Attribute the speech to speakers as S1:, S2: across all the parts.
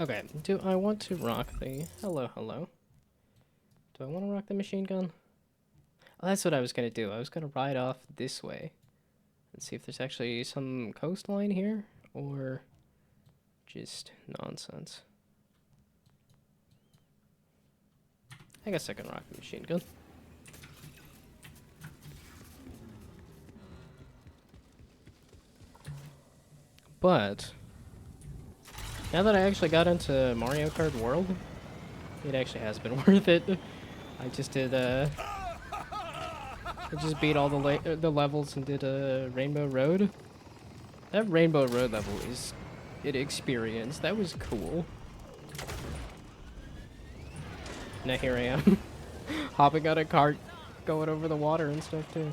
S1: Okay, do I want to rock the... Hello, hello. Do I want to rock the machine gun? Oh, that's what I was going to do. I was going to ride off this way and see if there's actually some coastline here, or just nonsense. I guess I can rock the machine gun. But now that I actually got into Mario Kart World, it actually has been worth it. I just did I just beat all the levels and did a Rainbow Road. That Rainbow Road level is an experience. That was cool. Now here I am, hopping on a cart, going over the water and stuff too.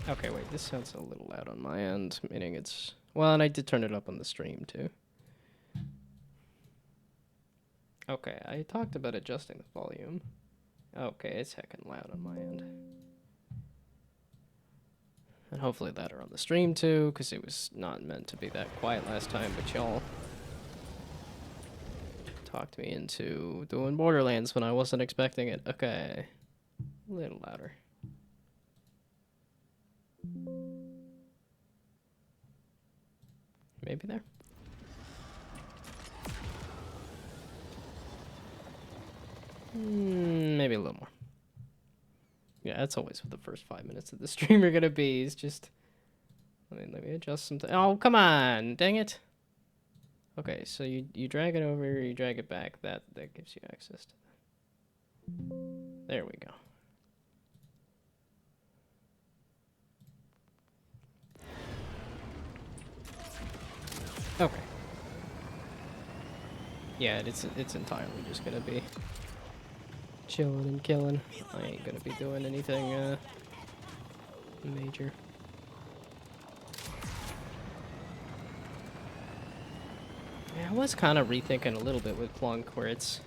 S1: Okay, wait, this sounds a little loud on my end, meaning it's... Well, and I did turn it up on the stream too. Okay, I talked about adjusting the volume. Okay, it's heckin' loud on my end. And hopefully that are on the stream too, because it was not meant to be that quiet last time, but y'all talked me into doing Borderlands when I wasn't expecting it. Okay, a little louder. Maybe there. Maybe a little more. Yeah, that's always what the first 5 minutes of the stream are gonna be. Is just let me adjust something. Oh, come on, dang it. Okay, so you drag it over, you drag it back. That gives you access to that. There we go. Okay. Yeah, it's entirely just gonna be chilling and killing. I ain't gonna be doing anything major. Yeah, I was kind of rethinking a little bit with Plunk, where it's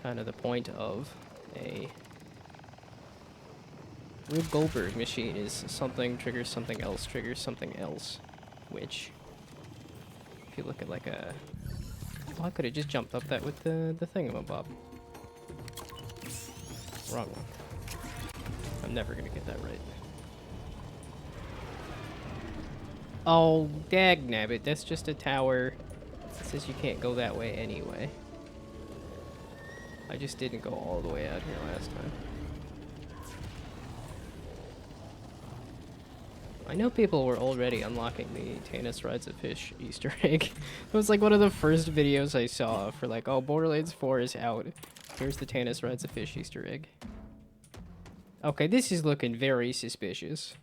S1: kind of the point of a Rube Goldberg machine is something triggers something else, which, if you look at like a... Well, I could have just jumped up that with the thingamabob. Wrong one. I'm never gonna get that right. Oh, dagnabbit, that's just a tower. It says you can't go that way anyway. I just didn't go all the way out here last time. I know people were already unlocking the Tanis Rides a Fish Easter egg. It was like one of the first videos I saw for like, oh, Borderlands 4 is out. Here's the Tanis Rides a Fish Easter egg. Okay, this is looking very suspicious.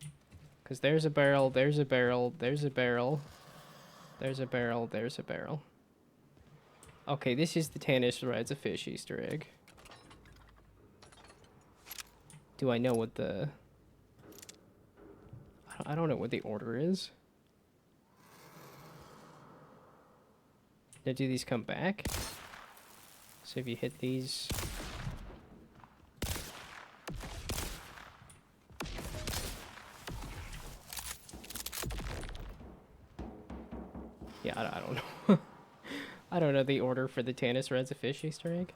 S1: Because there's a barrel, there's a barrel, there's a barrel. There's a barrel, there's a barrel. Okay, this is the Tanis Rides a Fish Easter egg. Do I know what the... I don't know what the order is. Now, do these come back? So if you hit these... Yeah, I don't know. I don't know the order for the Tanis Rides a Fish Easter egg.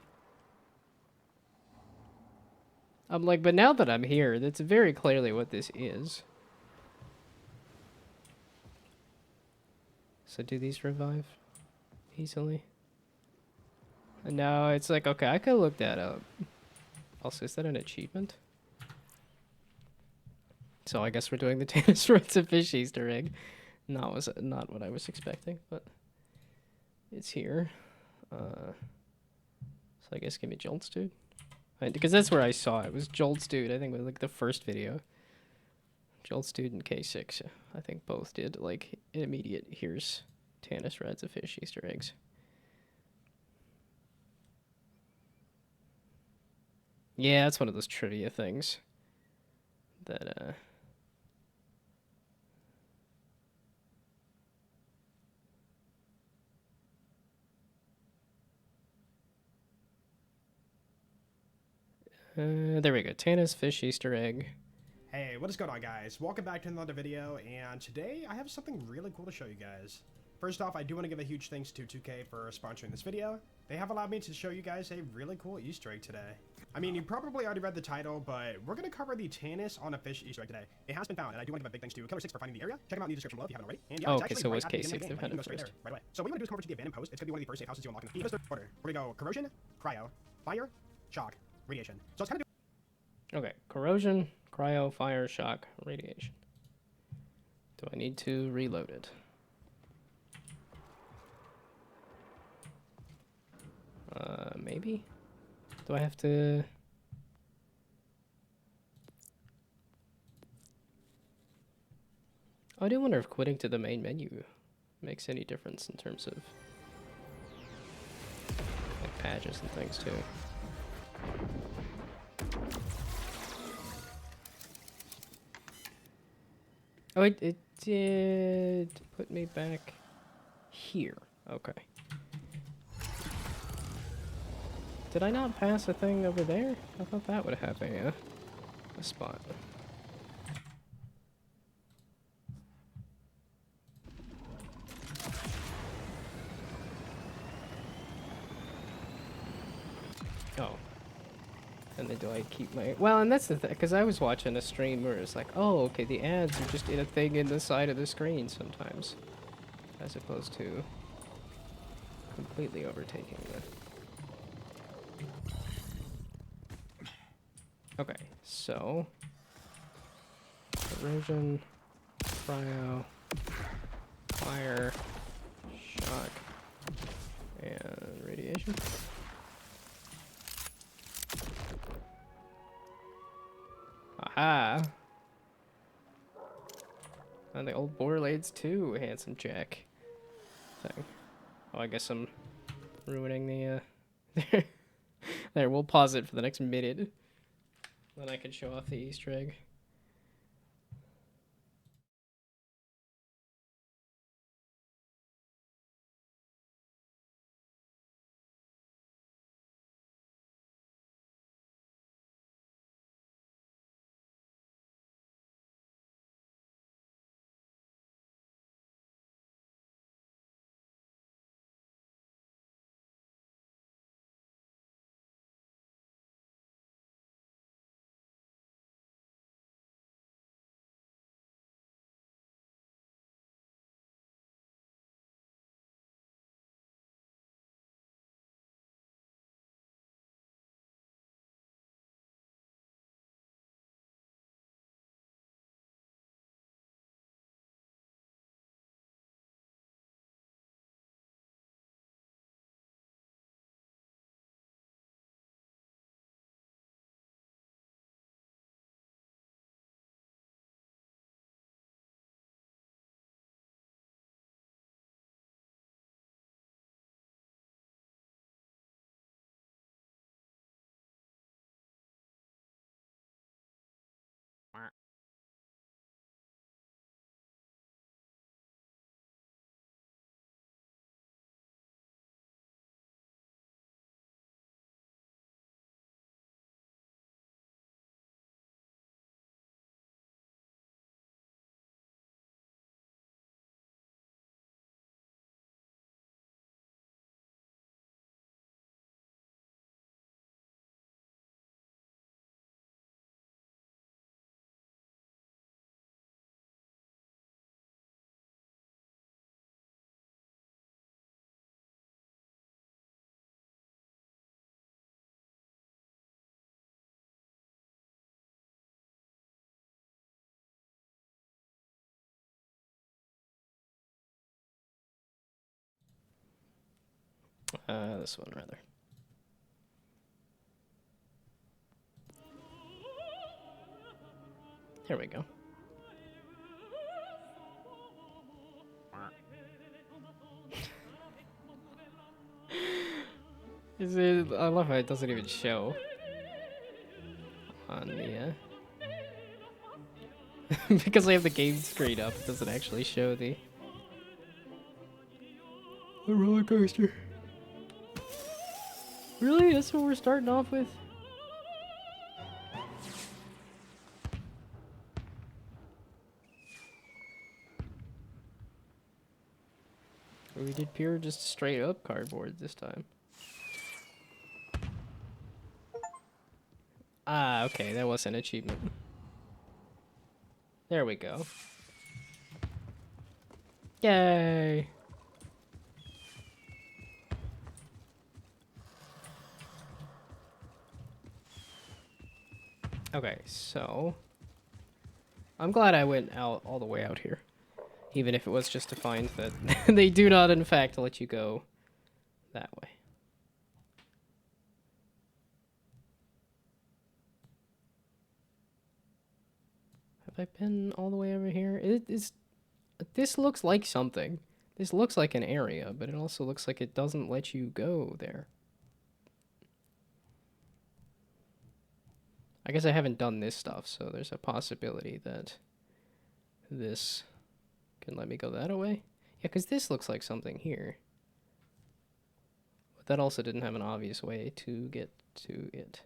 S1: I'm like, but now that I'm here, that's very clearly what this is. So do these revive easily? No, it's like, okay, I could look that up. Also, is that an achievement? So I guess we're doing the Tanis Rides a Fish Easter egg. Not what I was expecting, but it's here. So I guess give me Jolts, dude. Because that's where I saw it. It was Jolts, dude. I think it was like the first video. Jolts, dude, and K6. I think both did like immediate. Here's Tanis Rides a Fish Easter eggs. Yeah, that's one of those trivia things that there we go. Tanis Fish Easter egg.
S2: Hey, what is going on, guys? Welcome back to another video, and today I have something really cool to show you guys. First off, I do want to give a huge thanks to 2K for sponsoring this video. They have allowed me to show you guys a really cool Easter egg today. I mean, you probably already read the title, but we're going to cover the Tannis on a fish Easter egg today. It has been found, and I do want to give a big thanks to Killer6 for finding the area. Check them out in the description below if you haven't already. And yeah,
S1: okay, so it was K6 that found it first.
S2: Right away. So what we're going to do is come over to the abandoned post. It's going to be one of the first safe houses you unlock in the order. We're going to go corrosion, cryo, fire, shock, radiation. So it's kind of
S1: Okay, corrosion, cryo, fire, shock, radiation. Do I need to reload it? Maybe? Do I have to... Oh, I do wonder if quitting to the main menu makes any difference in terms of like patches and things too. Oh, it did put me back here. Okay. Did I not pass a thing over there? I thought that would have a spot. Oh. And then do I keep my... Well, and that's the thing, because I was watching a stream where it's like, oh, okay, the ads are just in a thing in the side of the screen sometimes. As opposed to completely overtaking the... Okay, so... Corrosion, cryo, fire, shock, and radiation. Aha! And the old Borderlands 2 handsome Jack thing. Oh, I guess I'm ruining the, There, we'll pause it for the next minute. Then I can show off the Easter egg. This one rather. Here we go. Is it? I love how it doesn't even show on the because I have the game screen up, it doesn't actually show the roller coaster. Really? That's what we're starting off with? We did pure just straight up cardboard this time. Ah, okay, that was an achievement. There we go. Yay! Okay, so I'm glad I went out all the way out here. Even if it was just to find that they do not in fact let you go that way. Have I been all the way over here? This looks like something. This looks like an area, but it also looks like it doesn't let you go there. I guess I haven't done this stuff, so there's a possibility that this can let me go that way. Yeah, because this looks like something here. But that also didn't have an obvious way to get to it.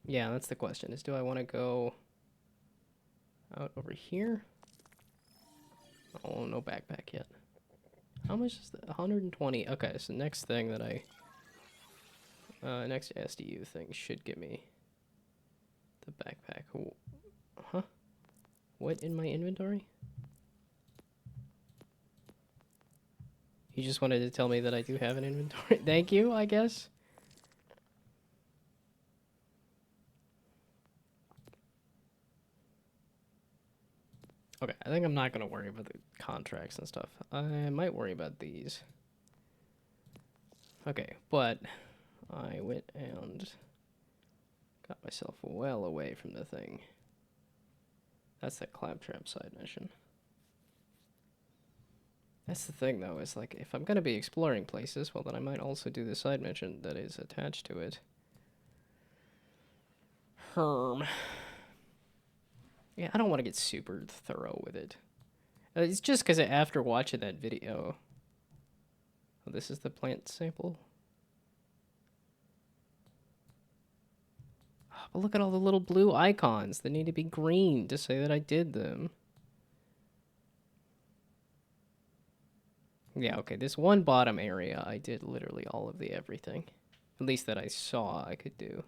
S1: Yeah, that's the question, is do I want to go out over here? Oh, no backpack yet. How much is that? 120. Okay, so next thing that next SDU thing should give me the backpack. Huh? What in my inventory? You just wanted to tell me that I do have an inventory. Thank you, I guess. Okay, I think I'm not going to worry about the contracts and stuff. I might worry about these. Okay, but I went and got myself well away from the thing. That's that claptrap side mission. That's the thing, though, is like, if I'm going to be exploring places, well, then I might also do the side mission that is attached to it. Yeah, I don't want to get super thorough with it. It's just because after watching that video... Oh, this is the plant sample? Oh, but look at all the little blue icons that need to be green to say that I did them. Yeah, okay, this one bottom area, I did literally all of the everything. At least that I saw I could do.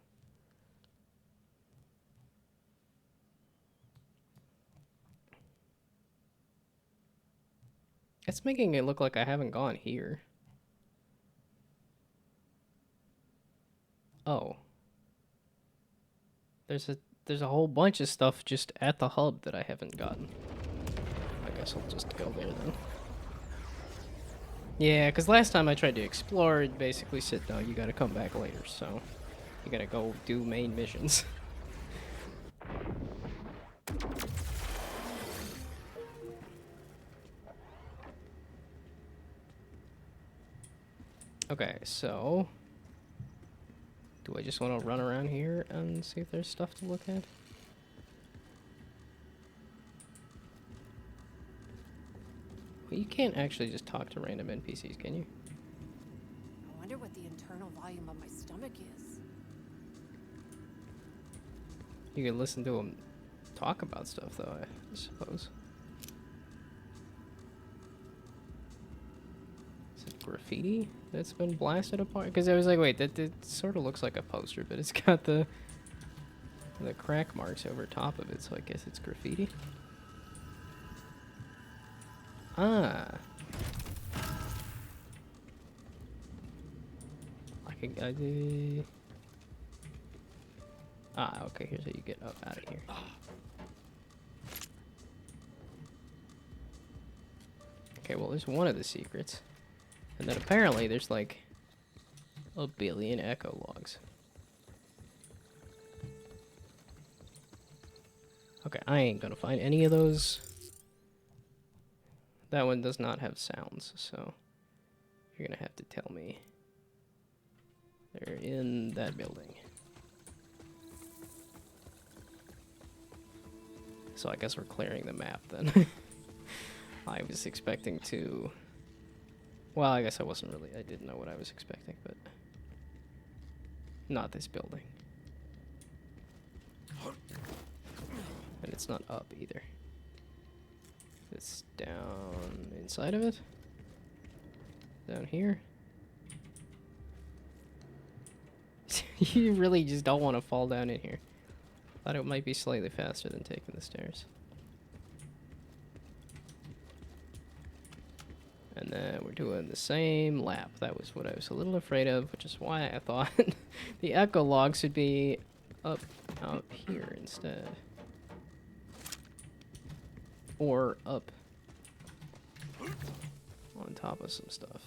S1: It's making it look like I haven't gone here. Oh. There's a whole bunch of stuff just at the hub that I haven't gotten. I guess I'll just go there then. Yeah, because last time I tried to explore, it basically said, no, you gotta come back later, so you gotta go do main missions. Okay, so do I just want to run around here and see if there's stuff to look at? Well, you can't actually just talk to random NPCs, can you?
S3: I wonder what the internal volume of my stomach is.
S1: You can listen to them talk about stuff, though, I suppose. Is it graffiti that's been blasted apart? Because I was like, wait, that sort of looks like a poster, but it's got the crack marks over top of it, so I guess it's graffiti. Ah. I did... Ah, okay, here's how you get up out of here. Okay, well, there's one of the secrets. And then apparently there's like a billion echo logs. Okay, I ain't gonna find any of those. That one does not have sounds, so you're gonna have to tell me. They're in that building. So I guess we're clearing the map then. I was expecting to... Well, I guess I wasn't really... I didn't know what I was expecting, but... Not this building. And it's not up either. It's down inside of it. Down here. You really just don't want to fall down in here. Thought it might be slightly faster than taking the stairs. And then we're doing the same lap. That was what I was a little afraid of, which is why I thought the echo logs would be up out here instead. Or up on top of some stuff.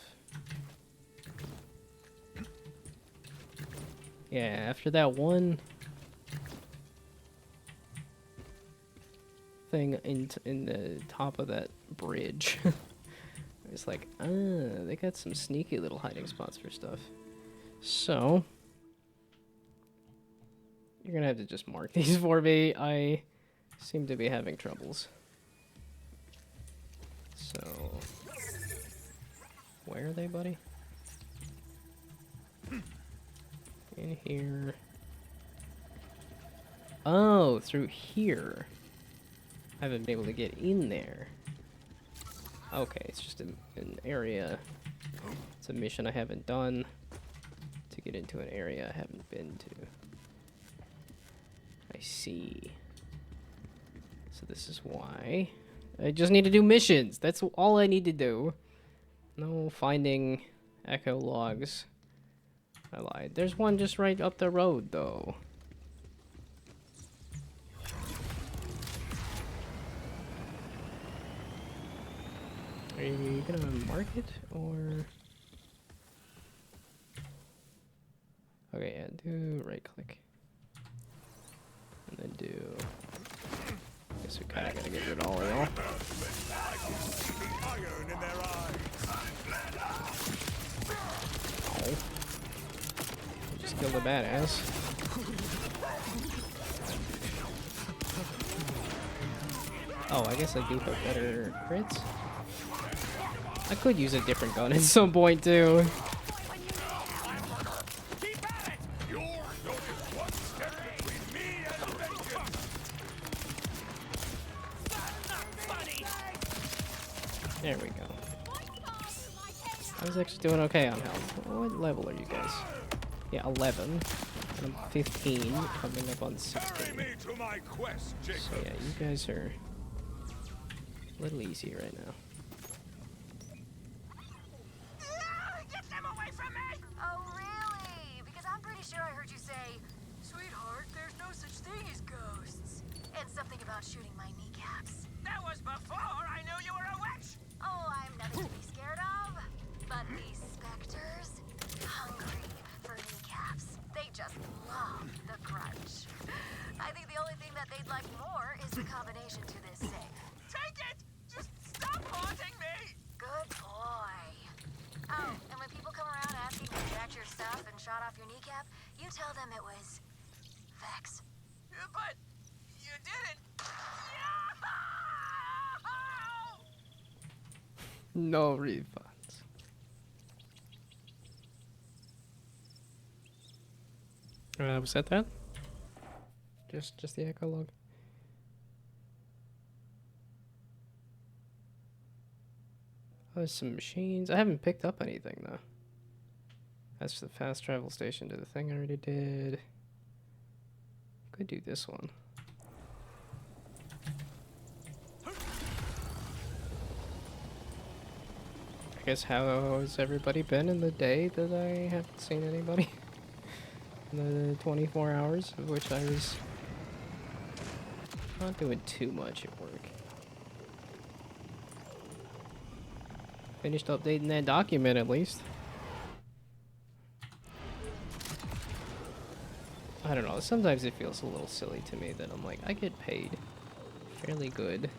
S1: Yeah, after that one thing in the top of that bridge, it's like, they got some sneaky little hiding spots for stuff. So, you're gonna have to just mark these for me. I seem to be having troubles. So, where are they, buddy? In here. Oh, through here. I haven't been able to get in there. Okay, it's just an area. It's a mission I haven't done to get into an area I haven't been to. I see. So this is why. I just need to do missions. That's all I need to do. No finding echo logs. I lied. There's one just right up the road, though. Are you gonna mark it, or... Okay, yeah, do right-click. And then do... I guess we kinda gotta get rid of all of y'all. Just kill the badass. Oh, I guess I do have better crits. I could use a different gun at some point too. There we go. I was actually doing okay on health. What level are you guys? Yeah, 11. And I'm 15, coming up on 16. So yeah, you guys are a little easy right now.
S4: Get them away from me! Oh, really? Because I'm pretty sure I heard you say, "Sweetheart, there's no such thing as ghosts." And something about shooting my kneecaps. That was before I knew you were a witch! Oh, I'm nothing to be scared of. But these specters, hungry for kneecaps. They just love the crunch. I think the only thing that they'd like more is the combination to this safe. Take it! Just stop haunting me! Good boy. Oh, and when people come around asking to jack your stuff and shot off your kneecap, you tell them it was Vex. But you didn't.
S1: No refunds. Was that? Just the echo log. Oh, there's some machines. I haven't picked up anything though. That's the fast travel station to the thing I already did. Could do this one. I guess how has everybody been in the day that I haven't seen anybody? In the 24 hours of which I was not doing too much at work. Finished updating that document at least. I don't know, sometimes it feels a little silly to me that I'm like, I get paid fairly good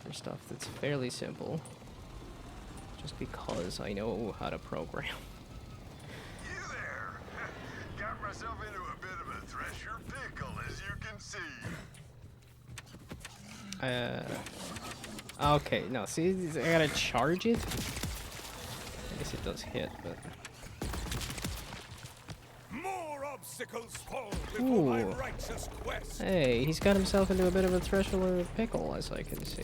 S1: for stuff that's fairly simple just because I know how to program.
S5: You there! Got myself into a bit of a thresher pickle, as you can see.
S1: Okay, no, see, I gotta charge it? I guess it does hit, but...
S5: More obstacles fall before my righteous quest.
S1: Hey, he's got himself into a bit of a threshold pickle, as I can see.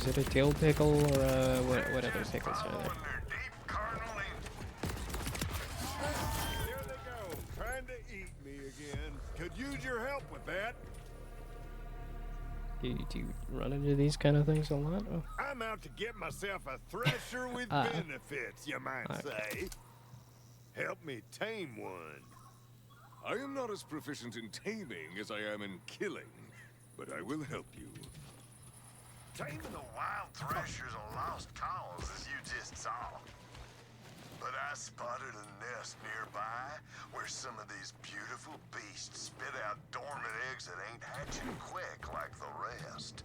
S1: Is it a dill pickle or what other pickles are there?
S5: They're deep carnaling.
S6: There they go, trying to eat me again. Could use your help with that.
S1: Do you run into these kind of things a lot? Oh.
S6: I'm out to get myself a thresher with benefits, you might say. Help me tame one.
S7: I am not as proficient in taming as I am in killing, but I will help you.
S5: Taming a wild thresher's a lost cause, as you just saw. But I spotted a nest nearby where some of these beautiful beasts spit out dormant eggs that ain't hatching quick like the rest.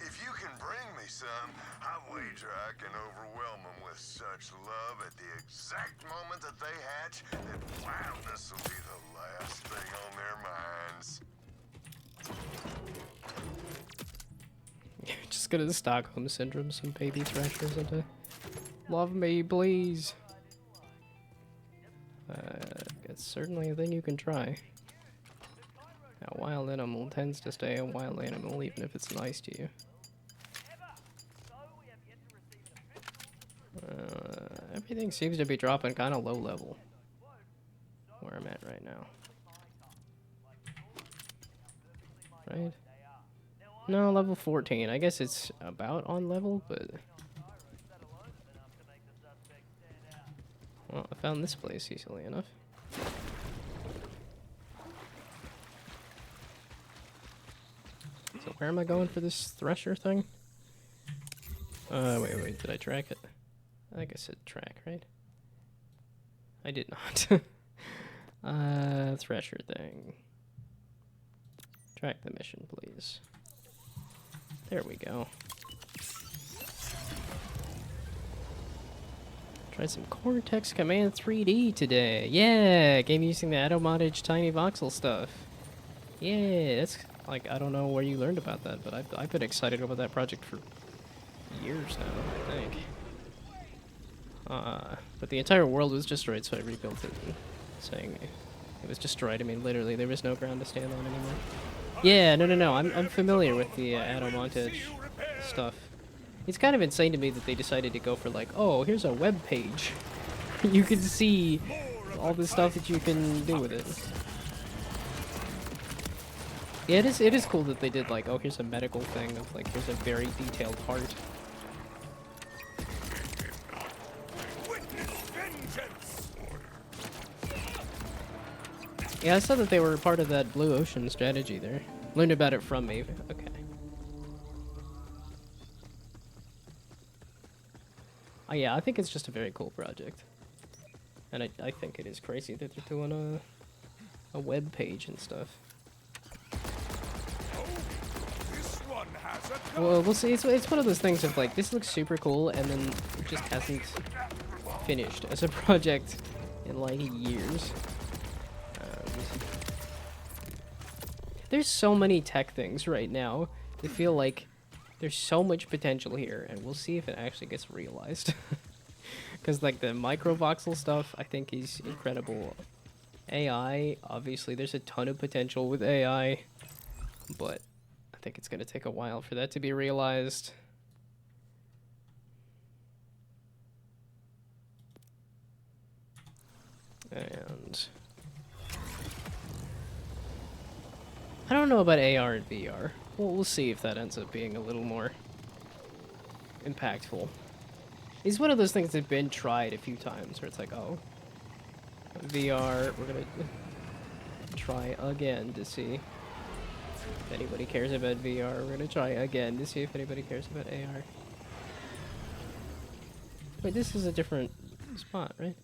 S5: If you can bring me some, I wager I can overwhelm them with such love at the exact moment that they hatch that wildness will be the last thing on their minds.
S1: Just gonna Stockholm Syndrome some baby threshers into love me, please. It's certainly a thing you can try. A wild animal tends to stay a wild animal even if it's nice to you. Everything seems to be dropping kind of low level where I'm at right now. Right? No, level 14. I guess it's about on level, but... Well, I found this place easily enough. So where am I going for this thresher thing? Wait, did I track it? I think I said track, right? I did not. Thresher thing. Track the mission, please. There we go. Tried some Cortex Command 3D today. Yeah, game using the auto-modded tiny voxel stuff. Yeah, that's like, I don't know where you learned about that, but I've been excited about that project for years now, I think. But the entire world was destroyed, so I rebuilt it. And saying it was destroyed, I mean literally there was no ground to stand on anymore. Yeah, no, I'm familiar with the auto montage stuff. It's kind of insane to me that they decided to go for like, oh, here's a web page. You can see all the stuff that you can do with it. Yeah, it is cool that they did like, oh, here's a medical thing of like, here's a very detailed part. Yeah, I saw that they were part of that Blue Ocean strategy there. Learned about it from me. Okay. Oh yeah, I think it's just a very cool project. And I think it is crazy that they're doing a web page and stuff. Well, we'll see. It's one of those things of like, this looks super cool, and then it just hasn't finished as a project in like years. There's so many tech things right now. I feel like there's so much potential here, and we'll see if it actually gets realized. Because like the microvoxel stuff, I think is incredible. AI, obviously, there's a ton of potential with AI, but I think it's gonna take a while for that to be realized. And I don't know about AR and VR. We'll see if that ends up being a little more impactful. It's one of those things that's been tried a few times where it's like, oh, VR, we're gonna try again to see if anybody cares about VR. We're gonna try again to see if anybody cares about AR. Wait, this is a different spot, right?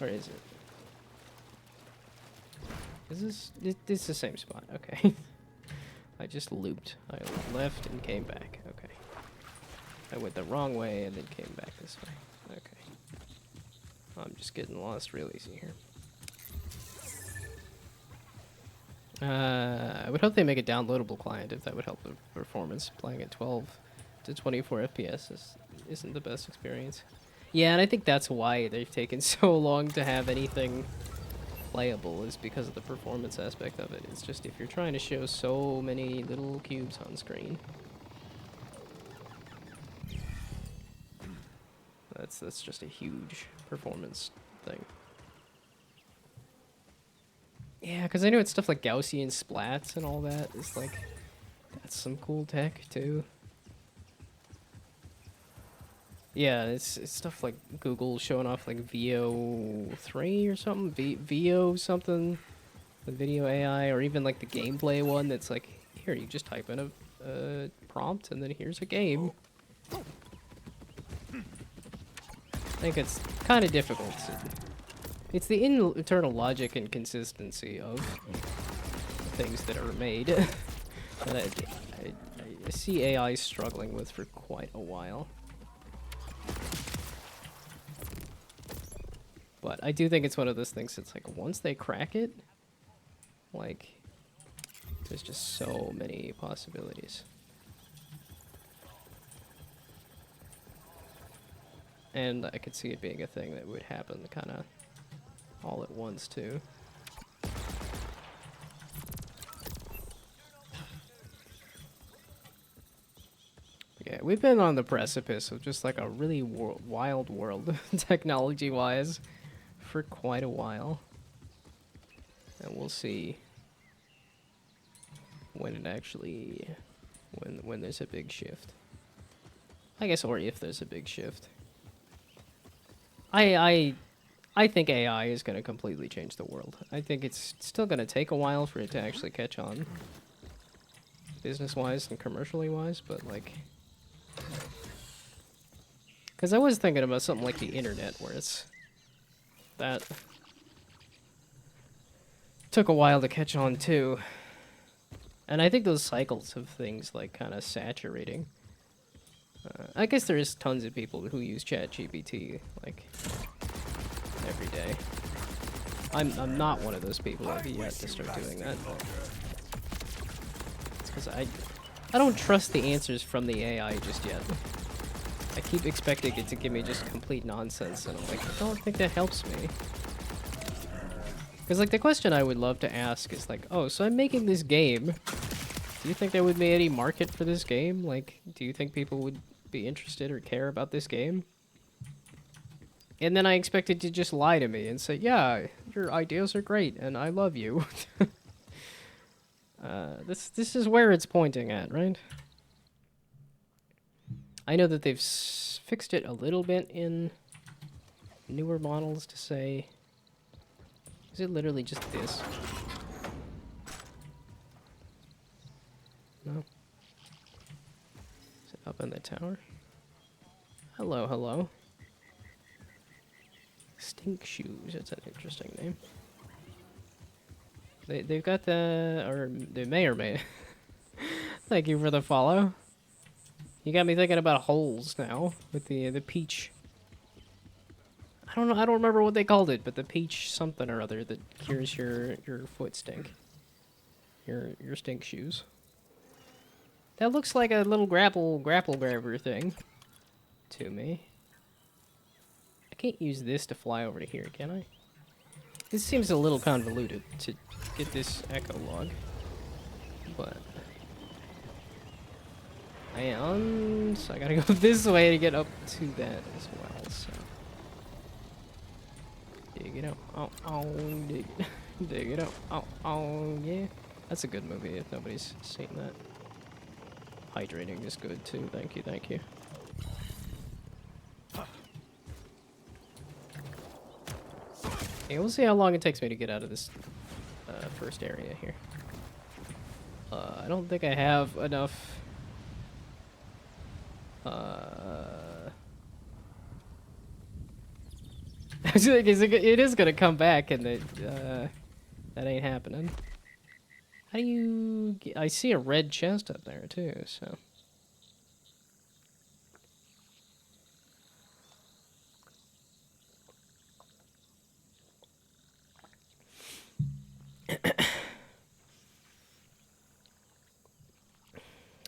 S1: Or is it? Is this... It's the same spot, okay. I just looped. I left and came back, okay. I went the wrong way and then came back this way, okay. I'm just getting lost real easy here. I would hope they make a downloadable client if that would help the performance. Playing at 12 to 24 FPS isn't the best experience. Yeah, and I think that's why they've taken so long to have anything playable is because of the performance aspect of it. It's just if you're trying to show so many little cubes on screen, that's just a huge performance thing. Yeah, because I know it's stuff like Gaussian splats and all that. It's like, that's some cool tech too. Yeah, it's stuff like Google showing off like VO3 or something, VO something, the video AI, or even like the gameplay one that's like, here, you just type in a prompt and then here's a game. I think it's kind of difficult. It's the internal logic and consistency of things that are made that I see AI struggling with for quite a while. But I do think it's one of those things that's like, once they crack it, like, there's just so many possibilities. And I could see it being a thing that would happen kind of all at once, too. Yeah, we've been on the precipice of just like a really wild world, technology-wise, for quite a while. And we'll see when it actually, when there's a big shift. I guess, or if there's a big shift. I think AI is going to completely change the world. I think it's still going to take a while for it to actually catch on, business-wise and commercially-wise, but like, because I was thinking about something like the internet, where it's that took a while to catch on too, and I think those cycles of things like kind of saturating. I guess there is tons of people who use ChatGPT like every day. I'm not one of those people that yet to start doing that. It's because I don't trust the answers from the AI just yet. I keep expecting it to give me just complete nonsense, and I'm like, I don't think that helps me. Because like the question I would love to ask is like, oh, so I'm making this game. Do you think there would be any market for this game? Like, do you think people would be interested or care about this game? And then I expect it to just lie to me and say, yeah, your ideas are great and I love you. This is where it's pointing at, right? I know that they've fixed it a little bit in newer models to say, is it literally just this? No. Is it up in the tower? Hello, hello. Stink Shoes, that's an interesting name. They've got the, or they may or may. Thank you for the follow. You got me thinking about holes now with the peach. I don't know, I don't remember what they called it, but the peach something or other that cures your foot stink. Your stink shoes. That looks like a little grapple grabber thing to me. I can't use this to fly over to here, can I? This seems a little convoluted to get this echo log, but and so I gotta go this way to get up to that as well. So dig it out, dig it, dig it out, yeah. That's a good movie if nobody's seen that. Hydrating is good too. Thank you, thank you. Okay, we'll see how long it takes me to get out of this first area here. I don't think I have enough. It is gonna come back, and that ain't happening. How do you get, I see a red chest up there too, so.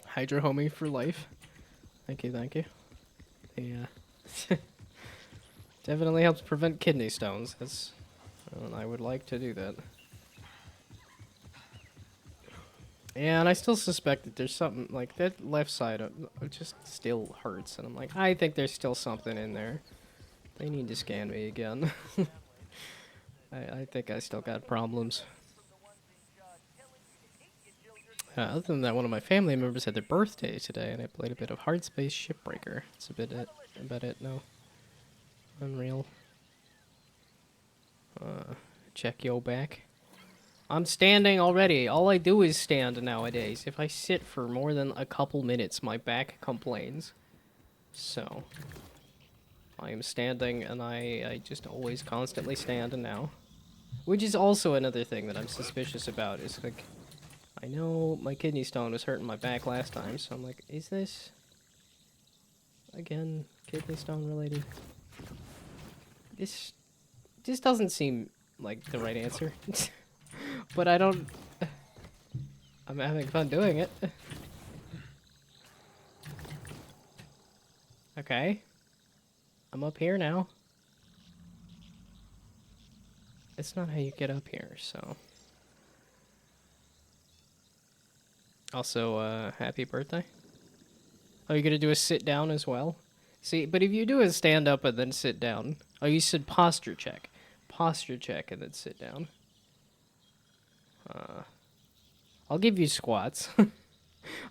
S1: Hydro homie for life. Thank you, thank you. Yeah. Definitely helps prevent kidney stones. That's And I would like to do that. Yeah, and I still suspect that there's something, like, that left side just still hurts. And I'm like, I think there's still something in there. They need to scan me again. I think I still got problems. Other than that, one of my family members had their birthday today, and I played a bit of Hard Space Shipbreaker. It's about it, no. Unreal. Check yo back. I'm standing already. All I do is stand nowadays. If I sit for more than a couple minutes, my back complains. So, I am standing, and I just always constantly stand now. Which is also another thing that I'm suspicious about, is like, I know my kidney stone was hurting my back last time, so I'm like, is this, again, kidney stone related? This doesn't seem like the right answer. But I don't... I'm having fun doing it. Okay. I'm up here now. It's not how you get up here, so... Also, happy birthday. Oh, you're gonna do a sit down as well? See, but if you do a stand up and then sit down... Oh, you said posture check. Posture check and then sit down. I'll give you squats.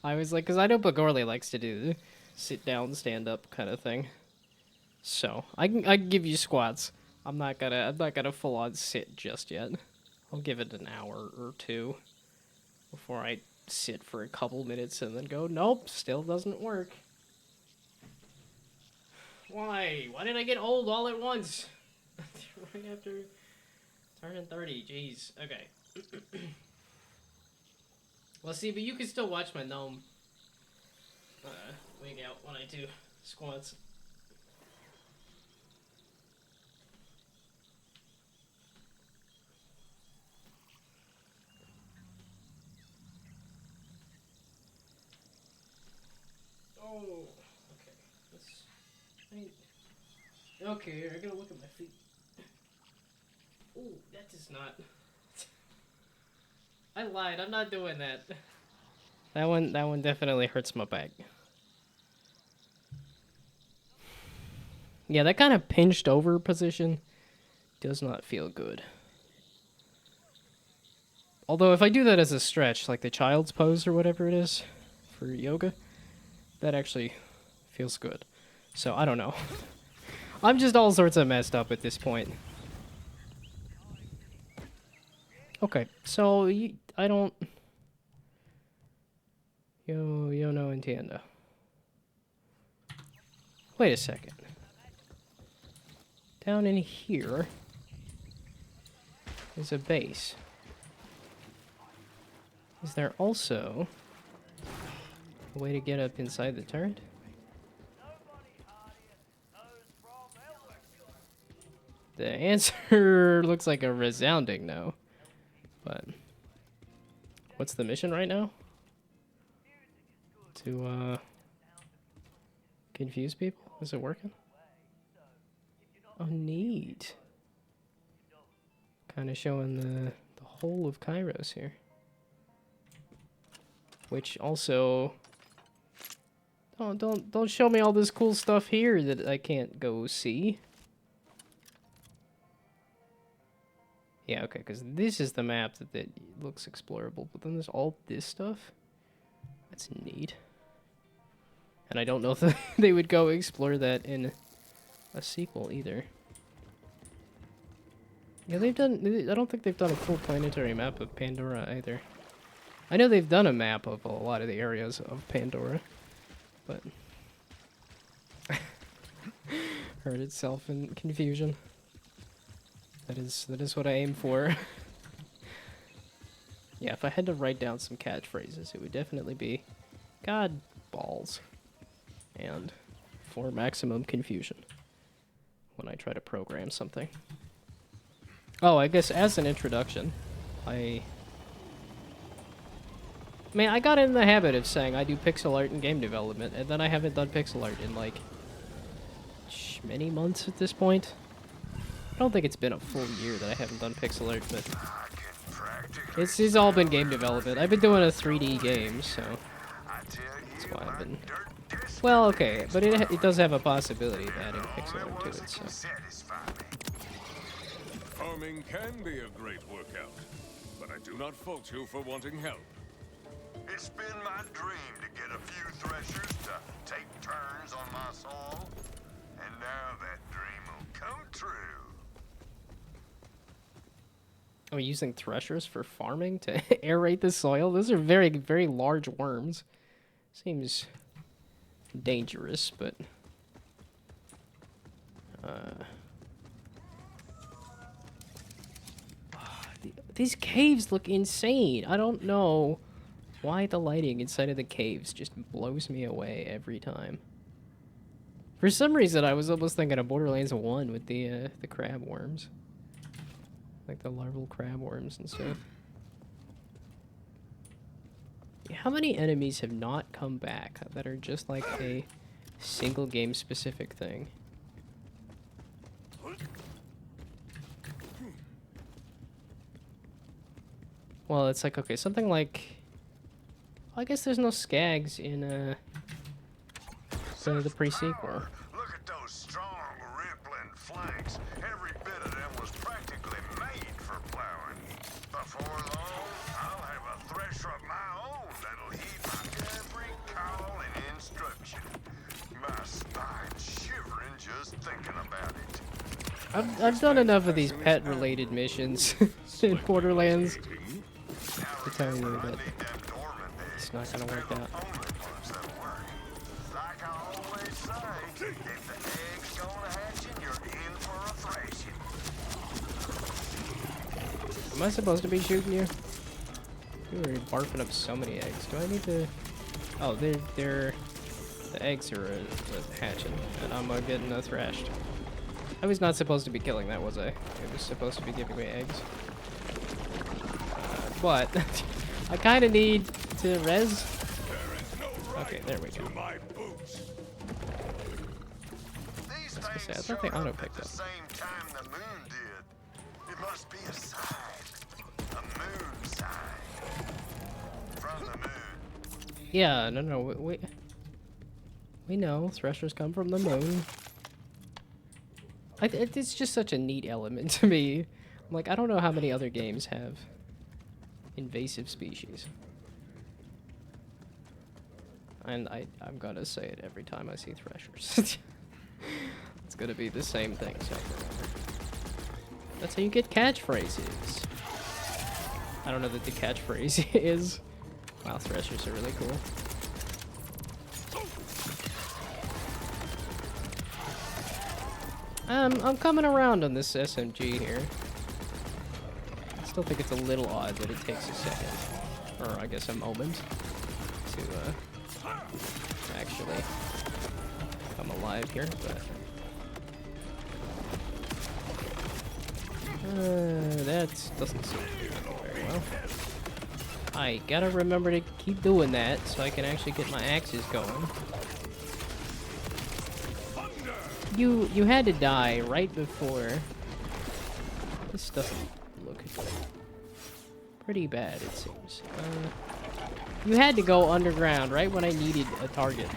S1: I was like, because I know Bagorley likes to do the sit down, stand up kind of thing. So I can give you squats. I'm not gonna full on sit just yet. I'll give it an hour or two before I sit for a couple minutes and then go, nope, still doesn't work. Why? Why did I get old all at once? Right after turning 30, jeez. Okay. Well, see, but you can still watch my gnome wig out when I do squats. Oh, okay. Okay, I gotta look at my feet. Ooh, that does not... I lied, I'm not doing that. That one definitely hurts my back. Yeah, that kind of pinched over position does not feel good. Although if I do that as a stretch, like the child's pose or whatever it is for yoga, that actually feels good. So, I don't know. I'm just all sorts of messed up at this point. Okay, so I don't... Yo no entiendo. Wait a second. Down in here is a base. Is there also a way to get up inside the turret? The answer looks like a resounding no. But what's the mission right now? To confuse people? Is it working? Oh, neat. Kind of showing the whole of Kairos here. Which also don't show me all this cool stuff here that I can't go see. Yeah, okay, because this is the map that looks explorable, but then there's all this stuff. That's neat. And I don't know if they would go explore that in a sequel either. Yeah, I don't think they've done a full planetary map of Pandora either. I know they've done a map of a lot of the areas of Pandora, but hurt itself in confusion. That is what I aim for. Yeah, if I had to write down some catchphrases, it would definitely be God balls and for maximum confusion when I try to program something. Oh, I guess as an introduction, I got in the habit of saying I do pixel art and game development, and then I haven't done pixel art in like many months at this point. I don't think it's been a full year that I haven't done pixel art, but
S5: I can practically
S1: it's all been game development. I've been doing a 3D game, so
S5: I tell you,
S1: why I've
S5: my
S1: been.
S5: dirt disc
S1: Well, okay, but it does have a possibility of adding pixel art to
S5: ones
S1: it,
S5: that
S1: so.
S5: can satisfy me.
S7: Farming can be a great workout, but I do not fault you for wanting help.
S5: It's been my dream to get a few threshers to take turns on my soil, and now that dream will come true.
S1: Are we using threshers for farming to aerate the soil? Those are very, very large worms. Seems dangerous, but... These caves look insane. I don't know why the lighting inside of the caves just blows me away every time. For some reason, I was almost thinking of Borderlands 1 with the crab worms. Like the larval crab worms and stuff. Yeah, how many enemies have not come back that are just like a single game specific thing? Well, it's like, okay, something like... I guess there's no skags in the pre-sequel.
S5: Look at those strong, rippling flanks. Every bit of them was practically made for plowing. Before long, I'll have a thresher of my own that'll heed my every call and instruction. My spine's shivering just thinking about it.
S1: I've done enough of these pet-related missions in Borderlands to tell you that it's not gonna work out.
S5: Like I always say, if the egg's gonna hatch, you're in for a thrashing.
S1: Am I supposed to be shooting you? You were barfing up so many eggs. Do I need to... Oh, they're... The eggs are hatching, and I'm getting thrashed. I was not supposed to be killing that, was I? It was supposed to be giving me eggs. But I kind of need to res. Okay, there we go.
S5: These
S1: I
S5: things
S1: thought they
S5: showed up
S1: auto-picked
S5: at
S1: up.
S5: the same time the moon did. It must be a sign. A moon sign. From the moon.
S1: Yeah, no, we know threshers come from the moon. It's just such a neat element to me. I'm like, I don't know how many other games have invasive species. And I'm gonna say it every time I see threshers. It's gonna be the same thing, so that's how you get catchphrases. I don't know that the catchphrase is, wow, threshers are really cool. I'm coming around on this SMG here. I still think it's a little odd that it takes a second, or I guess a moment, to actually come alive here, but that doesn't seem to be working very well. I gotta remember to keep doing that so I can actually get my axes going. You had to die right before. This doesn't look pretty bad, it seems. You had to go underground right when I needed a target.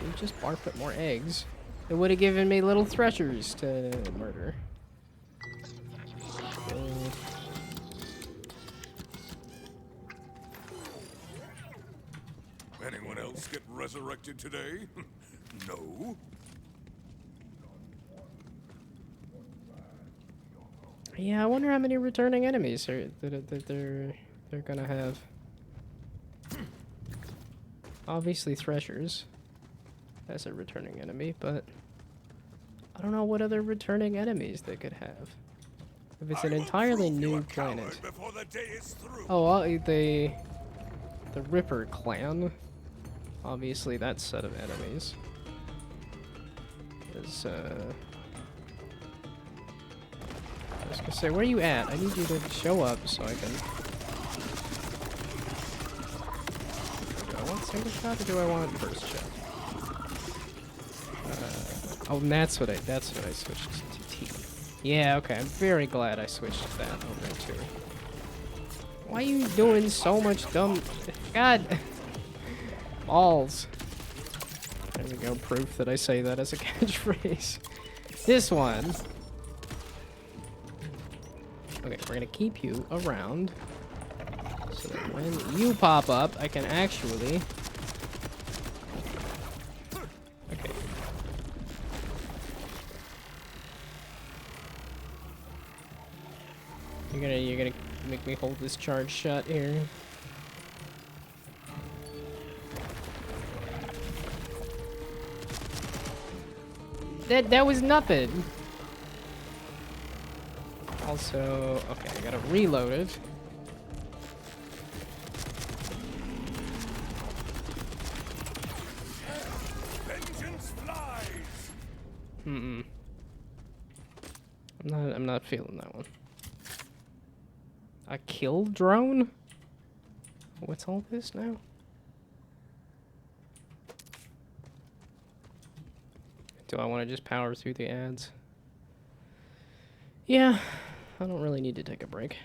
S1: You just barf at more eggs. It would have given me little threshers to murder.
S7: Anyone else get resurrected today? No?
S1: Yeah, I wonder how many returning enemies that they're gonna have. Obviously threshers as a returning enemy, but I don't know what other returning enemies they could have. If it's an entirely new planet. Oh, the Ripper clan. Obviously that set of enemies is I was gonna say, where are you at? I need you to show up so I can... Do I want single shot or do I want first shot? Oh, and that's what I switched to T. Yeah, okay. I'm very glad I switched to that over to. Why are you doing so much dumb? God. Balls. There we go. Proof that I say that as a catchphrase. This one. Okay, we're gonna keep you around so that when you pop up, I can actually. Okay. You're gonna make me hold this charge shot here. That was nothing. Also, okay, I gotta reload it.
S6: Vengeance flies.
S1: I'm not feeling that one. A kill drone? What's all this now? Do I want to just power through the ads? Yeah, I don't really need to take a break.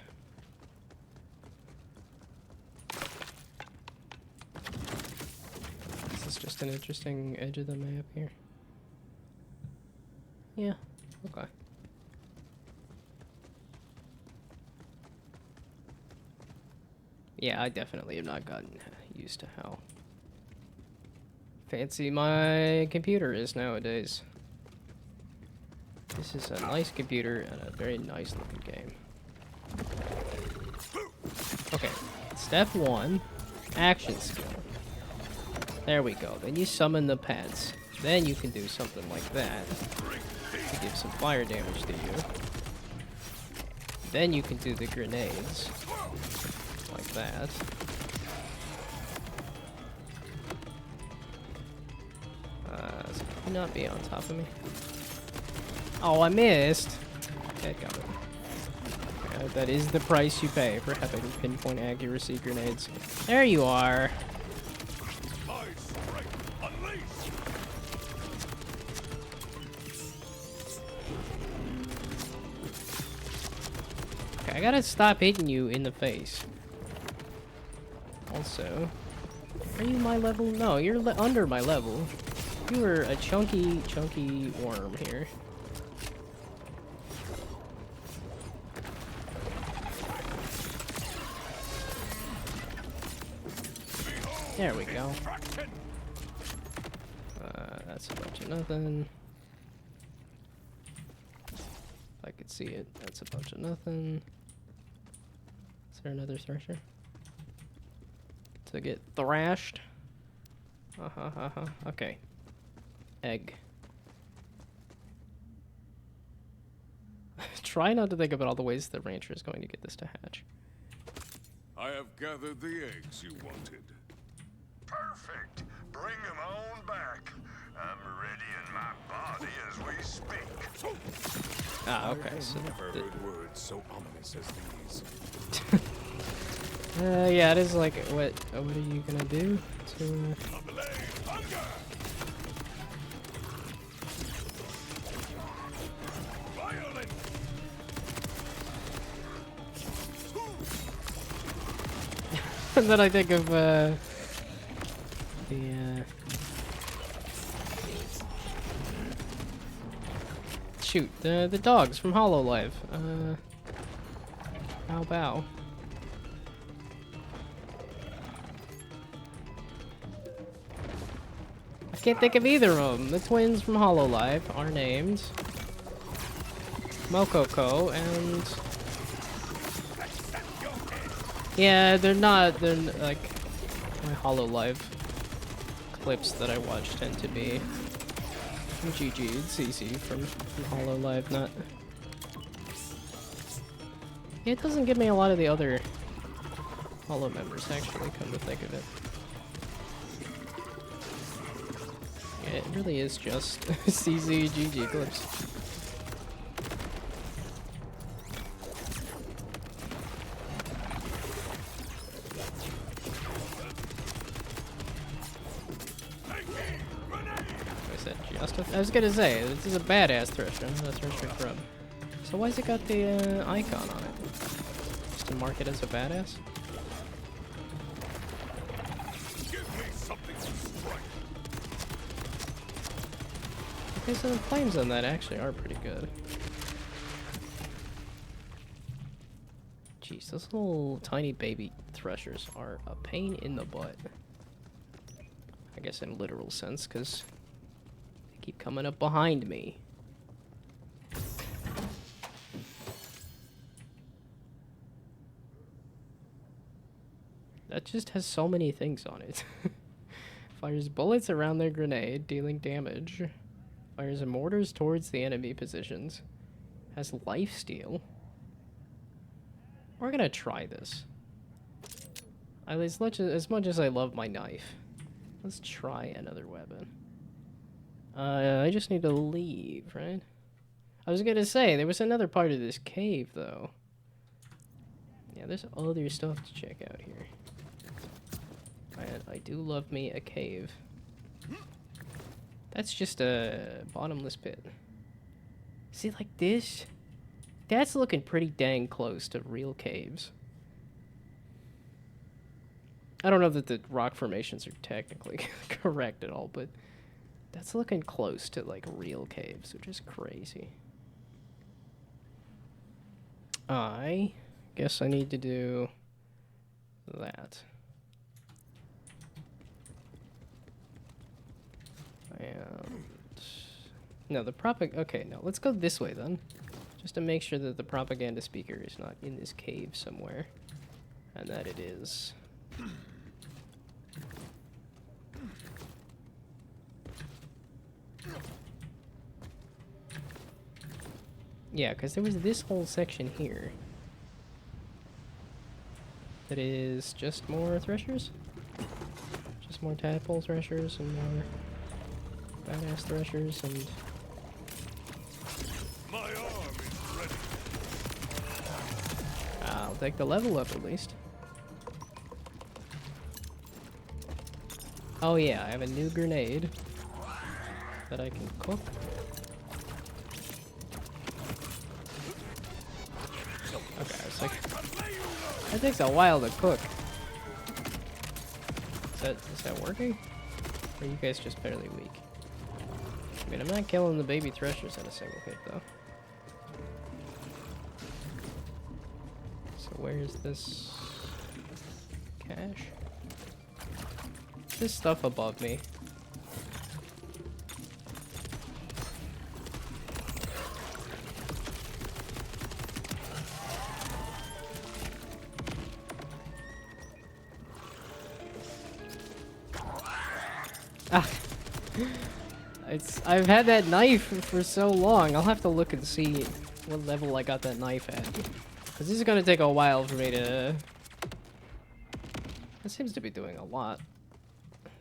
S1: This is just an interesting edge of the map here. Yeah, okay. Yeah, I definitely have not gotten used to how fancy my computer is nowadays. This is a nice computer and a very nice looking game. Okay, step 1, action skill. There we go. Then you summon the pets. Then you can do something like that to give some fire damage to you. Then you can do the grenades. Like that. So can you not be on top of me? Oh, I missed. Okay, got it. Yeah, that is the price you pay for having pinpoint accuracy grenades. There you are. Okay, I gotta stop hitting you in the face. Also, are you my level? No, you're under my level. You are a chunky worm here. There we go. That's a bunch of nothing. If I could see it, that's a bunch of nothing. Is there another thresher? To get thrashed. Okay. Egg. Try not to think about all the ways the rancher is going to get this to hatch.
S7: I have gathered the eggs you wanted.
S5: Perfect. Bring them on back. I'm readying my body as we speak.
S1: Ah, okay. So
S6: Never heard words so ominous as these.
S1: yeah, it is like, what are you gonna do to, And then I think of, shoot, the dogs from Hololive. Bow bow. I can't think of either of them. The twins from Hololive are named Mokoko and... Yeah, they're like... My Hololive clips that I watch tend to be from GG and CC from Hololive, not... Yeah, it doesn't give me a lot of the other Holo members, actually, come to think of it. Yeah, it really is just CZ GG clips. I said just. I was gonna say, this is a badass thresher, not a thresher grub. So why's it got the icon on it? Just to mark it as a badass?
S6: Give me something to strike.
S1: Okay, so the flames on that actually are pretty good. Jeez, those little tiny baby threshers are a pain in the butt. I guess in a literal sense, because they keep coming up behind me. That just has so many things on it. Fires bullets around their grenade, dealing damage. Fires mortars towards the enemy positions. Has lifesteal. We're gonna try this. As much as I love my knife, let's try another weapon. I just need to leave, right? I was gonna say, there was another part of this cave, though. Yeah, there's other stuff to check out here. And I do love me a cave. That's just a bottomless pit. See, like this? That's looking pretty dang close to real caves. I don't know that the rock formations are technically correct at all, but that's looking close to, like, real caves, which is crazy. I guess I need to do that. And no, okay, no, let's go this way then. Just to make sure that the propaganda speaker is not in this cave somewhere. And that it is. Yeah, because there was this whole section here. That is just more threshers? Just more tadpole threshers and more badass threshers and...
S6: My arm is ready.
S1: I'll take the level up at least. Oh yeah, I have a new grenade that I can cook. Okay, it's like... That takes a while to cook. Is that working? Or are you guys just fairly weak? I mean, I'm not killing the baby threshers in a single hit, though. So where's this cache? This stuff above me. Ah. I've had that knife for so long. I'll have to look and see what level I got that knife at. Because this is going to take a while for me to... It seems to be doing a lot.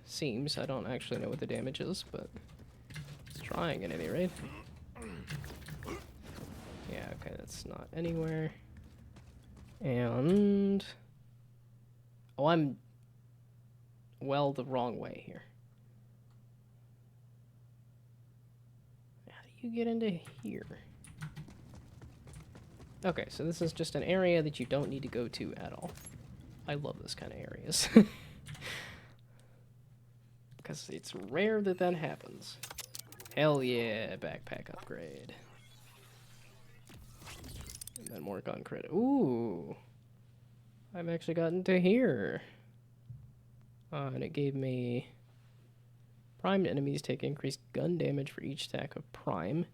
S1: Seems. I don't actually know what the damage is, but it's trying at any rate. Yeah, okay, that's not anywhere. And... Oh, I'm... well the wrong way here. You get into here. Okay, so this is just an area that you don't need to go to at all. I love this kind of areas. Because it's rare that that happens. Hell yeah, backpack upgrade. And then more gun credit. Ooh! I've actually gotten to here. And it gave me... Primed enemies take increased gun damage for each stack of prime.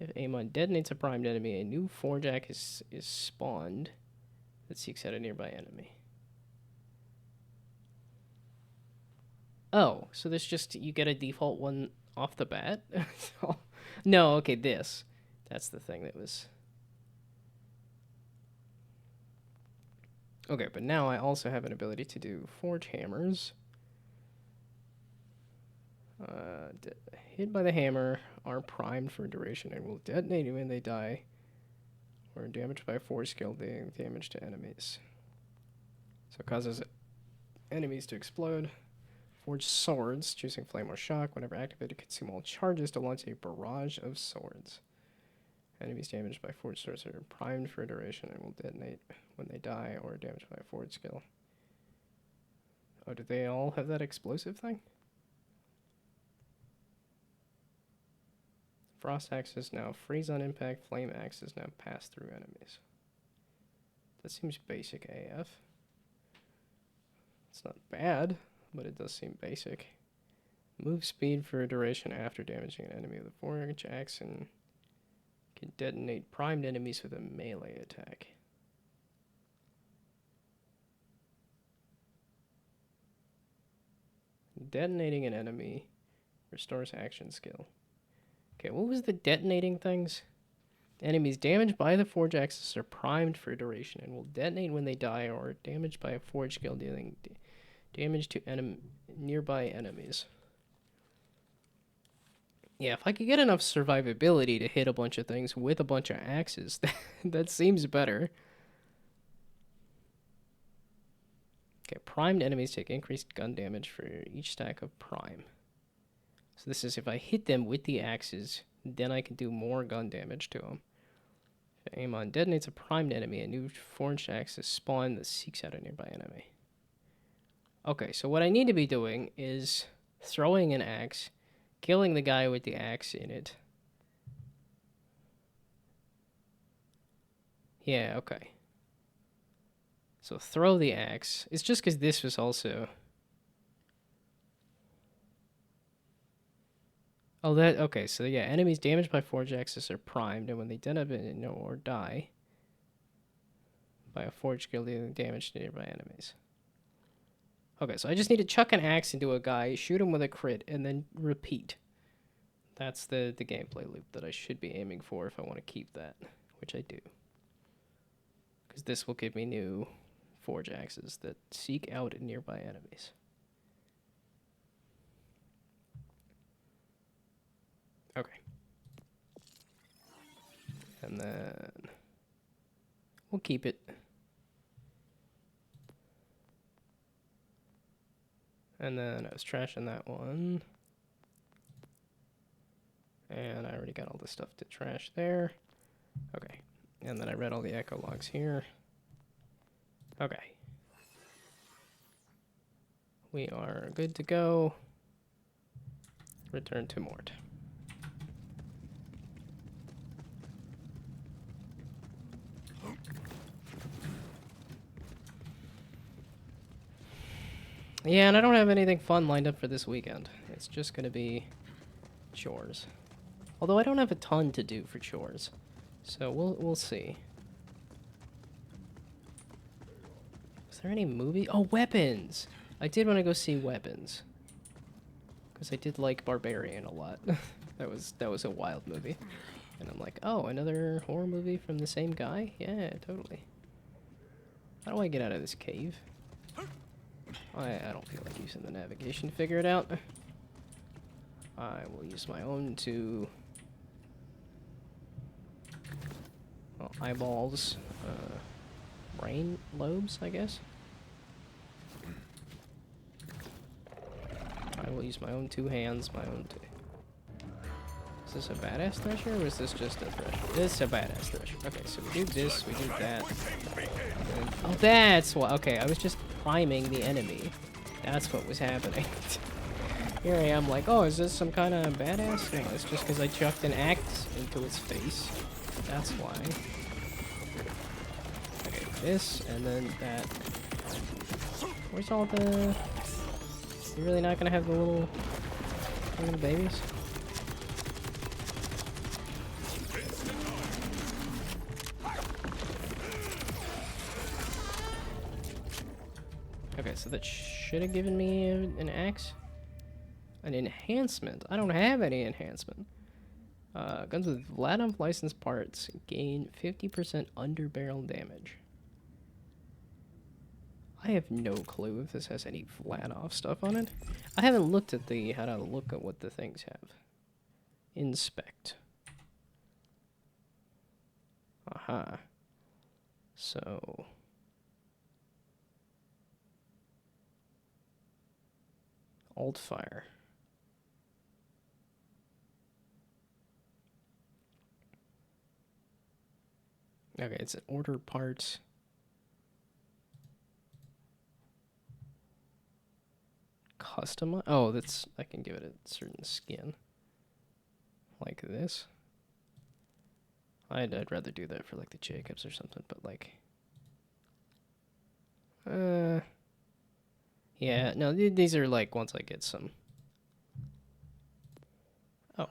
S1: If Amon detonates a primed enemy, a new forejack is spawned that seeks out a nearby enemy. Oh, so there's just, you get a default one off the bat? No, okay, this. That's the thing that was... Okay, but now I also have an ability to do forge hammers. Hit by the hammer are primed for duration and will detonate when they die or damaged by force skill dealing damage to enemies. So it causes enemies to explode. Forged swords, choosing flame or shock. Whenever activated, consume all charges to launch a barrage of swords. Enemies damaged by forged swords are primed for a duration and will detonate when they die or are damaged by a forged skill. Oh, do they all have that explosive thing? Frost axes now freeze on impact. Flame axes now pass through enemies. That seems basic AF. It's not bad, but it does seem basic. Move speed for a duration after damaging an enemy with a forged axe and can detonate primed enemies with a melee attack. Detonating an enemy restores action skill. Okay, what was the detonating things? Enemies damaged by the forged axes are primed for a duration and will detonate when they die or are damaged by a forged skill, dealing damage to nearby enemies. Yeah, if I could get enough survivability to hit a bunch of things with a bunch of axes, that seems better. Okay, primed enemies take increased gun damage for each stack of prime. So this is if I hit them with the axes, then I can do more gun damage to them. If I aim on detonates a primed enemy, a new forged axe is spawned that seeks out a nearby enemy. Okay, so what I need to be doing is throwing an axe, killing the guy with the axe in it. Yeah, okay. So throw the axe. It's just because this was also... Oh, that... Okay, so yeah, enemies damaged by forged axes are primed, and when they detonate or die by a forged skill, dealing damage to nearby enemies. Okay, so I just need to chuck an axe into a guy, shoot him with a crit, and then repeat. That's the gameplay loop that I should be aiming for if I want to keep that, which I do. Because this will give me new forge axes that seek out nearby enemies. Okay. And then we'll keep it. And then I was trashing that one. And I already got all the stuff to trash there. Okay. And then I read all the echo logs here. Okay. We are good to go. Return to Mort. Yeah, and I don't have anything fun lined up for this weekend. It's just gonna be chores. Although I don't have a ton to do for chores. So we'll see. Is there any movie? Oh, Weapons! I did want to go see Weapons. Because I did like Barbarian a lot. that was a wild movie. And I'm like, oh, another horror movie from the same guy? Yeah, totally. How do I get out of this cave? I don't feel like using the navigation to figure it out. I will use my own to... Well, eyeballs. Brain lobes, I guess. I will use my own two hands, my own two... Is this a badass thresher, or is this just a thresher? This is a badass thresher. Okay, so we do this, we do that. And, oh, that's why. Okay, I was just priming the enemy. That's what was happening. Here I am like, oh, is this some kind of badass? No, it's just because I chucked an axe into its face. That's why. Okay, this, and then that. Where's all the... You're really not gonna have the little babies? Okay, so that should have given me an axe. An enhancement. I don't have any enhancement. Guns with Vladov licensed parts gain 50% underbarrel damage. I have no clue if this has any Vladov stuff on it. I haven't looked at the how to look at what the things have. Inspect. Aha. So Hold fire. Okay, it's an order parts. Custom. Oh, that's I can give it a certain skin. Like this. I'd rather do that for like the Jacobs or something, but like yeah, no, these are like once I get some. Oh.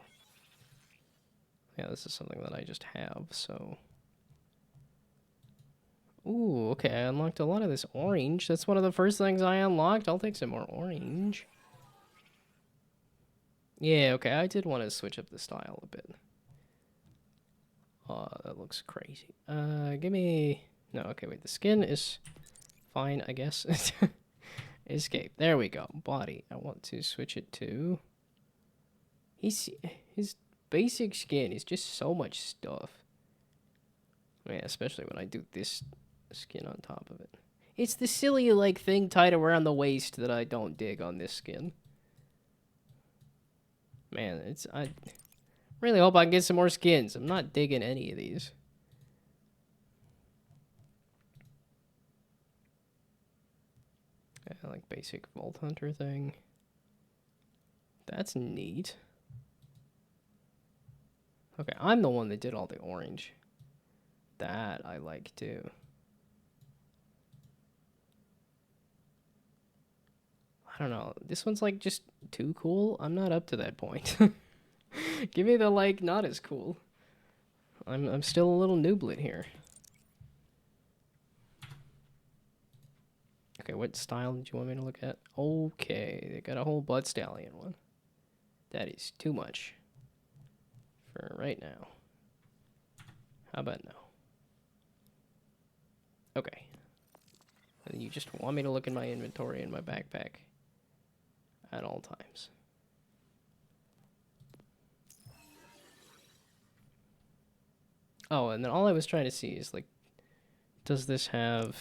S1: Yeah, this is something that I just have, so. Ooh, okay, I unlocked a lot of this orange. That's one of the first things I unlocked. I'll take some more orange. Yeah, okay, I did want to switch up the style a bit. Oh, that looks crazy. Give me... No, okay, wait, the skin is fine, I guess. Escape, there we go. Body, I want to switch it to... His basic skin is just so much stuff. Yeah, especially when I do this skin on top of it. It's the silly, like, thing tied around the waist that I don't dig on this skin. Man, I really hope I can get some more skins. I'm not digging any of these. I like basic Vault Hunter thing. That's neat. Okay, I'm the one that did all the orange. That I like too. I don't know. This one's like just too cool. I'm not up to that point. Give me the like not as cool. I'm still a little nooblet here. Okay, what style did you want me to look at? Okay, they got a whole Blood Stallion one. That is too much for right now. How about no? Okay. And you just want me to look in my inventory and my backpack at all times. Oh, and then all I was trying to see is, like, does this have...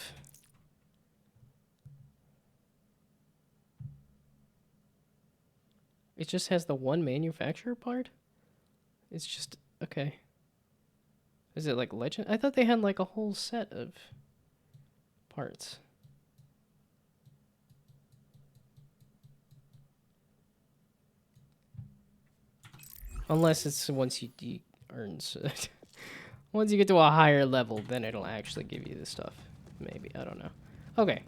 S1: It just has the one manufacturer part? It's just... Okay. Is it, like, legend? I thought they had, like, a whole set of parts. Unless it's once you earn... Once you get to a higher level, then it'll actually give you the stuff. Maybe. I don't know. Okay.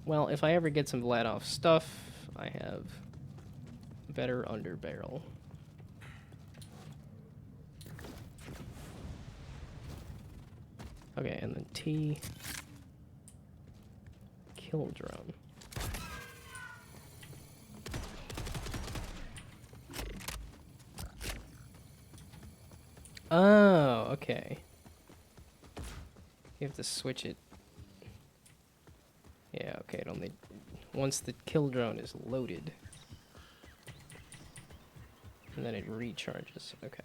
S1: Well, if I ever get some Vladoff stuff, I have better underbarrel. Okay, and then T. Kill drone. Oh, okay. You have to switch it. Yeah, okay, it only... Once the kill drone is loaded. And then it recharges. Okay.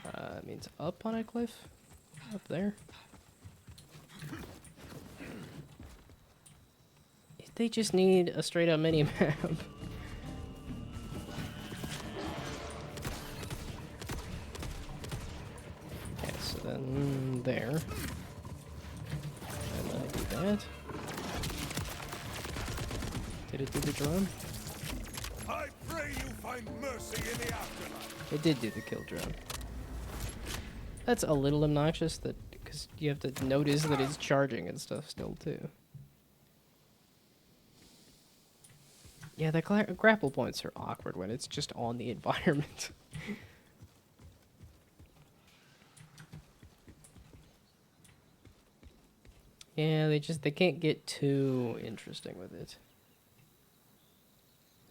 S1: It means up on a cliff? Up there? They just need a straight up mini map. Okay, so then there. And then I do that. Did it do the drone?
S6: I pray you find mercy in the afterlife.
S1: It did do the kill drone. That's a little obnoxious that because you have to notice that it's charging and stuff still too. Yeah, the grapple points are awkward when it's just on the environment. Yeah, they can't get too interesting with it.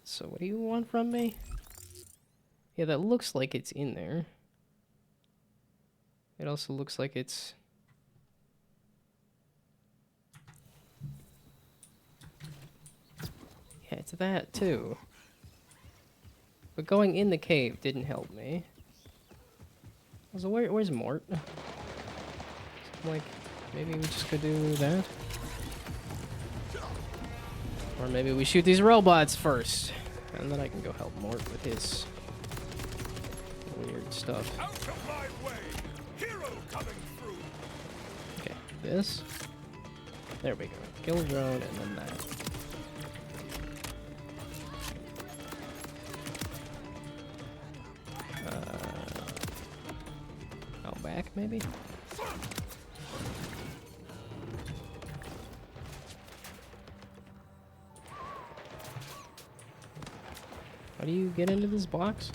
S1: So what do you want from me? Yeah, that looks like it's in there. It also looks like it's... Yeah, it's that too. But going in the cave didn't help me. So where's Mort? I'm like, Maybe we just could do that. Or maybe we shoot these robots first. And then I can go help Mort with his weird stuff.
S6: Out of my way! Hero coming through!
S1: Okay, this. There we go. Kill drone and then that. Out back, maybe? How do you get into this box?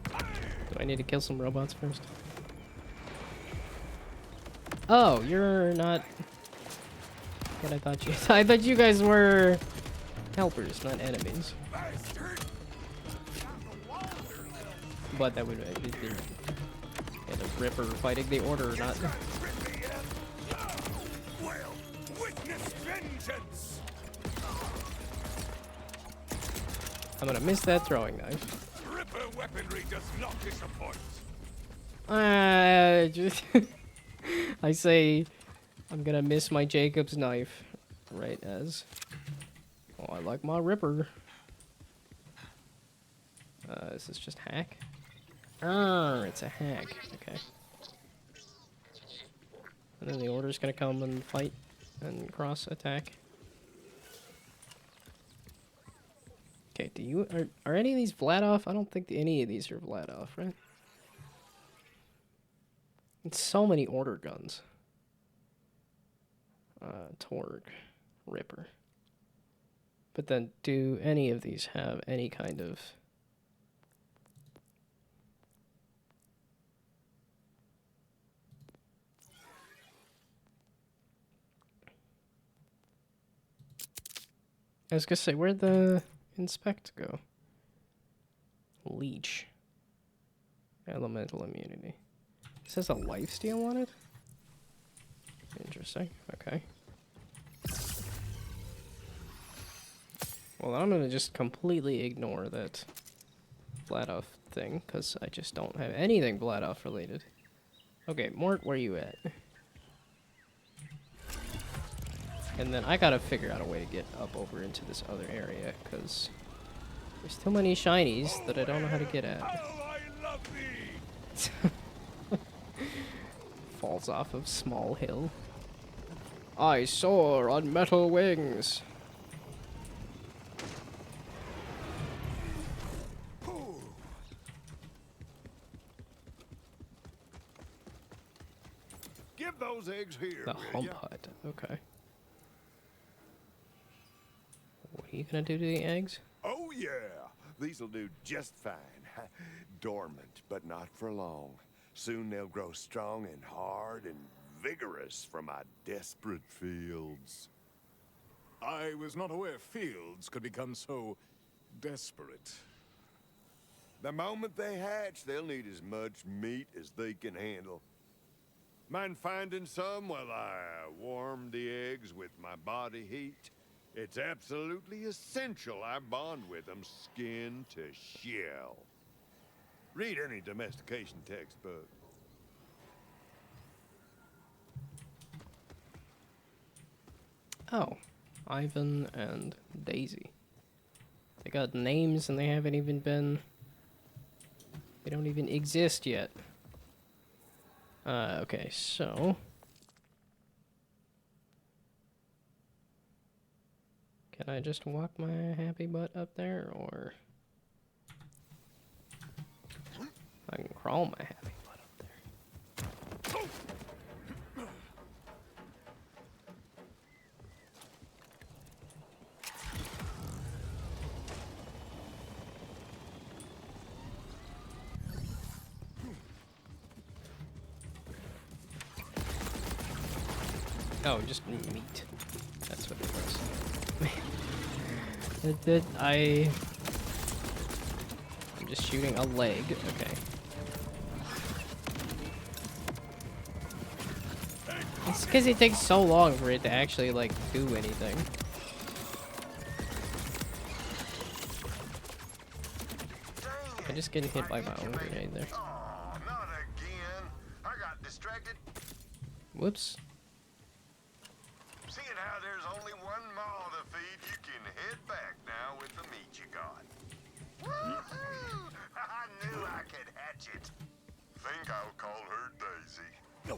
S1: Do I need to kill some robots first? Oh, you're not what I thought you I thought you guys were helpers, not enemies. But that would be the Ripper fighting the Order or not.
S6: Well, witness vengeance!
S1: I'm gonna miss that throwing knife.
S6: Ripper weaponry does not disappoint.
S1: Just I say I'm gonna miss my Jacob's knife right as oh I like my Ripper. Is this just hack? It's a hack. Okay. And then the Order's gonna come and fight and cross attack. Okay, do you are any of these Vladoff? I don't think any of these are Vladoff, right? It's so many Order guns. Torg, Ripper. But then, do any of these have any kind of... I was gonna say, where'd the inspect go? Leech. Elemental immunity. It says a lifesteal on it? Interesting. Okay. Well, I'm gonna just completely ignore that Vladoff thing, because I just don't have anything Vladoff related. Okay, Mort, where you at? And then I gotta figure out a way to get up over into this other area, because there's too many shinies that I don't know how to get at.
S6: How I love thee!
S1: Falls off of small hill. I soar on metal wings.
S6: Give those eggs here,
S1: The
S6: will
S1: hump
S6: ya?
S1: hut. Okay. What are you gonna do to the eggs?
S6: Oh yeah, these'll do just fine. Dormant, but not for long. Soon they'll grow strong and hard and vigorous from my desperate fields. I was not aware fields could become so desperate. The moment they hatch, they'll need as much meat as they can handle. Mind finding some while I warm the eggs with my body heat? It's absolutely essential I bond with them skin to shell. Read any domestication textbook.
S1: Oh, Ivan and Daisy. They got names and they haven't even been... They don't even exist yet. Okay, so... Can I just walk my happy butt up there, or... I can crawl my happy butt up there. Oh, just meat. That's what it was. I'm just shooting a leg. Okay. It's because it takes so long for it to actually, like, do anything. I'm just getting hit by my own grenade there.
S5: Oh, not again. I got distracted
S1: Whoops.
S5: Seeing how there's only one maw to feed, you can head back now with the meat you got. Woohoo! I knew I could hatch it. Think I'll call her Daisy.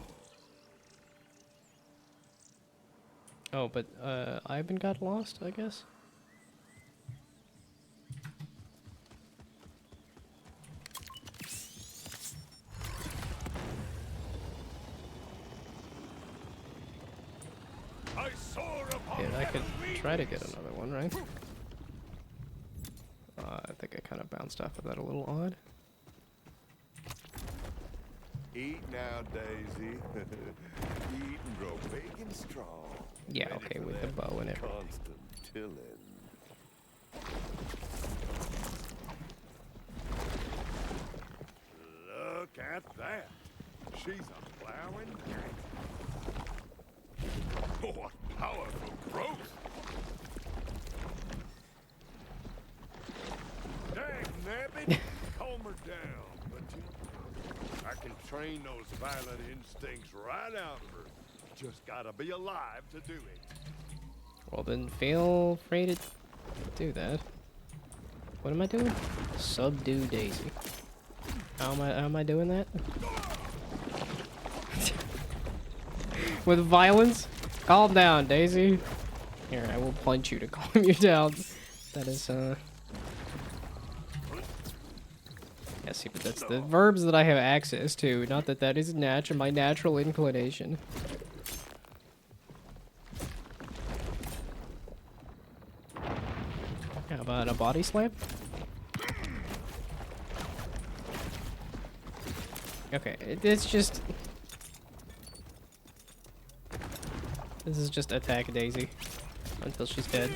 S1: Oh, but Ivan got lost, I guess.
S7: I soar upon
S1: Yeah, I could
S7: heavenly
S1: try to get
S7: wings.
S1: another one, right? I think I kind of bounced off of that a little odd.
S6: Eat now, Daisy. Eat and grow big and strong.
S1: Yeah,
S6: Ready
S1: okay,
S6: for
S1: with the
S6: that
S1: bow and everything.
S6: constant tilling. Look at that. She's a plowing dragon.
S7: Oh, what powerful growth!
S6: Dang nabbit. Calm her down, but I can train those violent instincts right out of her. Just gotta be alive to do it.
S1: Well, then feel free to do that. What am I doing? Subdue Daisy. How am I doing that? With violence? Calm down, Daisy. Here, I will punch you to calm you down. That is, yeah, see, but that's the verbs that I have access to. Not that that is my natural inclination. How about a body slam? Okay, it's just... This is just attack Daisy until she's dead.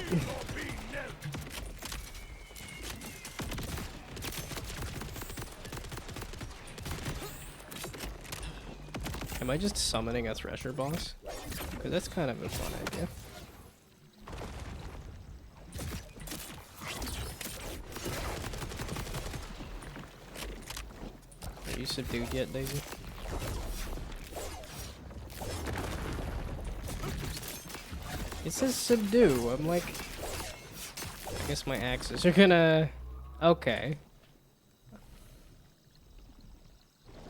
S1: Am I just summoning a Thresher boss? Because that's kind of a fun idea. Are you subdued yet, Daisy? It says subdue. I'm like... I guess my axes are gonna... Okay.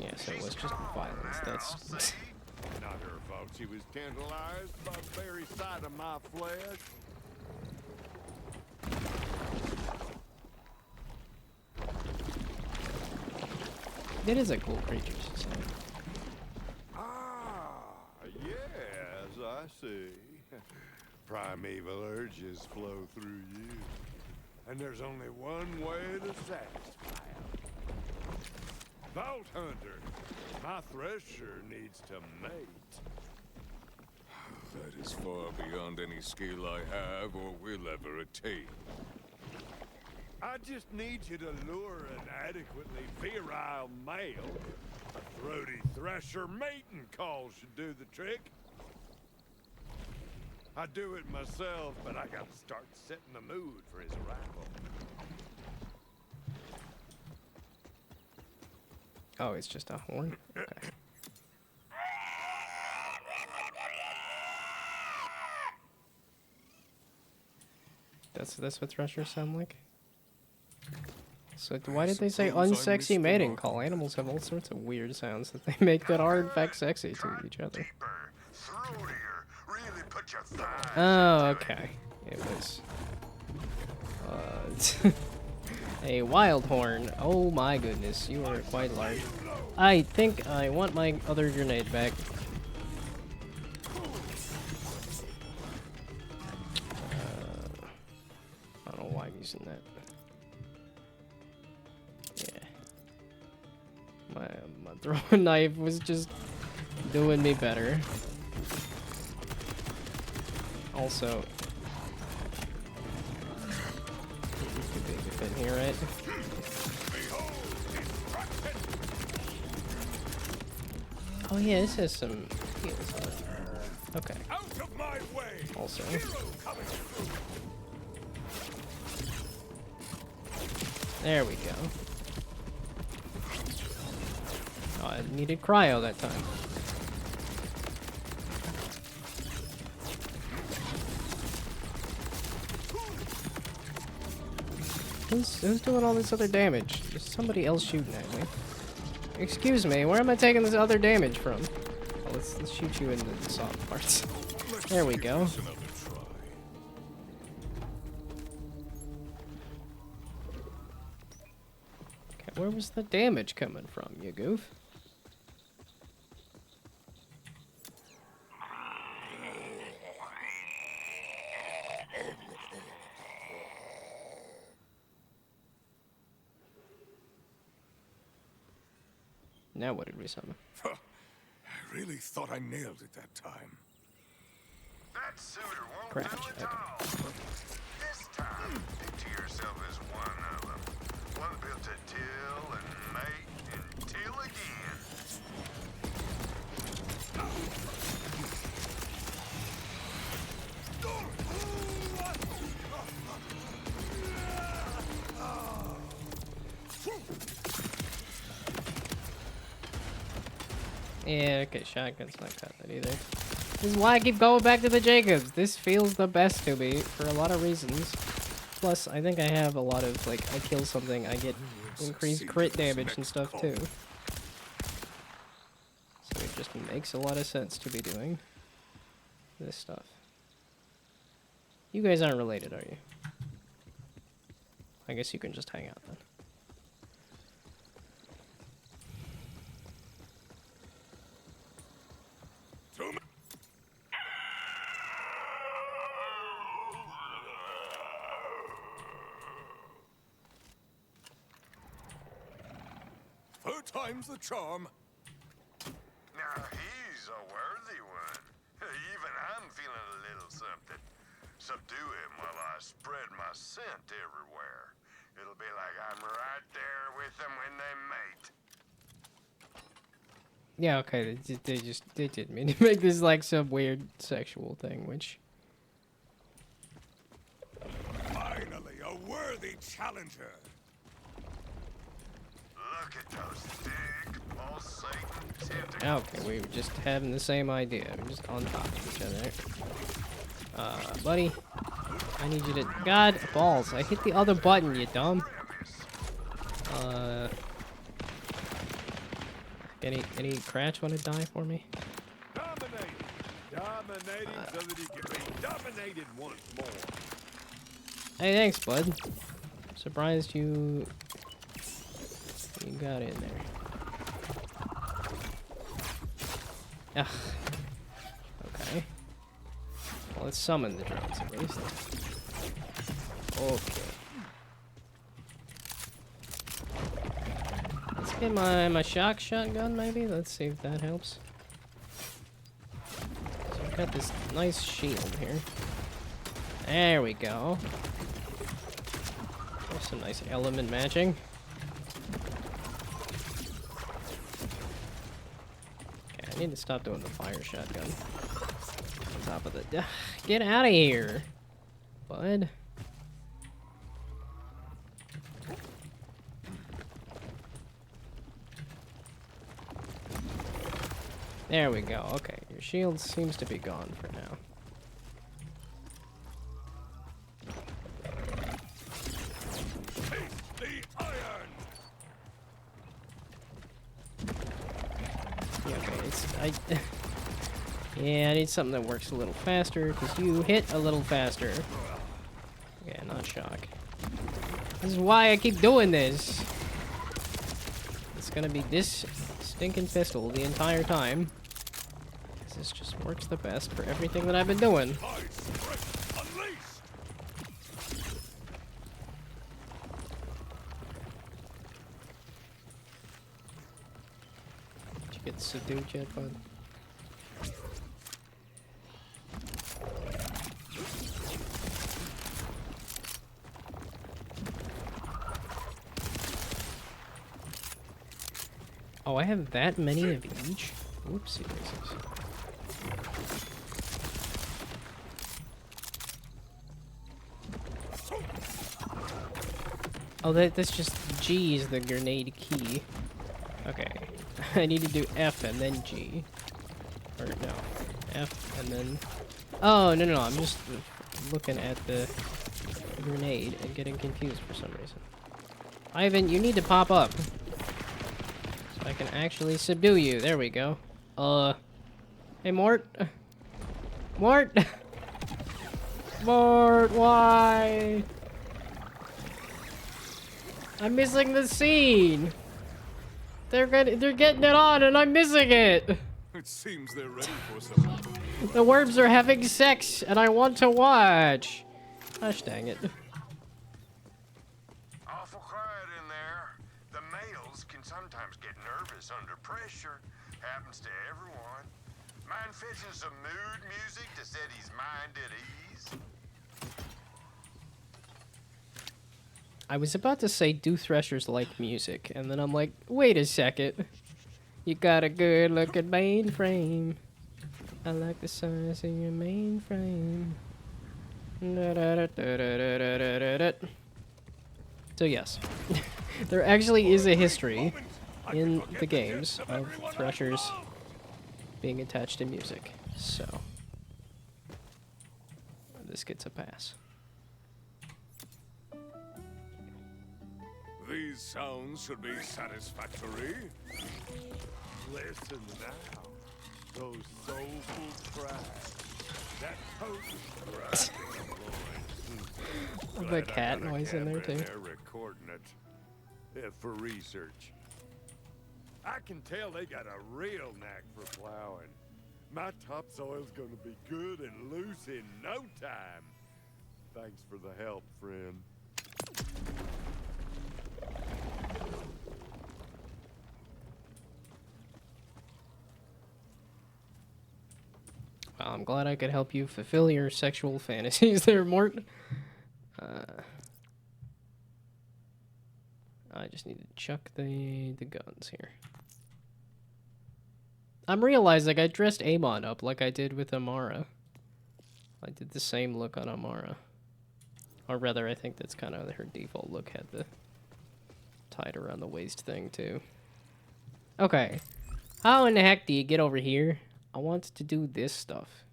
S1: Yeah, so it was just violence. That's...
S6: Not her fault she was tantalized by the very sight of my flesh.
S1: It is a cool creature, so...
S6: Ah, yes, I see. Primeval urges flow through you. And there's only one way to satisfy them. Vault Hunter, my thresher needs to mate.
S7: That is far beyond any skill I have or will ever attain.
S6: I just need you to lure an adequately virile male. A throaty thresher mating call should do the trick. I do it myself, but I gotta start setting the mood for his arrival.
S1: Oh, it's just a horn? Okay. That's what threshers sound like? So why did they say
S7: suppose I
S1: unsexy
S7: missed the
S1: mating
S7: mark.
S1: call? Animals have all sorts of weird sounds that they make that are in fact sexy to each other.
S5: Deeper, throatier, really put your thighs
S1: Oh,
S5: into it.
S1: okay. It was... a wild horn. Oh my goodness, you are quite large. I think I want my other grenade back. I don't know why I'm using that. Yeah. My throwing knife was just doing me better. Also, could be a good fit here, right? Oh yeah, this has some heals on it. Okay.
S7: Out of my way!
S1: Also, there we go. Oh, I needed cryo that time. Who's doing all this other damage? There's somebody else shooting at me. Excuse me, where am I taking this other damage from? Oh, let's shoot you in the soft parts. There we go. Okay, where was the damage coming from, you goof? Now what did we summon?
S7: I really thought I nailed it that time.
S5: That suitor won't
S1: Crash,
S5: do it
S1: okay.
S5: all. This time, picture yourself as one of them. One built to till and mate and till again.
S1: Yeah, okay, shotgun's not cut that either. This is why I keep going back to the Jacobs. This feels the best to me for a lot of reasons. Plus, I think I have a lot of, like, I kill something, I get increased crit damage and stuff too. So it just makes a lot of sense to be doing this stuff. You guys aren't related, are you? I guess you can just hang out then.
S7: Third time's the charm.
S5: Now he's a worthy one. Even I'm feeling a little something. Subdue him while I spread my scent everywhere. It'll be like I'm right there with them when they mate.
S1: Yeah, okay, they didn't mean to make this like some weird sexual thing, which...
S7: Finally, a worthy challenger.
S5: Look at those thick, pulsating tentacles.
S1: Okay, we were just having the same idea. We're just on top of each other. Buddy, I need you to... God, balls, I hit the other button, you dumb. Any Cratch want to die for me?
S6: Dominated so that he can be dominated once more.
S1: Hey, thanks, bud. Surprised you got in there. Ugh. Okay. Well, let's summon the drones at least. Okay. Let's get my shock shotgun maybe. Let's see if that helps. So I've got this nice shield here. There we go. There's some nice element matching. Okay, I need to stop doing the fire shotgun. On top of the... Get out of here, bud. There we go. Okay, your shield seems to be gone for now. Yeah, okay, yeah, I need something that works a little faster, because you hit a little faster. Yeah, not shock. This is why I keep doing this. It's gonna be this stinking pistol the entire time. This just works the best for everything that I've been doing. Did you get subdued yet, bud? Oh, I have that many of each? Oopsie daisies. Oh, that's just G is the grenade key. Okay. I need to do F and then G. Or no. F and then... Oh, no, I'm just looking at the a grenade and getting confused for some reason. Ivan, you need to pop up. So I can actually subdue you. There we go. Hey, Mort. Mort! Mort, why? I'm missing the scene. They're getting it on and I'm missing it.
S7: It seems they're ready for something.
S1: The worms are having sex and I want to watch. Gosh dang it.
S5: Awful quiet in there. The males can sometimes get nervous under pressure. Happens to everyone. Mind fetching some mood music to set his mind at ease?
S1: I was about to say, do threshers like music? And then I'm like, wait a second. You got a good looking mainframe. I like the size of your mainframe. So yes, there actually is a history in the games of threshers being attached to music. So this gets a pass.
S7: These sounds should be satisfactory.
S6: Listen now. Those soulful cries. That potent cry.
S1: The cat noise in there too.
S6: They're recording it. For research. I can tell they got a real knack for plowing. My topsoil's gonna be good and loose in no time. Thanks for the help, friend.
S1: Well, I'm glad I could help you fulfill your sexual fantasies there, Mort. I just need to chuck the guns here. I'm realizing I dressed Amon up like I did with Amara. I did the same look on Amara. Or rather, I think that's kind of her default look, had the tied around the waist thing too. Okay. How in the heck do you get over here? I want to do this stuff.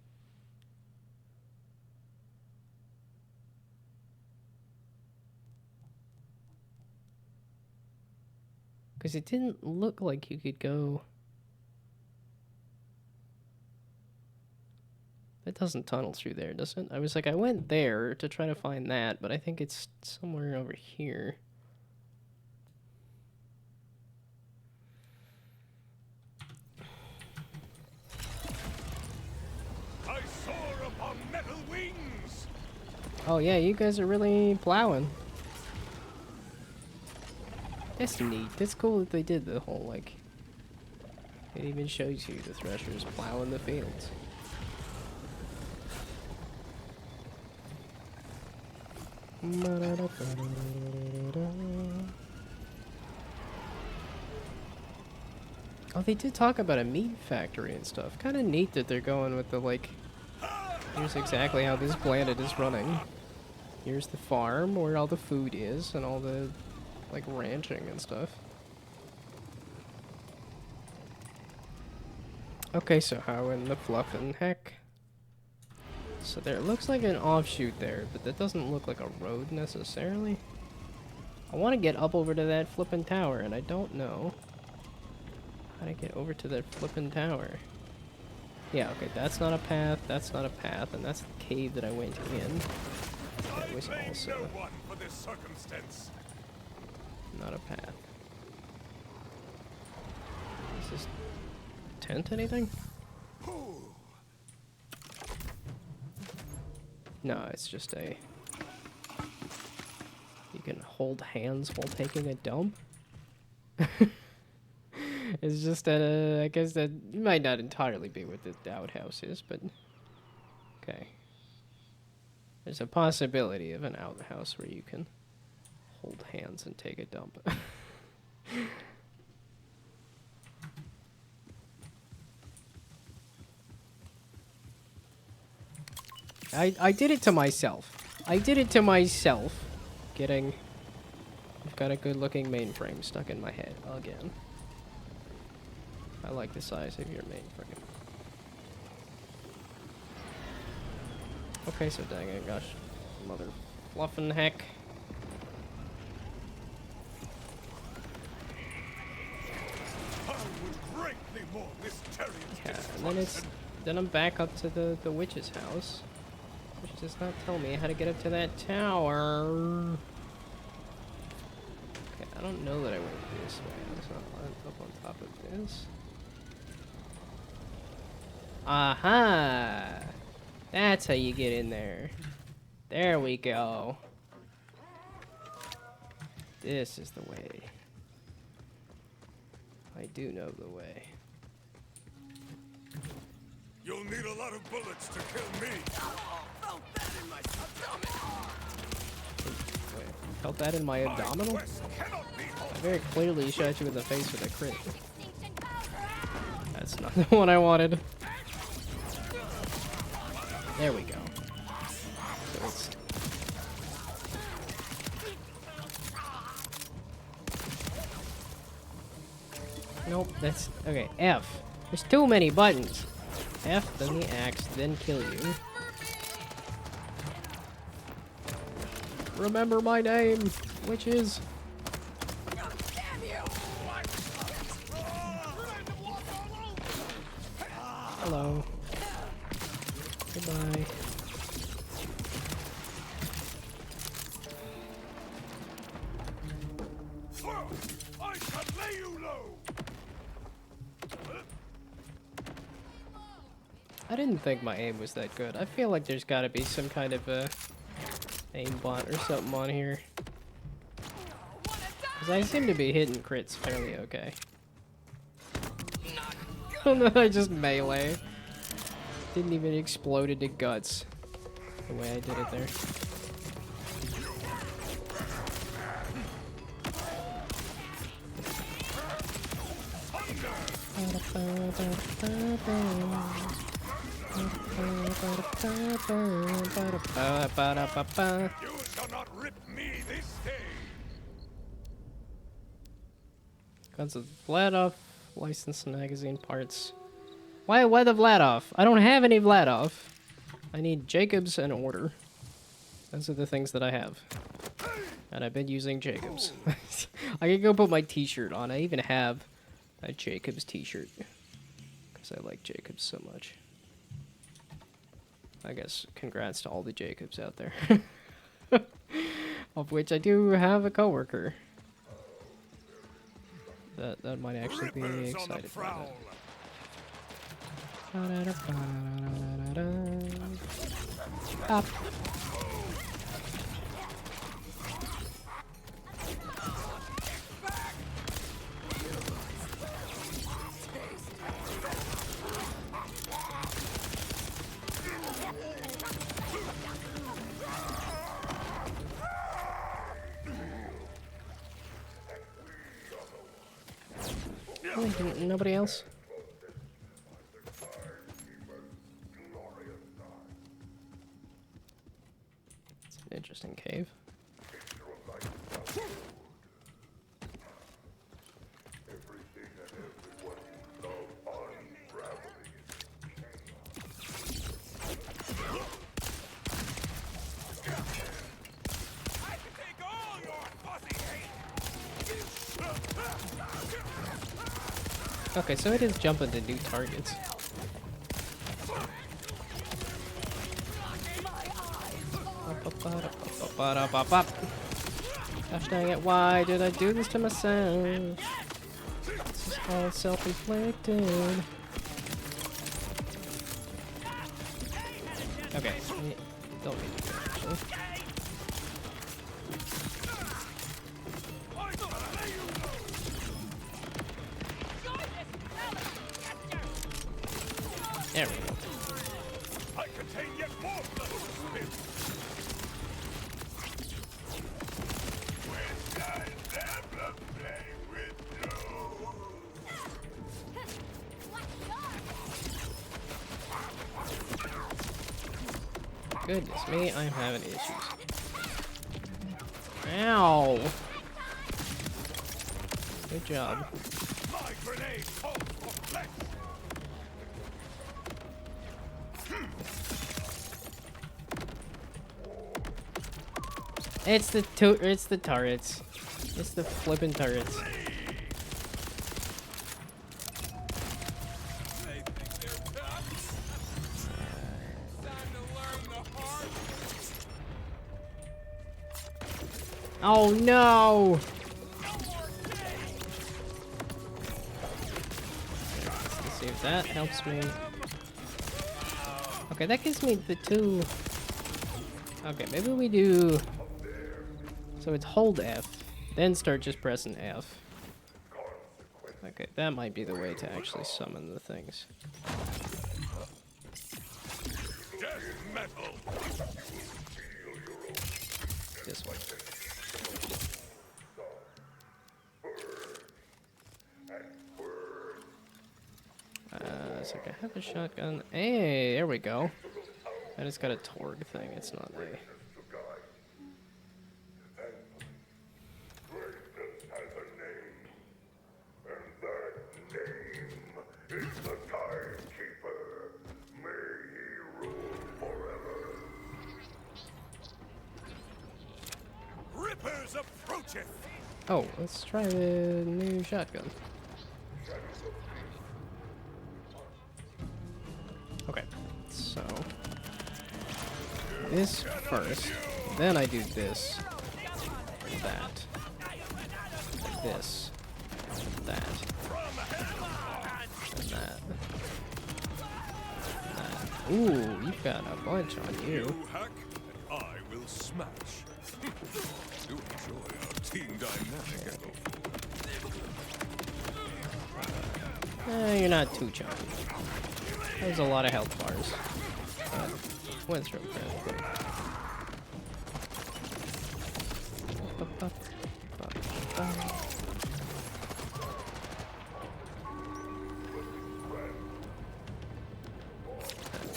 S1: Because it didn't look like you could go... That doesn't tunnel through there, does it? I was like, I went there to try to find that, but I think it's somewhere over here.
S7: I soar upon metal wings.
S1: Oh yeah, you guys are really plowing. That's neat. That's cool that they did the whole, like... It even shows you the threshers plowing the fields. Oh, they did talk about a meat factory and stuff. Kind of neat that they're going with the, like... Here's exactly how this planet is running. Here's the farm where all the food is and all the, like, ranching and stuff. Okay, so how in the fluffin' heck? So there looks like an offshoot there, but that doesn't look like a road necessarily. I want to get up over to that flippin' tower, and I don't know how to get over to that flippin' tower. Yeah, okay, that's not a path, that's not a path, and that's the cave that I went in. That was also
S7: No one for this circumstance.
S1: not a path. Is this tent anything? No, it's just a... You can hold hands while taking a dump? It's just that, I guess that might not entirely be what the outhouse is, but... Okay. There's a possibility of an outhouse where you can hold hands and take a dump. I did it to myself. I did it to myself. Getting... I've got a good looking mainframe stuck in my head again. I like the size of your mainframe. Okay, so dang it, gosh. fluffin' heck.
S7: I would greatly mourn this Terrier's
S1: Yeah, and then I'm back up to the witch's house, which does not tell me how to get up to that tower. Okay, I don't know that I went this way. It's not up on top of this. Aha! That's how you get in there. There we go. This is the way. I do know the way.
S7: You'll need a lot of bullets to kill me.
S1: Wait, felt that in my abdominal?
S7: Quest cannot be
S1: I very clearly shot you in the face with a crit. That's not the one I wanted. There we go. So it's... Nope, that's... Okay, F. There's too many buttons. F, then the axe, then kill you. Remember my name, which is... Hello. Goodbye.
S7: I can lay you low.
S1: I didn't think my aim was that good. I feel like there's gotta be some kind of a aimbot or something on here. Because I seem to be hitting crits fairly okay. And then I just melee. Didn't even explode into guts the way I did it there.
S7: You shall not rip me this day.
S1: Guns of Vladov, licensed magazine parts. Why the Vladov? I don't have any Vladov. I need Jacobs and order. Those are the things that I have. And I've been using Jacobs. I can go put my t-shirt on. I even have a Jacobs t-shirt. Because I like Jacobs so much. I guess congrats to all the Jacobs out there. Of which I do have a coworker. That might actually be
S7: Rippers on the
S1: excited about
S7: prowl.
S1: that. Up. Nobody else? It's an interesting cave. Okay, so it is jumping to new targets. Gosh dang it, why did I do this to myself? This is all self-inflicted. Okay, don't need to do that, actually. There we go.
S7: I contain yet more blood to spill.
S1: Goodness me, I'm having issues. Ow! Good job.
S7: My grenade calls for flesh.
S1: It's the turrets. It's the flippin' turrets. Oh no! Let's see if that helps me. Okay, that gives me the 2. Okay, maybe we do. So it's hold F, then start just pressing F. Okay, that might be the way to actually summon the things. This way. So I have a shotgun. Hey, there we go. And it's got a Torg thing. It's not a. Oh, let's try the new shotgun. Okay, so this first, then I do this, that, this, that, and that. Ooh, you've got a bunch on you.
S7: You hack, and I will smash. Do enjoy our team dynamic.
S1: You're not too chunky. That was a lot of health bars. Went through fairly quick.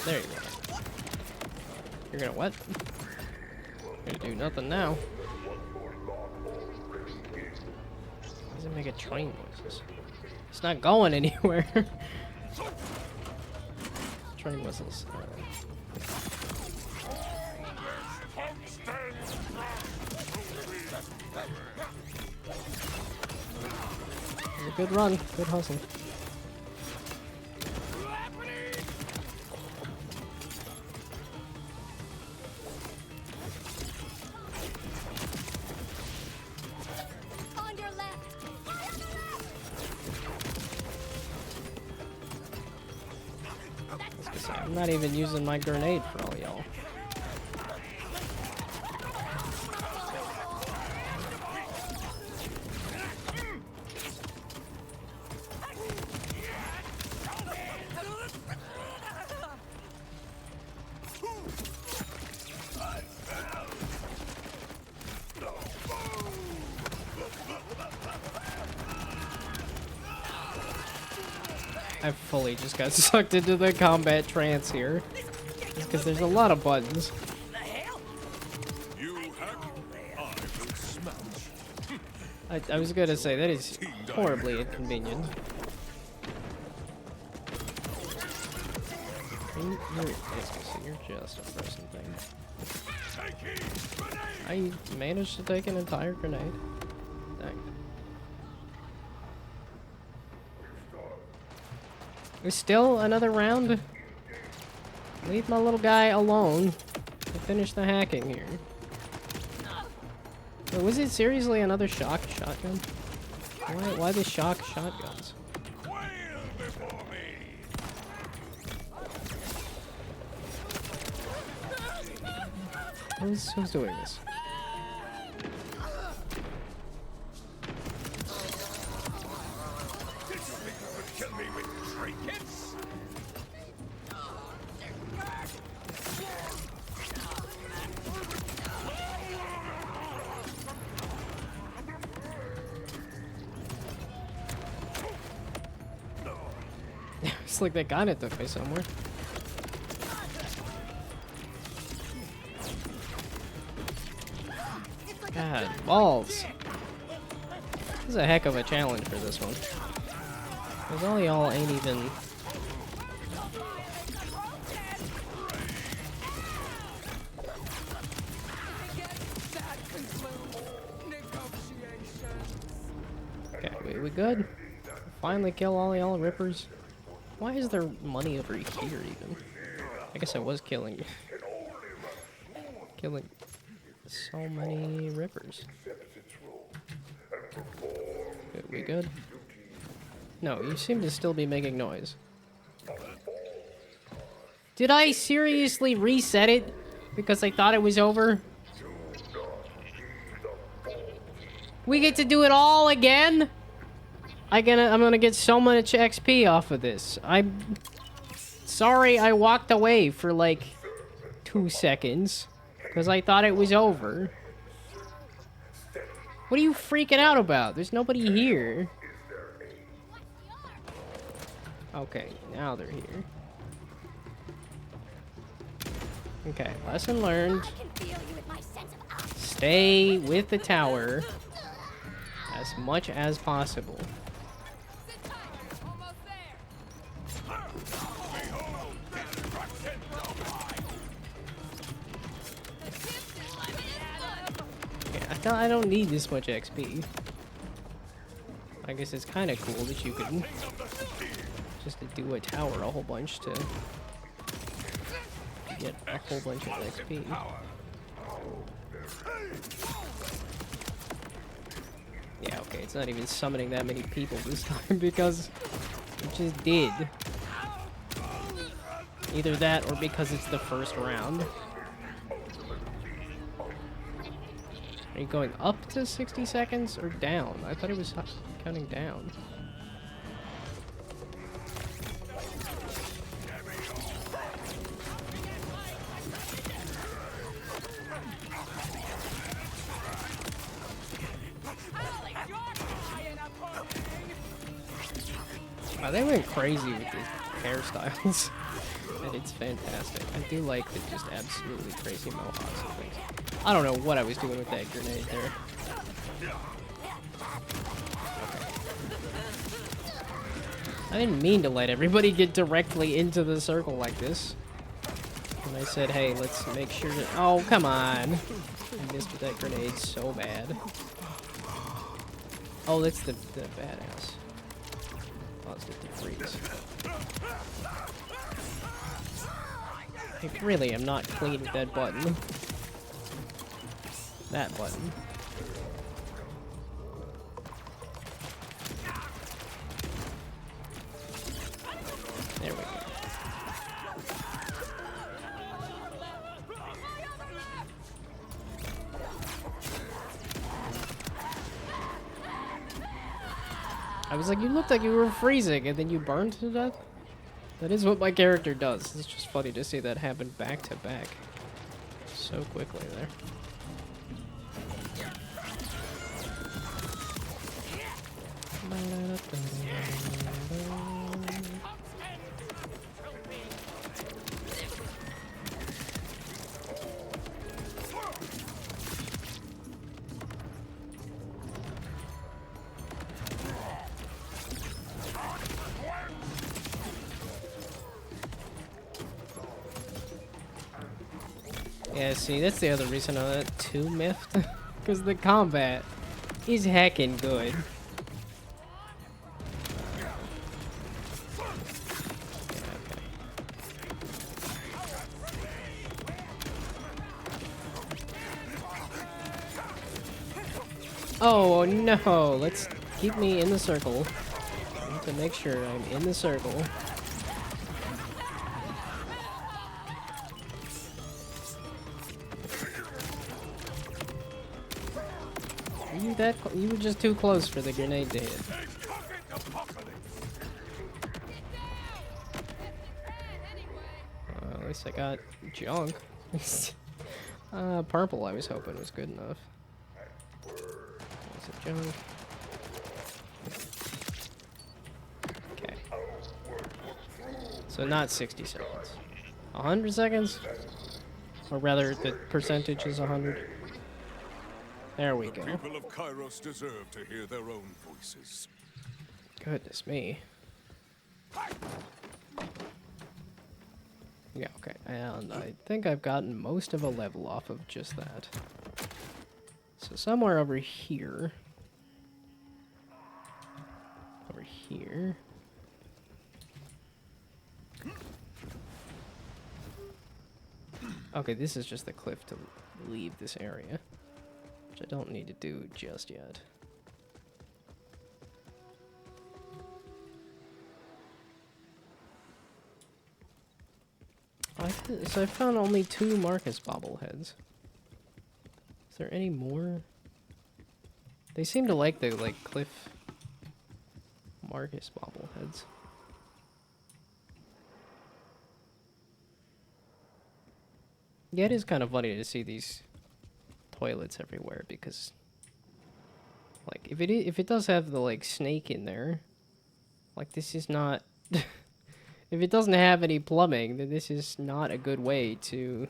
S1: There you go. You're gonna what? You're gonna do nothing now. Why does it make a train noises? It's not going anywhere. Train whistles. It was a good run, good hustle. I'm not even using my grenade for all y'all. I fully just got sucked into the combat trance here. Because there's a lot of buttons. I was gonna say, that is horribly inconvenient. You're just a person thing. I managed to take an entire grenade. Dang. There's still another round? Leave my little guy alone to finish the hacking here. Wait, was it seriously another shotgun? Why the shotguns? Who's doing this? It's like that gun took me somewhere. God, balls. This is a heck of a challenge for this one. Because all y'all ain't even... We good? Finally kill all the rippers. Why is there money over here even? I guess I was killing so many rippers. We good? No, you seem to still be making noise. Did I seriously reset it because I thought it was over? We get to do it all again? I'm gonna get so much XP off of this. I'm sorry I walked away for like 2 seconds because I thought it was over. What are you freaking out about? There's nobody here. Okay, now they're here. Okay, lesson learned. Stay with the tower as much as possible. Yeah, I don't need this much XP. I guess it's kind of cool that you can just to do a tower a whole bunch to get a whole bunch of XP. Yeah, okay, it's not even summoning that many people this time because it just did. Either that or because it's the first round. Are you going up to 60 seconds or down? I thought it was counting down. Wow, they went crazy with these hairstyles. And it's fantastic. I do like the just absolutely crazy mohawks and things. I don't know what I was doing with that grenade there. I didn't mean to let everybody get directly into the circle like this. And I said, hey, let's make sure that... Oh, come on. I missed with that grenade so bad. Oh, that's the badass. Oh, it's the freeze. I really am not clean with that button. That button. There we go. I was like, you looked like you were freezing and then you burned to death? That is what my character does. It's just funny to see that happen back to back so quickly there. Yeah, see, that's the other reason I'm not too miffed. Because the combat is heckin' good. Oh no, let's keep me in the circle. I need to make sure I'm in the circle. You were just too close for the grenade to hit. At least I got junk. Purple I was hoping was good enough. Is it junk? Okay. So not 60 seconds. 100 seconds? Or rather, the percentage is 100. There we go.
S7: People of Kairos deserve to hear their own voices.
S1: Goodness me. Yeah, okay. And I think I've gotten most of a level off of just that. So somewhere over here. over here. Okay, this is just the cliff to leave this area, which I don't need to do just yet. So I found only 2 Marcus bobbleheads. Is there any more? They seem to like the cliff Marcus bobbleheads. Yeah, it is kind of funny to see these toilets everywhere because, like, if it does have the snake in there, like this is not. If it doesn't have any plumbing, then this is not a good way to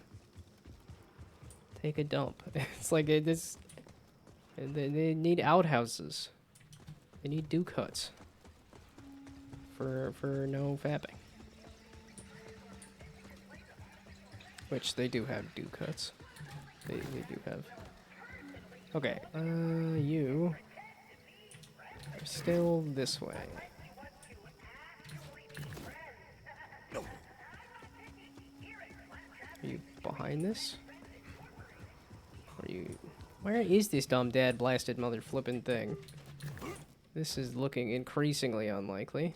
S1: take a dump. It's like this. They need outhouses. They need dew cuts for no fapping. Which they do have dew cuts. They do have. Okay, you are still this way. Are you behind this? Are you... Where is this dumb dad blasted mother flippin' thing? This is looking increasingly unlikely.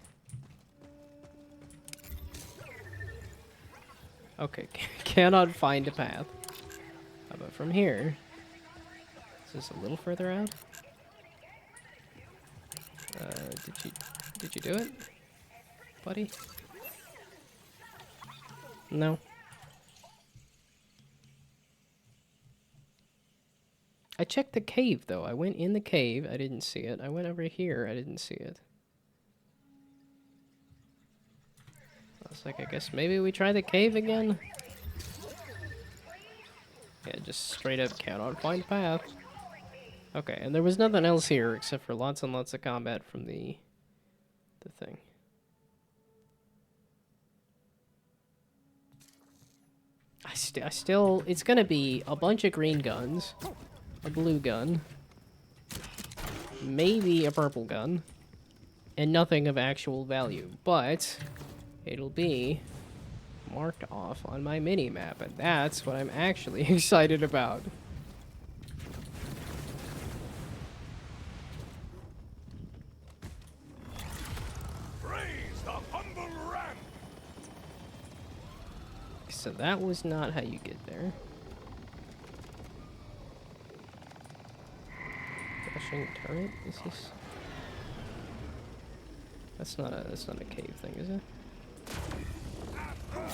S1: Okay, cannot find a path. How about from here? Is this a little further out? Did you do it, buddy? No. I checked the cave, though. I went in the cave. I didn't see it. I went over here. I didn't see it. I was like, I guess maybe we try the cave again? Yeah, just straight up cannot find path. Okay, and there was nothing else here except for lots and lots of combat from the thing. I still... It's gonna be a bunch of green guns. A blue gun, maybe a purple gun, and nothing of actual value, but it'll be marked off on my mini-map, and that's what I'm actually excited about.
S7: Praise the humble ram.
S1: So that was not how you get there. Turret? Is this... That's not a cave thing, is it? Well,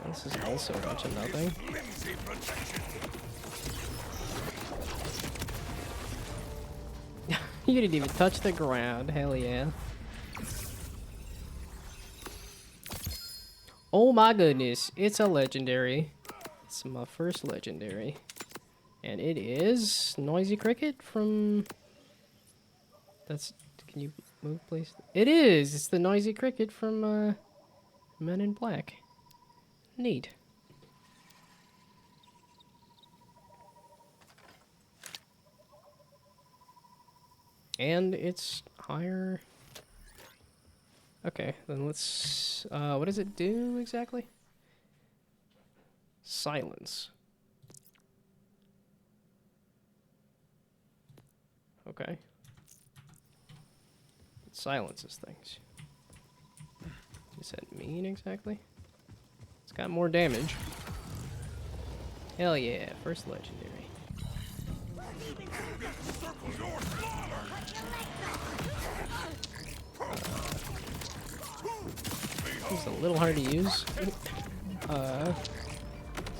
S1: this is also a bunch of nothing. You didn't even touch the ground, hell yeah. Oh my goodness, it's a legendary. It's my first legendary. And it is Noisy Cricket from... That's... Can you move, please? It is! It's the Noisy Cricket from, Men in Black. Neat. And it's higher... Okay, then let's... what does it do, exactly? Silence. Okay. It silences things. What does that mean exactly? It's got more damage. Hell yeah, first legendary. It's a little hard to use.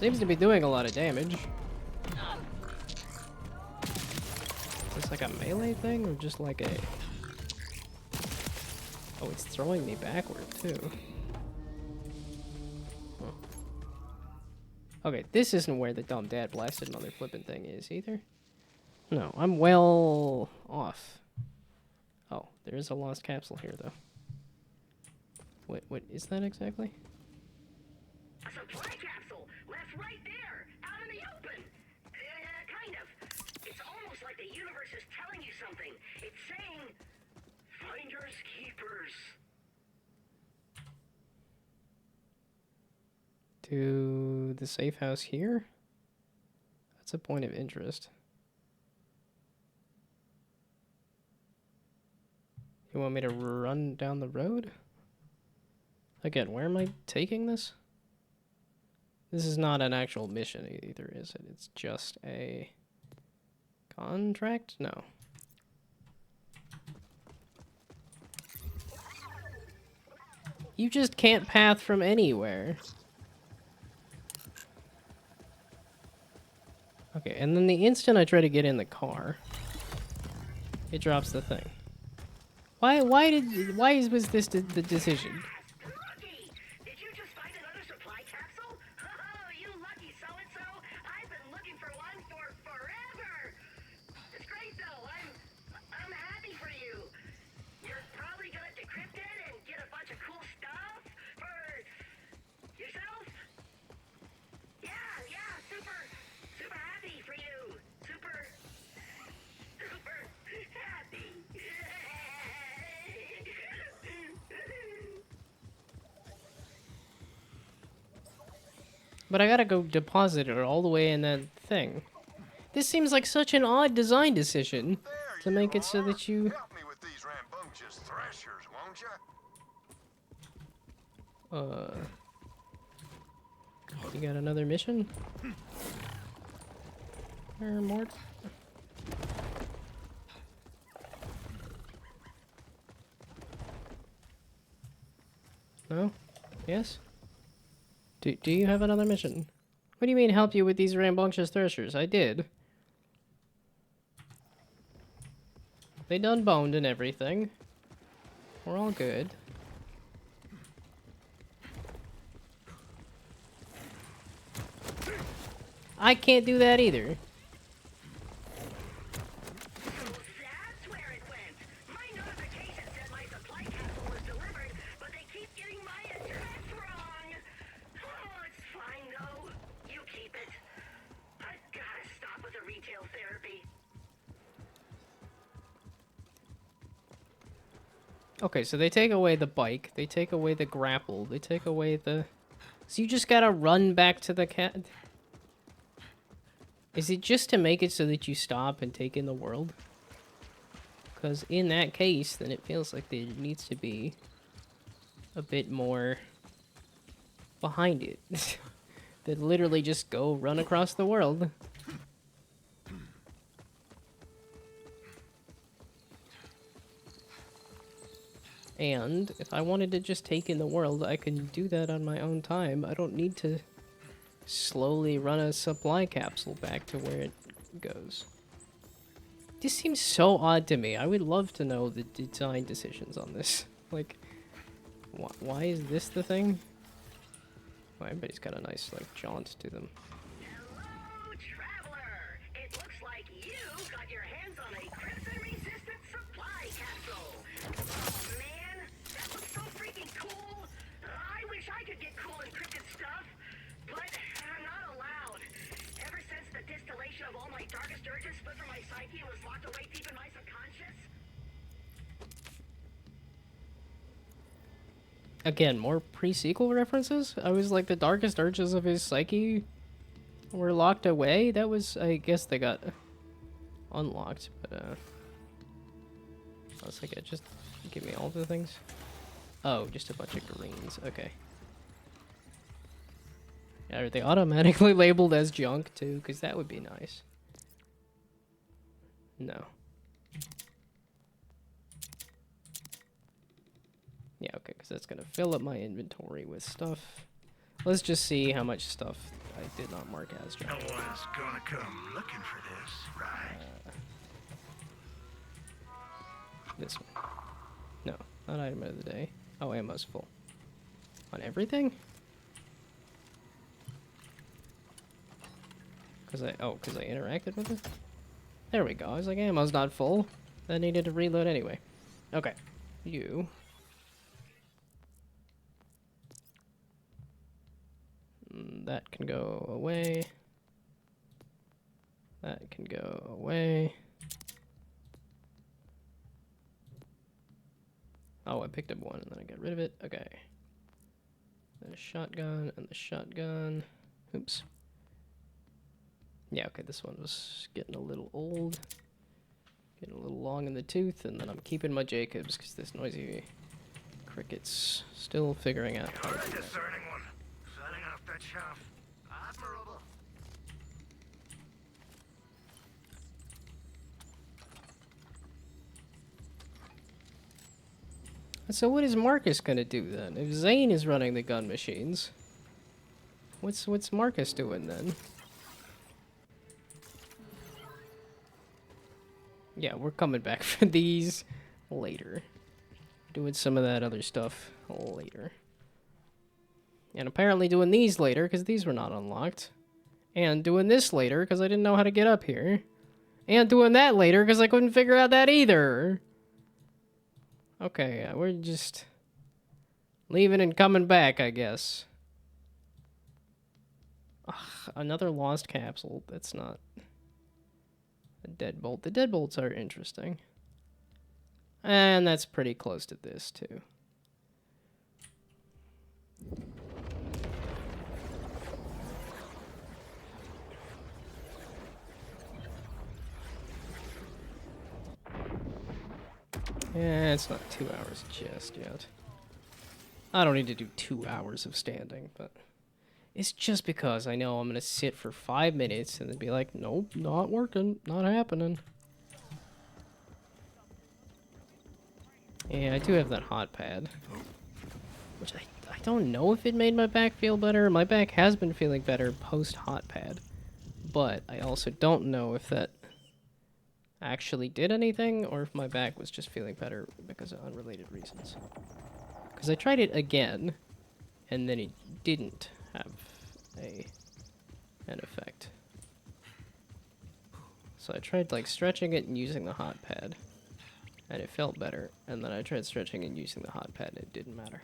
S1: Seems to be doing a lot of damage. Is this like a melee thing or just like a... Oh, it's throwing me backward too. Huh. Okay, this isn't where the dumb dad blasted mother flippin' thing is either. No, I'm well off. Oh, there is a lost capsule here though. What is that exactly?
S8: A supply capsule left right there, out in the open. Kind of. It's almost like the universe is telling you something. It's saying,
S1: To the safe house here? That's a point of interest. You want me to run down the road? Again, where am I taking this? This is not an actual mission either, is it? It's just a contract? No. You just can't path from anywhere. Okay, and then the instant I try to get in the car, it drops the thing. Why was this the decision?
S8: Lucky! Did you just find another supply capsule? Oh, you lucky so-and-so! I've been looking for one for forever! It's great though, I'm happy for you. You're probably gonna decrypt it and get a bunch of cool stuff for yourself? Yeah, super happy for you. Super happy.
S1: But I gotta go deposit it all the way in that thing. This seems like such an odd design decision to make it so that you...
S5: Help me with these rambunctious threshers, won't you?
S1: You got another mission? Or more? No? Yes? Do you have another mission? What do you mean help you with these rambunctious threshers? I did. They done boned and everything. We're all good. I can't do that either.
S8: That's where it went. My notification said my supply capsule was delivered, but they keep getting my address wrong. Oh, it's fine though. You keep it. I've gotta stop with the retail therapy.
S1: Okay, so they take away the bike, they take away the grapple, they take away the... So you just gotta run back to the cat... Is it just to make it so that you stop and take in the world? Because in that case, then it feels like there needs to be a bit more behind it. That literally just go run across the world. And if I wanted to just take in the world, I can do that on my own time. I don't need to slowly run a supply capsule back to where it goes. This seems so odd to me. I would love to know the design decisions on this. Like, why is this the thing? Well, everybody's got a nice, like, jaunt to them.
S8: Hello, traveler. It looks like you got your hands on a crimson-resistant supply capsule. Oh man, that looks so freaking cool. I wish I could get cool encrypted stuff, but I'm not allowed. Ever since the distillation of all my darkest urges split from my psyche and was locked away deep in my subconscious.
S1: Again, more pre-sequel references? I was like, the darkest urges of his psyche were locked away? That was, I guess they got unlocked, but, I was like, just give me all the things. Oh, just a bunch of greens, okay. Are they automatically labeled as junk, too? Because that would be nice. No. Yeah, okay, because that's going to fill up my inventory with stuff. Let's just see how much stuff I did not mark as junk.
S5: No one's gonna come looking for this, right?
S1: This one. No, not item of the day. Oh, ammo's full. On everything? Because I interacted with it? There we go. I was like, ammo's not full. I needed to reload anyway. Okay. You. That can go away. That can go away. Oh, I picked up one and then I got rid of it. Okay. The shotgun and the shotgun. Oops. Yeah, okay, this one was getting a little old. Getting a little long in the tooth, and then I'm keeping my Jacobs because this noisy cricket's still figuring out how to do that.
S5: Discerning one. Setting off that shaft. Admirable.
S1: So what is Marcus gonna do then? If Zane is running the gun machines, what's Marcus doing then? Yeah, we're coming back for these later. Doing some of that other stuff later. And apparently doing these later because these were not unlocked. And doing this later because I didn't know how to get up here. And doing that later because I couldn't figure out that either. Okay, we're just leaving and coming back, I guess. Ugh, another lost capsule. That's not a deadbolt. The deadbolts are interesting. And that's pretty close to this, too. Yeah, it's not 2 hours just yet. I don't need to do 2 hours of standing, but it's just because I know I'm going to sit for 5 minutes and then be like, nope, not working, not happening. Yeah, I do have that hot pad, which I don't know if it made my back feel better. My back has been feeling better post hot pad, but I also don't know if that actually did anything or if my back was just feeling better because of unrelated reasons. Because I tried it again, and then it didn't have an effect. So I tried like stretching it and using the hot pad, and it felt better. And then I tried stretching and using the hot pad, and it didn't matter.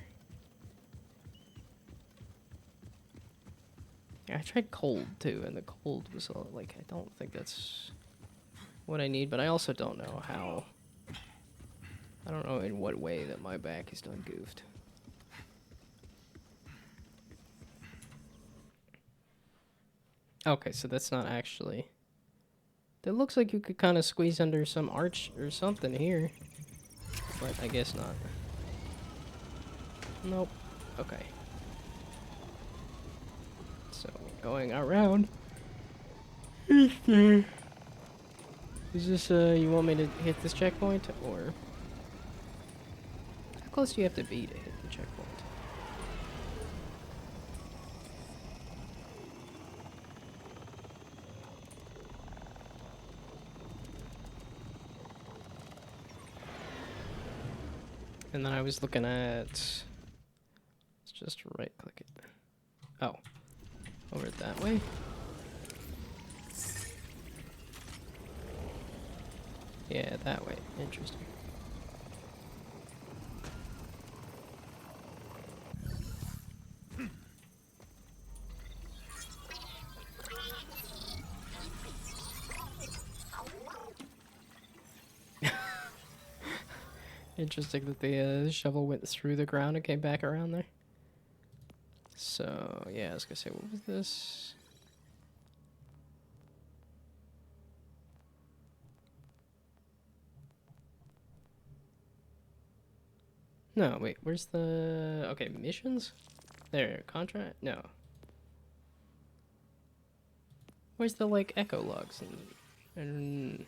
S1: I tried cold too, and the cold was like, I don't think that's what I need, but I also don't know how. I don't know in what way that my back is done goofed. Okay, so that's not actually. That looks like you could kind of squeeze under some arch or something here, but I guess not. Nope. Okay. So going around. Is this you want me to hit this checkpoint, or how close do you have to be to hit the checkpoint? And then I was looking at, let's just right click it. Oh, over it that way. Yeah, that way. Interesting. Interesting that the shovel went through the ground and came back around there. So, yeah, I was gonna say, what was this? No, wait, where's the... Okay, missions? There, contract? No. Where's the, like, echo logs and...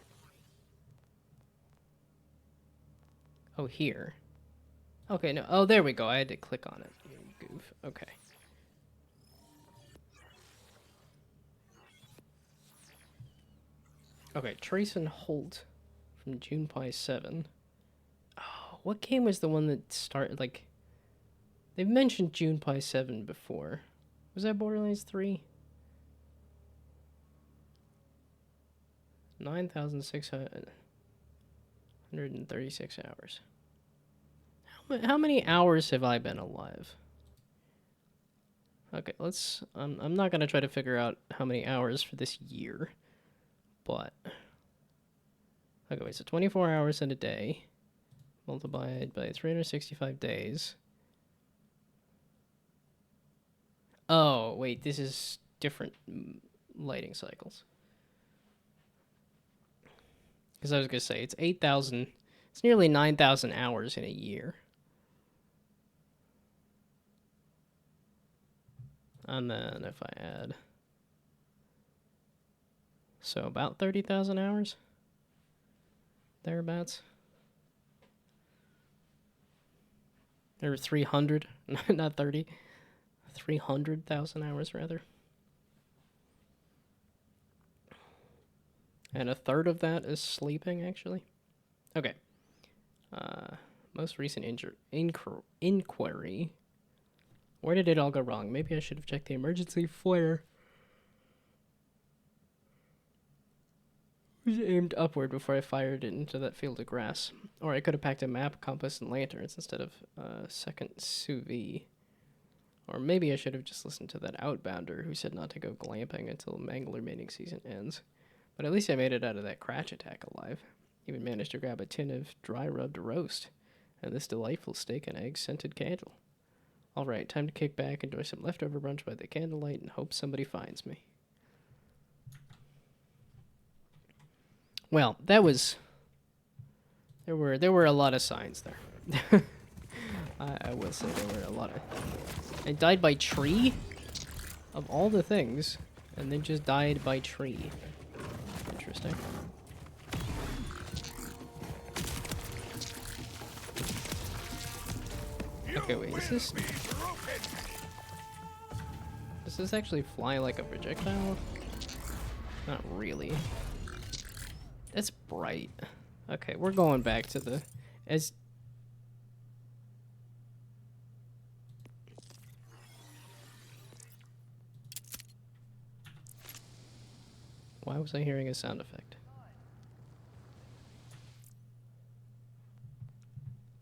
S1: Oh, here. Okay, no. Oh, there we go. I had to click on it. You goof. Okay. Okay, Trace and Holt from Junpei 7. Oh, what game was the one that started, like... They've mentioned Junpei 7 before. Was that Borderlands 3? 9,636 hours. How many hours have I been alive? Okay, let's... I'm not gonna try to figure out how many hours for this year. But... Okay, wait, so 24 hours in a day. Multiplied by 365 days. wait, this is different lighting cycles. Because I was going to say, it's 8,000, it's nearly 9,000 hours in a year. And then if I add, so about 30,000 hours, thereabouts. Or 300, not 30, 300,000 hours rather. And a third of that is sleeping, actually. Okay. Most recent inquiry. Where did it all go wrong? Maybe I should have checked the emergency flare. It was aimed upward before I fired it into that field of grass. Or I could have packed a map, compass, and lanterns instead of a second sous vide. Or maybe I should have just listened to that outbounder who said not to go glamping until Mangler mating season ends. But at least I made it out of that crash attack alive. Even managed to grab a tin of dry rubbed roast and this delightful steak and egg scented candle. Alright, time to kick back, enjoy some leftover brunch by the candlelight, and hope somebody finds me. Well, that was... There were a lot of signs there. I will say there were a lot of... I died by tree? Of all the things. And then just died by tree. Interesting. Okay, wait, is this... Does this actually fly like a projectile? Not really. That's bright. Okay, we're going back to the... Why was I hearing a sound effect?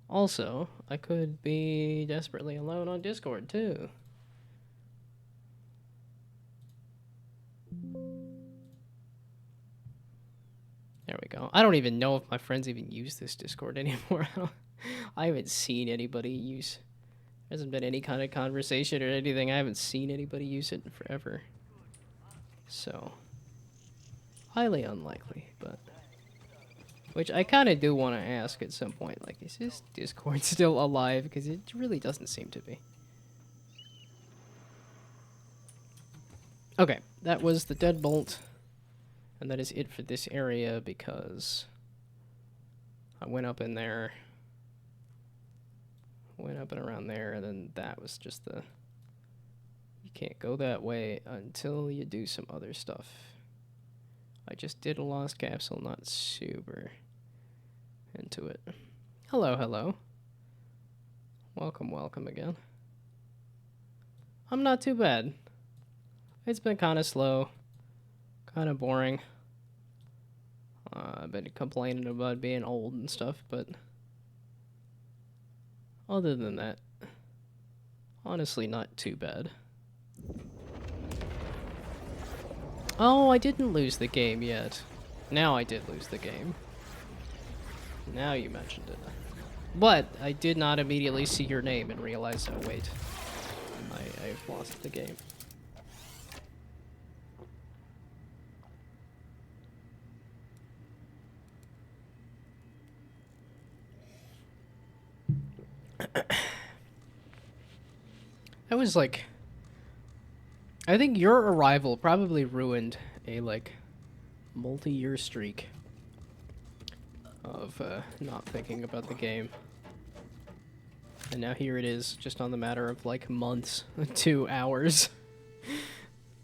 S1: Also, I could be desperately alone on Discord, too. There we go. I don't even know if my friends even use this Discord anymore. I haven't seen anybody use... There hasn't been any kind of conversation or anything. I haven't seen anybody use it in forever. So... highly unlikely, but... Which I kind of do want to ask at some point, like, is this Discord still alive? Because it really doesn't seem to be. Okay, that was the deadbolt. And that is it for this area, because... I went up in there... Went up and around there, and then that was just the... You can't go that way until you do some other stuff. I just did a lost capsule, not super into it. Hello, hello. Welcome, welcome again. I'm not too bad. It's been kind of slow, kind of boring. I've been complaining about being old and stuff, but other than that, honestly not too bad. Oh, I didn't lose the game yet. Now I did lose the game. Now you mentioned it. But I did not immediately see your name and realize, oh wait, I've lost the game. That was like... I think your arrival probably ruined a, like, multi-year streak of not thinking about the game. And now here it is, just on the matter of, like, months, 2 hours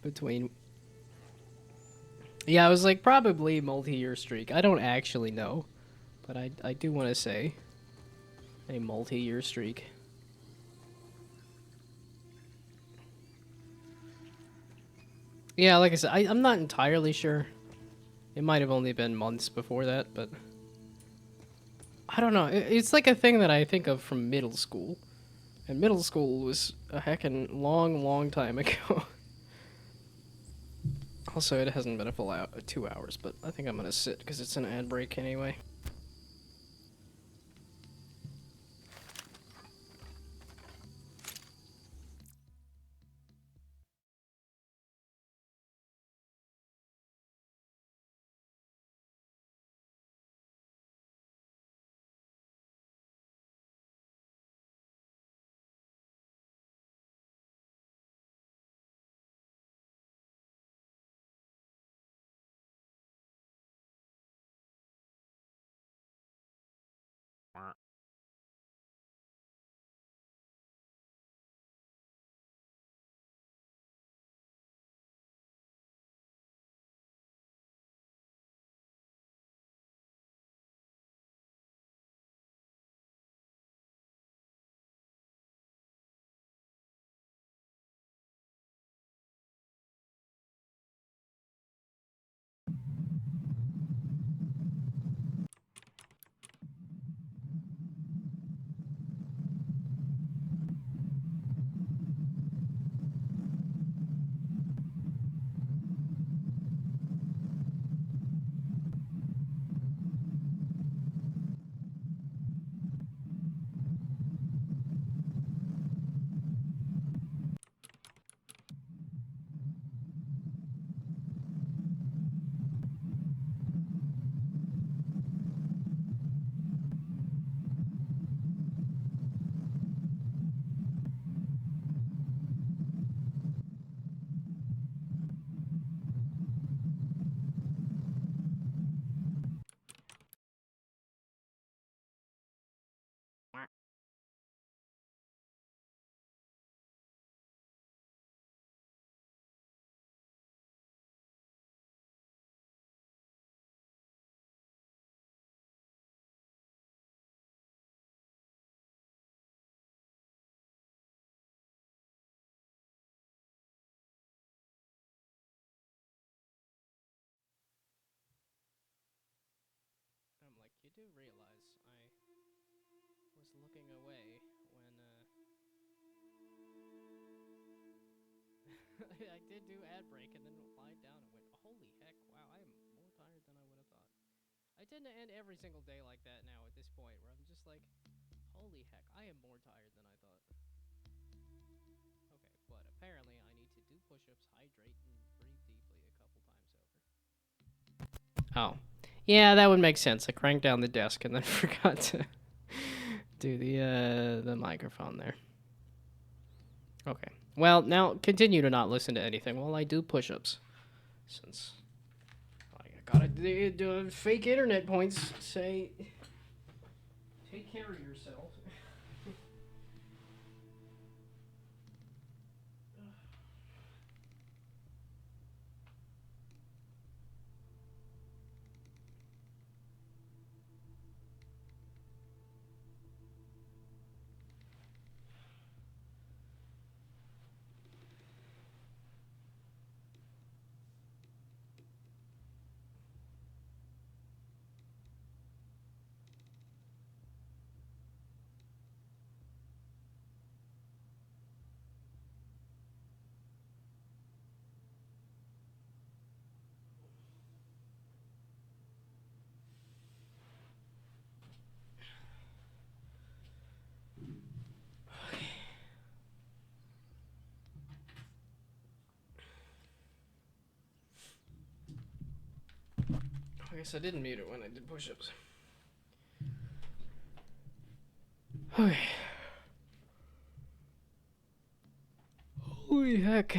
S1: between... Yeah, I was like, probably multi-year streak. I don't actually know, but I do want to say a multi-year streak. Yeah, like I said, I'm not entirely sure. It might have only been months before that, but... I don't know. It's like a thing that I think of from middle school. And middle school was a heckin' long, long time ago. Also, it hasn't been a full 2 hours, but I think I'm gonna sit because it's an ad break anyway. realize I was looking away when I did do ad break and then lied down and went, holy heck, wow, I am more tired than I would have thought. I tend to end every single day like that now at this point, where I'm just like, holy heck, I am more tired than I thought. Okay, but apparently I need to do push-ups, hydrate, and breathe deeply a couple times over. Oh. Yeah, that would make sense. I cranked down the desk and then forgot to do the microphone there. Okay. Well, now continue to not listen to anything while I do push-ups. Since I gotta do fake internet points say, take care of yourself. I guess I didn't mute it when I did push-ups. Okay. Holy heck.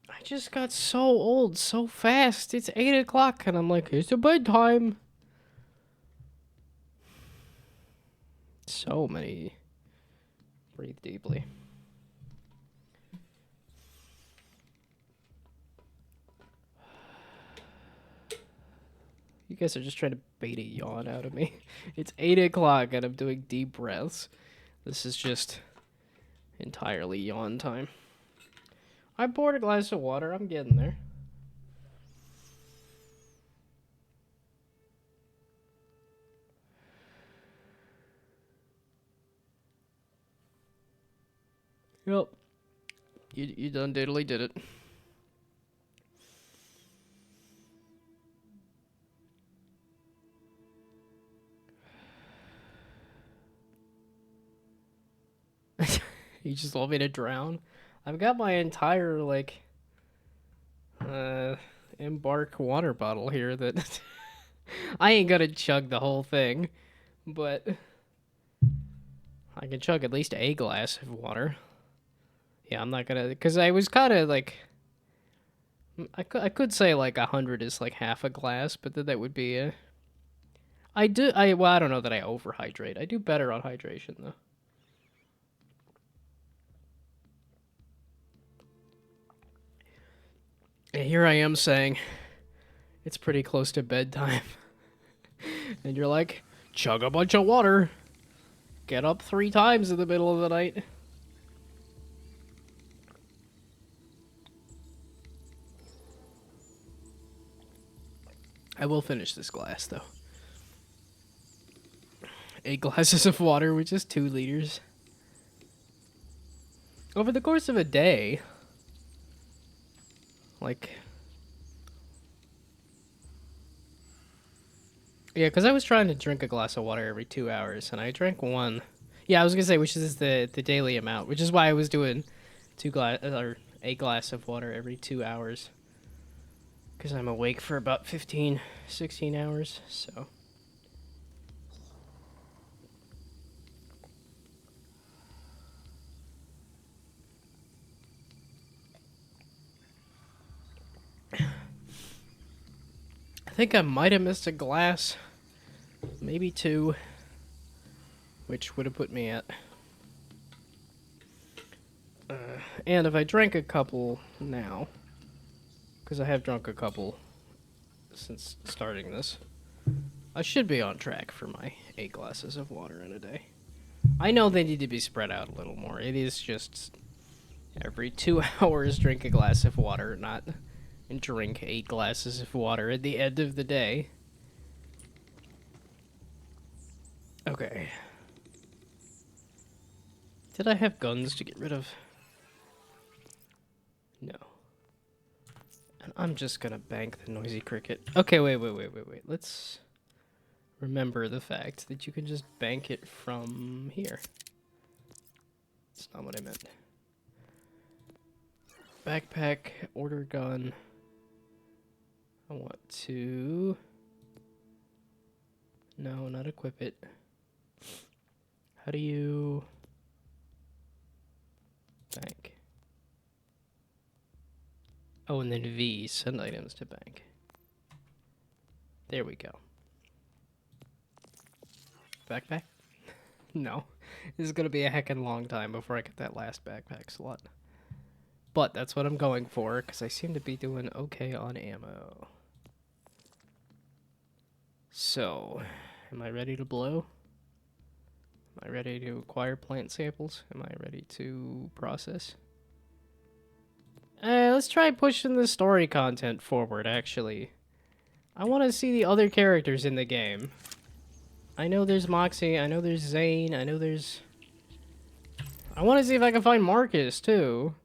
S1: I just got so old so fast. It's 8 o'clock and I'm like, it's a bedtime. So many. Breathe deeply. You guys are just trying to bait a yawn out of me. It's 8 o'clock and I'm doing deep breaths. This is just entirely yawn time. I poured a glass of water. I'm getting there. Yep. You done diddly did it. You just want me to drown? I've got my entire, like, Embark water bottle here that I ain't gonna chug the whole thing, but I can chug at least a glass of water. Yeah, I'm not gonna, because I was kind of, like, I could say, like, 100 is, like, half a glass, but then that would be a... well, I don't know that I overhydrate. I do better on hydration, though. And here I am saying it's pretty close to bedtime. And you're like, chug a bunch of water. Get up 3 times in the middle of the night. I will finish this glass, though. 8 glasses of water, which is 2 liters. Over the course of a day... Like... Yeah, because I was trying to drink a glass of water every 2 hours, and I drank 1. Yeah, I was going to say, which is the daily amount, which is why I was doing 8 glass of water every 2 hours. Because I'm awake for about 15, 16 hours, so... I think I might have missed a glass, maybe 2, which would have put me at... and if I drank a couple now, because I have drunk a couple since starting this, I should be on track for my 8 glasses of water in a day. I know they need to be spread out a little more. It is just every 2 hours drink a glass of water, not... and drink 8 glasses of water at the end of the day. Okay. Did I have guns to get rid of? No. And I'm just gonna bank the noisy cricket. Okay, wait. Let's remember the fact that you can just bank it from here. That's not what I meant. Backpack, order gun. I want to... No, not equip it. How do you... Bank? Oh, and then V, send items to bank. There we go. Backpack? No. This is gonna be a heckin' long time before I get that last backpack slot. But that's what I'm going for, because I seem to be doing okay on ammo. So, am I ready to blow? Am I ready to acquire plant samples? Am I ready to process? Let's try pushing the story content forward, actually. I want to see the other characters in the game. I know there's Moxie, I know there's Zane, I know there's... I want to see if I can find Marcus, too.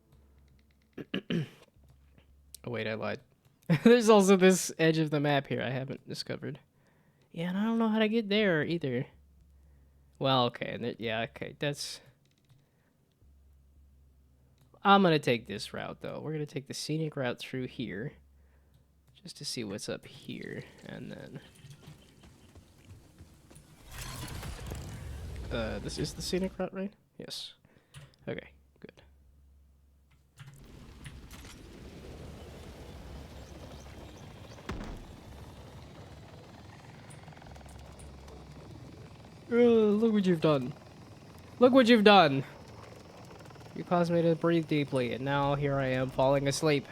S1: Oh, wait, I lied. There's also this edge of the map here I haven't discovered. Yeah, and I don't know how to get there, either. Well, okay, and yeah, okay, that's... I'm gonna take this route, though. We're gonna take the scenic route through here. Just to see what's up here, and then... this is the scenic route, right? Yes. Okay, good. Look what you've done. Look what you've done! You caused me to breathe deeply, and now here I am falling asleep.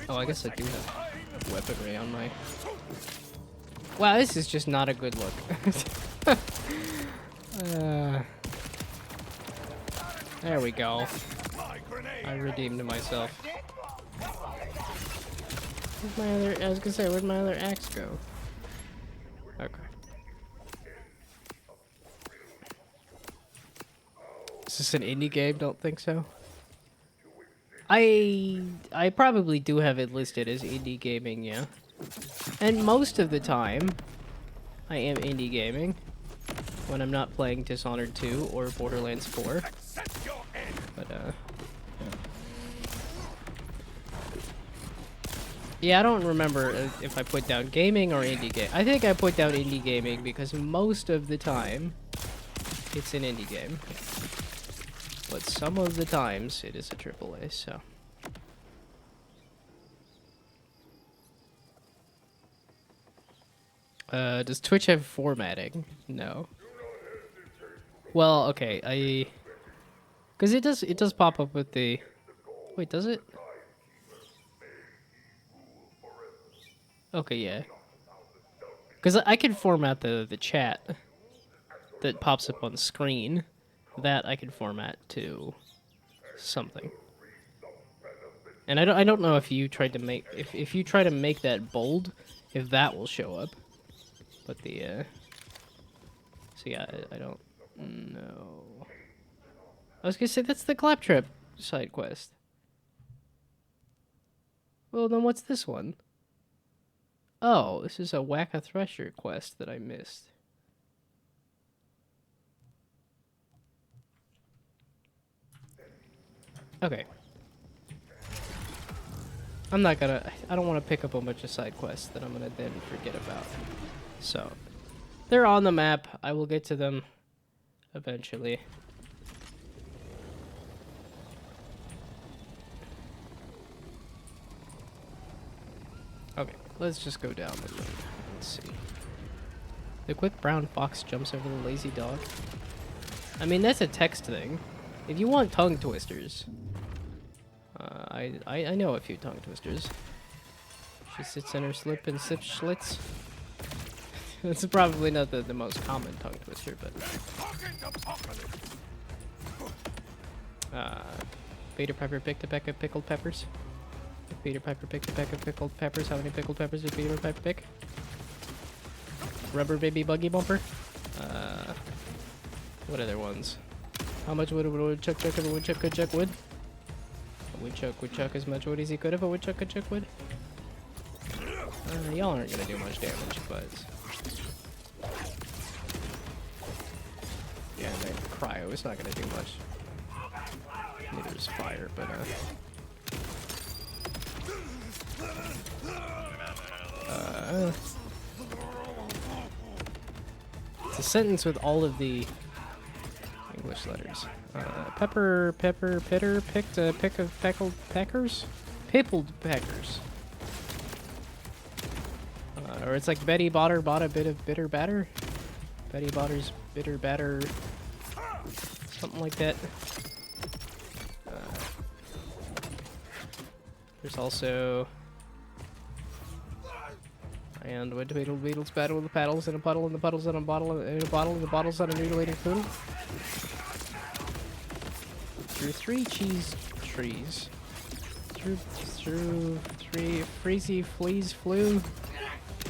S1: Oh, I guess I do have weaponry on my... Wow, this is just not a good look. There we go. I redeemed myself. Where's my other... I was gonna say, where'd my other axe go? Okay. Is this an indie game? Don't think so. I probably do have it listed as indie gaming, yeah. And most of the time, I am indie gaming when I'm not playing Dishonored 2 or Borderlands 4. But, yeah, I don't remember if I put down gaming or indie game. I think I put down indie gaming because most of the time, it's an indie game. But some of the times, it is a AAA, so... does Twitch have formatting? No. Well, okay, because it does pop up with the... Wait, does it? Okay, yeah. Because I can format the chat that pops up on the screen. That I can format to something. And I don't know if you tried to make... If you try to make that bold, if that will show up. But the, so yeah, I don't know. I was gonna say, that's the Claptrap side quest. Well, then what's this one? Oh, this is a Whack-a-Thresher quest that I missed. Okay. I'm not gonna... I don't want to pick up a bunch of side quests that I'm gonna then forget about. So, they're on the map. I will get to them eventually. Okay, let's just go down the road. Let's see. The quick brown fox jumps over the lazy dog. I mean, that's a text thing. If you want tongue twisters, I know a few tongue twisters. She sits in her slip and sips Schlitz. It's probably not the most common tongue twister, but... Beta pepper picked a peck of pickled peppers. Peter Piper picked a peck of pickled peppers. How many pickled peppers did Peter Piper pick? Rubber baby buggy bumper. What other ones? How much wood would a woodchuck chuck if a woodchuck could chuck wood? A woodchuck would chuck as much wood as he could if a woodchuck could chuck wood. Y'all aren't gonna do much damage, but yeah, and then cryo is not gonna do much. Neither is fire, but it's a sentence with all of the English letters. Pepper, pitter, picked a pick of pickled peckers? Pippled peckers. Or it's like Betty Botter bought a bit of bitter batter. Betty Botter's bitter batter. Something like that. There's also... And when Tweedle Beetles battle with the paddles in a puddle and the puddles in a bottle in a bottle and the bottles on a mutilating poodle. Through 3 cheese trees. Through 3 freezy fleas flew.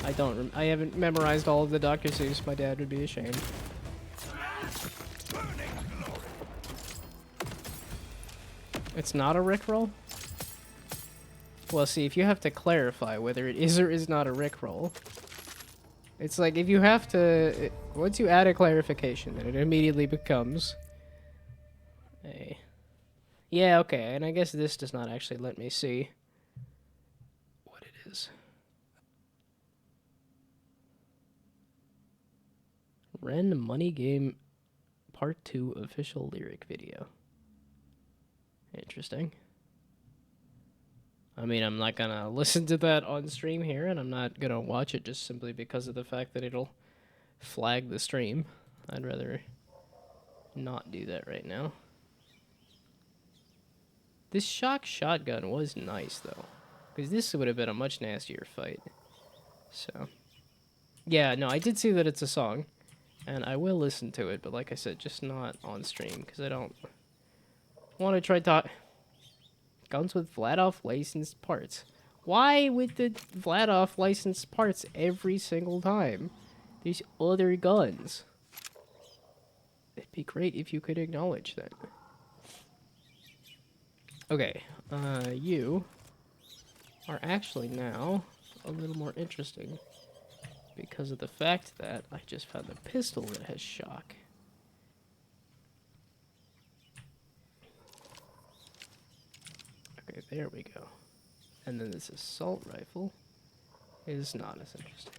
S1: I haven't memorized all of the Dr. Seuss. My dad would be ashamed. It's not a Rickroll? Well, see, if you have to clarify whether it is or is not a Rickroll, it's like if you have to... Once you add a clarification, then it immediately becomes a... Yeah, okay, and I guess this does not actually let me see what it is. Ren Money Game Part 2 official lyric video. Interesting. I mean, I'm not gonna listen to that on stream here, and I'm not gonna watch it just simply because of the fact that it'll flag the stream. I'd rather not do that right now. This shock shotgun was nice, though, because this would have been a much nastier fight. So, yeah, no, I did see that it's a song, and I will listen to it, but like I said, just not on stream, because I don't want to try to... Guns with Vladoff licensed parts. Why with the Vladoff licensed parts every single time? These other guns. It'd be great if you could acknowledge that. Okay, you are actually now a little more interesting because of the fact that I just found a pistol that has shock. Okay, there we go. And then this assault rifle is not as interesting.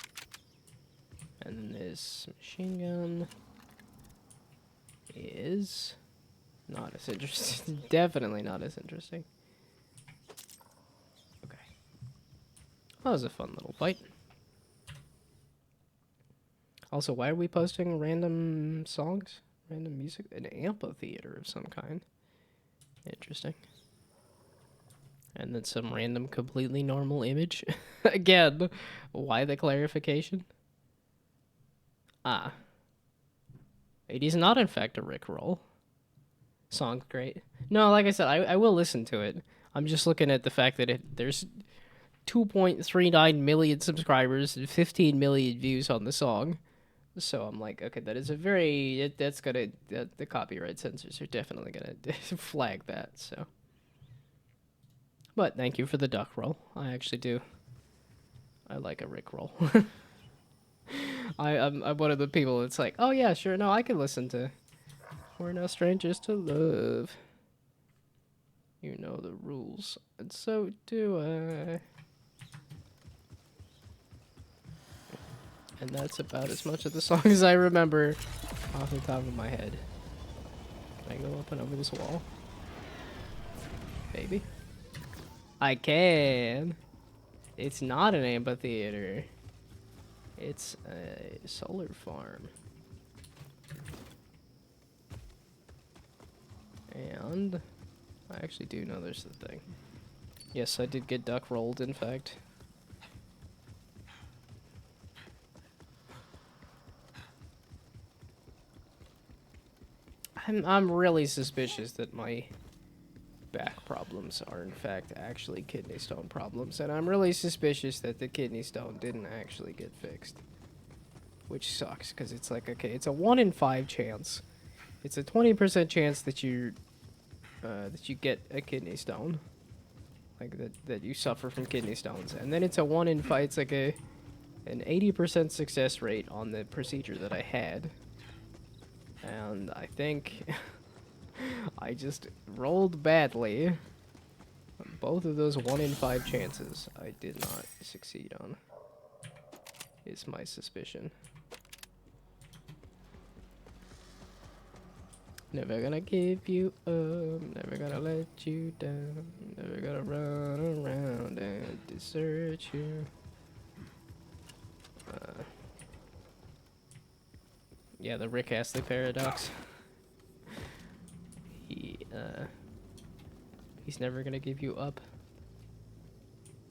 S1: And then this machine gun is not as interesting. Definitely not as interesting. Okay. That was a fun little fight. Also, why are we posting random songs? Random music? An amphitheater of some kind. Interesting. And then some random, completely normal image. Again, why the clarification? Ah. It is not, in fact, a Rickroll. Song's great. No, like I said, I will listen to it. I'm just looking at the fact that there's 2.39 million subscribers and 15 million views on the song. So I'm like, okay, that is a very... That's gonna... The copyright censors are definitely gonna flag that, so... But thank you for the duck roll. I actually do. I like a Rickroll. I'm one of the people that's like, oh yeah, sure, no, I can listen to We're No Strangers to Love. You know the rules. And so do I. And that's about as much of the song as I remember off the top of my head. Can I go up and over this wall? Baby? I can. It's not an amphitheater. It's a solar farm. And I actually do know there's the thing. Yes, I did get duck rolled, in fact. I'm really suspicious that my back problem problems are in fact actually kidney stone problems, and I'm really suspicious that the kidney stone didn't actually get fixed. Which sucks, because it's like, okay, it's a 1 in 5 chance. It's a 20% chance that you get a kidney stone. Like, that you suffer from kidney stones. And then it's a 1 in 5, it's like an 80% success rate on the procedure that I had. And I think I just rolled badly. Both of those 1 in 5 chances I did not succeed on, is my suspicion. Never gonna give you up, never gonna let you down, never gonna run around and desert you. Yeah, the Rick Astley paradox. He's never gonna give you up.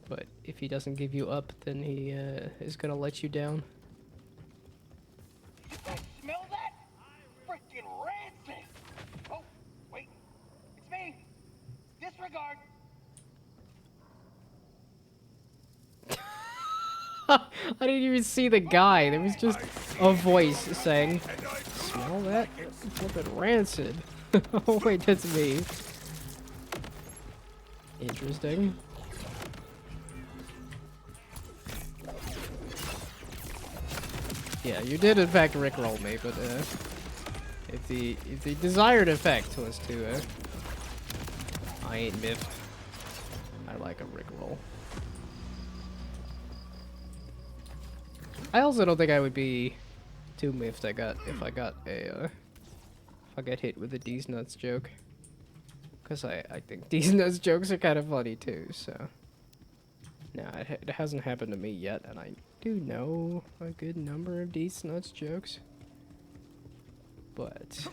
S1: But if he doesn't give you up, then he is gonna let you down.
S9: You guys smell that? Freaking rancid! Oh, wait. It's me. Disregard.
S1: I didn't even see the guy. There was just a voice saying, "Smell that? Flippin' rancid." Oh wait, that's me. Interesting. Yeah, you did in fact rickroll me, but if the desired effect was to I ain't miffed. I like a rickroll. I also don't think I would be too miffed if I got hit with a D's nuts joke. Cause I think D's nuts jokes are kind of funny too, so. No, it hasn't happened to me yet, and I do know a good number of D's nuts jokes. But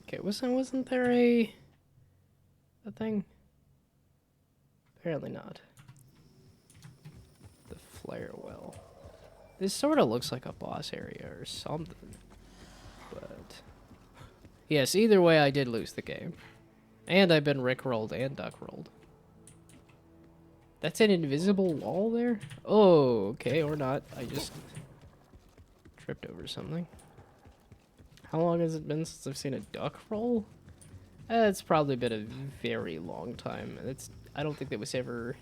S1: okay, wasn't there a thing? Apparently not. The flare well. This sort of looks like a boss area or something. But yes, either way I did lose the game. And I've been rickrolled and duckrolled. That's an invisible wall there? Oh, okay, or not. I just tripped over something. How long has it been since I've seen a duck roll? It's probably been a very long time. I don't think that was ever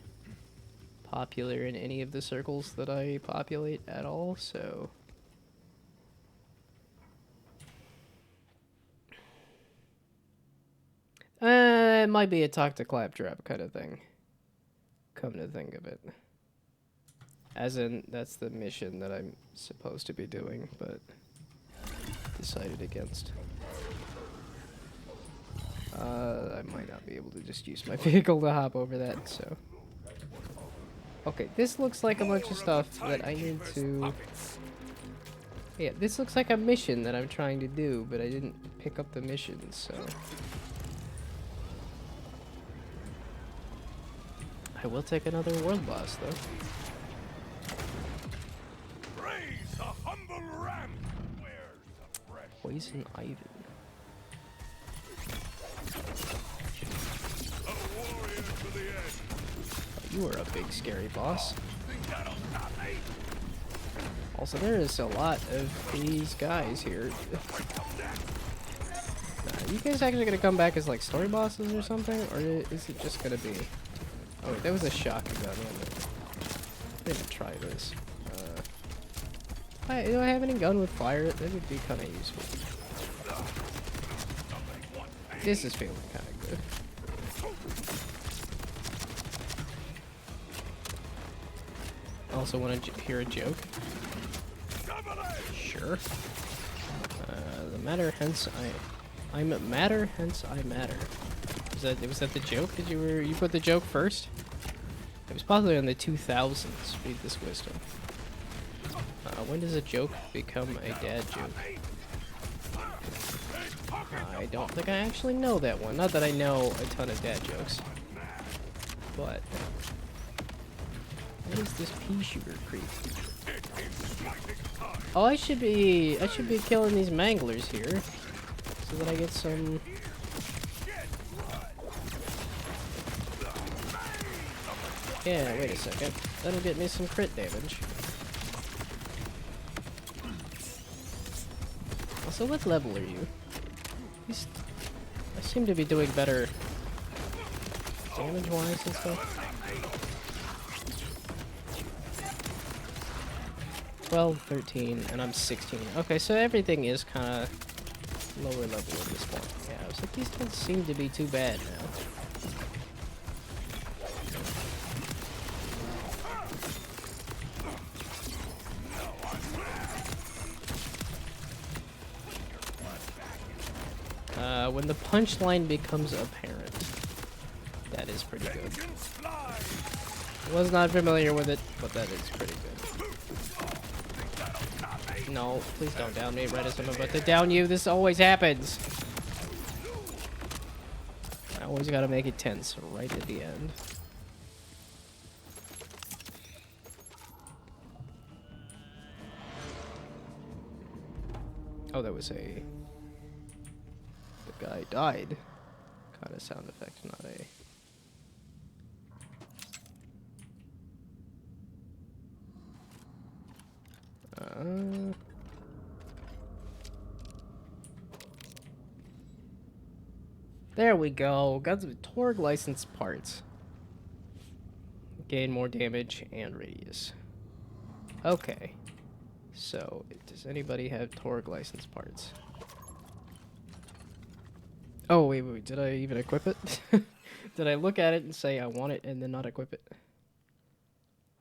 S1: popular in any of the circles that I populate at all, so. It might be a talk to claptrap kind of thing. Come to think of it. As in, that's the mission that I'm supposed to be doing, but decided against. I might not be able to just use my vehicle to hop over that, so. Okay, this looks like a bunch of stuff that I need to. Yeah, this looks like a mission that I'm trying to do, but I didn't pick up the mission, so. I will take another world boss, though.
S7: Praise the humble ramp. Where's the fresh
S1: Poison Ivy.
S7: a warrior to the end?
S1: You are a big scary boss.
S7: Think that'll stop me?
S1: Also, there is a lot of these guys here. Are you guys actually gonna come back as like story bosses or something, or is it just gonna be? Oh, wait, that was a shotgun. I didn't try this. Do I have any gun with fire? That would be kind of useful. This is feeling kind of good. Also, want to hear a joke? Sure. The matter, hence I'm matter, hence I matter. Was that the joke? You put the joke first? It was popular in the 2000s. Read this wisdom. When does a joke become a dad joke? I don't think I actually know that one. Not that I know a ton of dad jokes. But what is this pea shooter creep? Oh, I should be killing these manglers here, so that I get some. Yeah, wait a second. That'll get me some crit damage. Also, what level are you? I seem to be doing better damage-wise and stuff. 12, 13, and I'm 16. Okay, so everything is kind of lower level at this point. Yeah, I was like, these don't seem to be too bad now. When the punchline becomes apparent, that is pretty good. Was not familiar with it, but that is pretty good. No, please don't down me right as I'm about to down you. This always happens. I always gotta make it tense right at the end. Oh, that was a... The guy died. Kind of sound effect, not a... There we go. Got some Torg license parts. Gain more damage and radius. Okay. So, does anybody have Torg license parts? Oh, wait, did I even equip it? Did I look at it and say I want it and then not equip it?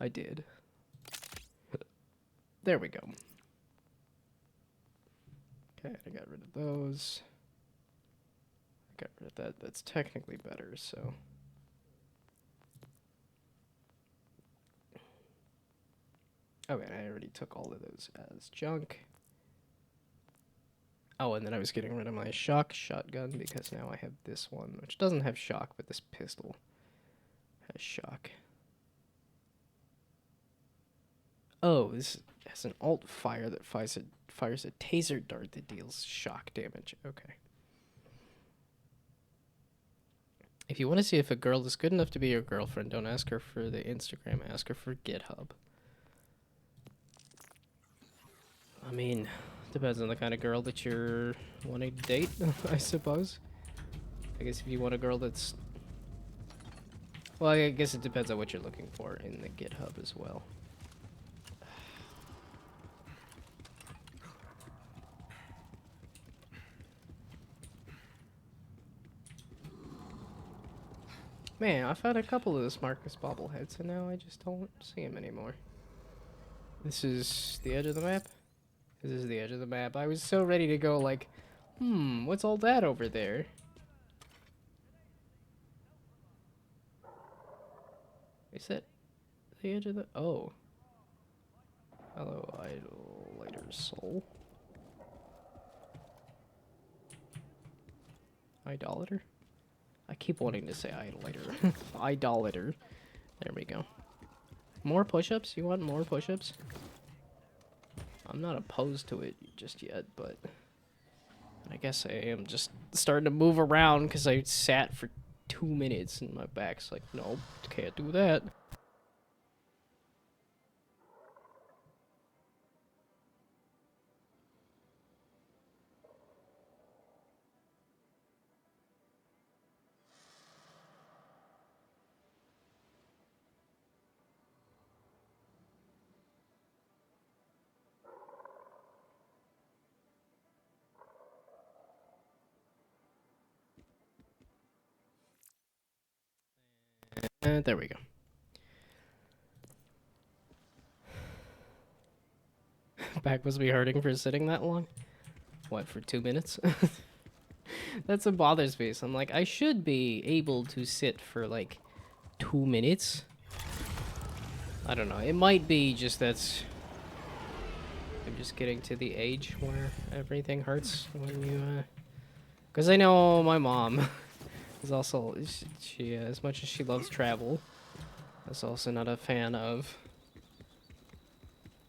S1: I did. There we go. Okay, I got rid of those. I got rid of that. That's technically better, so... Okay, I already took all of those as junk. Oh, and then I was getting rid of my shock shotgun because now I have this one, which doesn't have shock, but this pistol has shock. Oh, this has an alt fire that fires a taser dart that deals shock damage. Okay. If you want to see if a girl is good enough to be your girlfriend, don't ask her for the Instagram, ask her for GitHub. I mean, depends on the kind of girl that you're wanting to date, I suppose. I guess if you want a girl that's... Well, I guess it depends on what you're looking for in the GitHub as well. Man, I found a couple of this Marcus bobbleheads, and now I just don't see him anymore. This is the edge of the map? This is the edge of the map. I was so ready to go like, what's all that over there? Is that the edge of the... Oh. Hello, idolater soul. Idolater? I keep wanting to say idolater. Idolater. There we go. More push-ups? You want more push-ups? I'm not opposed to it just yet, but I guess I am just starting to move around because I sat for 2 minutes and my back's like, nope, can't do that. And there we go. Back must be hurting for sitting that long? What, for 2 minutes? That's what bothers me. So I'm like, I should be able to sit for like 2 minutes. I don't know. It might be just that's... I'm just getting to the age where everything hurts when you, Because I know my mom is also... She, as much as she loves travel, is also not a fan of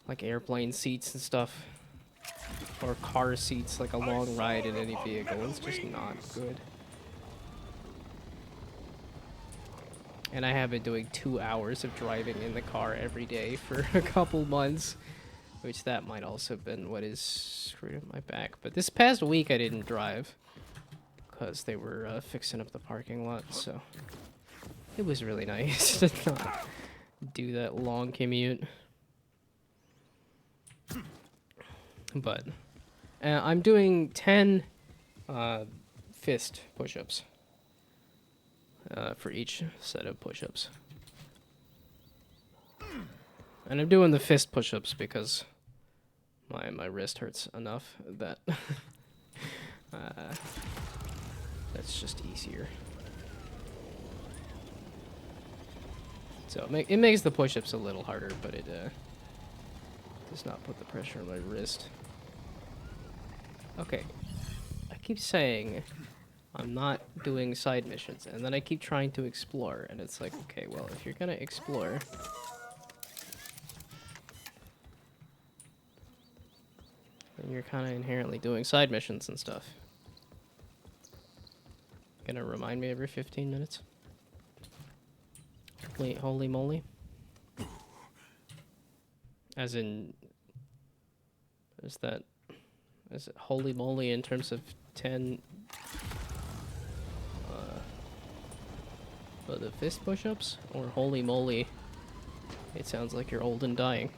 S1: like airplane seats and stuff, or car seats, like a long ride in any vehicle. It's just not good. And I have been doing 2 hours of driving in the car every day for a couple months, which that might also have been what is screwed up my back. But this past week I didn't drive because they were fixing up the parking lot, so it was really nice to not do that long commute. But I'm doing 10 fist push-ups for each set of push-ups. And I'm doing the fist push-ups because my wrist hurts enough that that's just easier. So it makes the push-ups a little harder, but it does not put the pressure on my wrist. Okay, I keep saying I'm not doing side missions, and then I keep trying to explore, and it's like, okay, well, if you're gonna explore, then you're kind of inherently doing side missions and stuff. Gonna remind me every 15 minutes? Holy moly. As in, is it holy moly in terms of 10 for the fist push-ups, or holy moly it sounds like you're old and dying?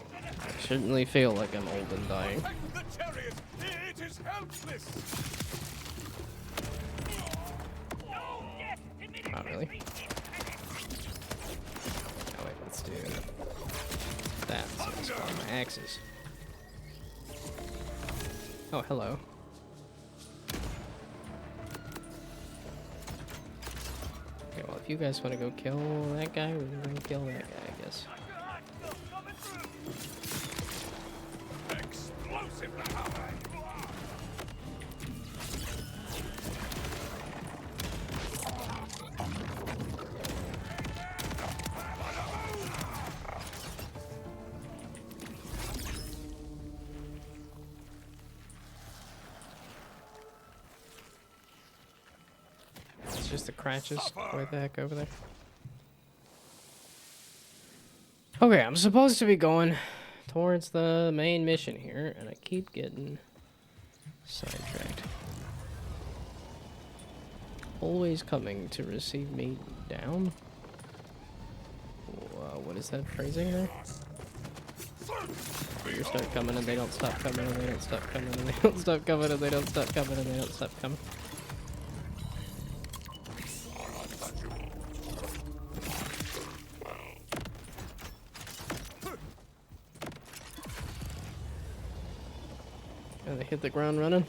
S1: I certainly feel like I'm old and dying.
S7: The chariot! It is helpless!
S1: Not really. Oh wait, let's do that. So I spawn my axes. Oh, hello. Okay, well, if you guys want to go kill that guy, we're gonna go kill that guy, I guess.
S7: Explosive power!
S1: It's just the crashes. Way the heck over there. Okay, I'm supposed to be going towards the main mission here, and I keep getting sidetracked. Always coming to receive me down. What is that phrasing there? You start coming and they don't stop coming and they don't stop coming and they don't stop coming and they don't stop coming and they don't stop coming. They hit the ground running.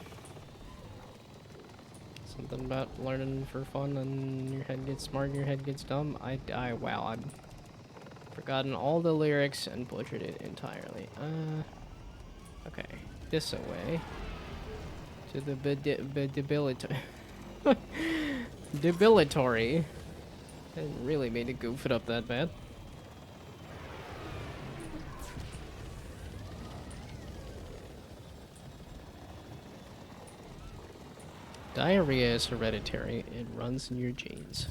S1: Something about learning for fun and your head gets smart and your head gets dumb. Wow, I've forgotten all the lyrics and butchered it entirely. Okay, this away. To the debilitory. Didn't really mean to goof it up that bad. Diarrhea is hereditary. It runs in your genes.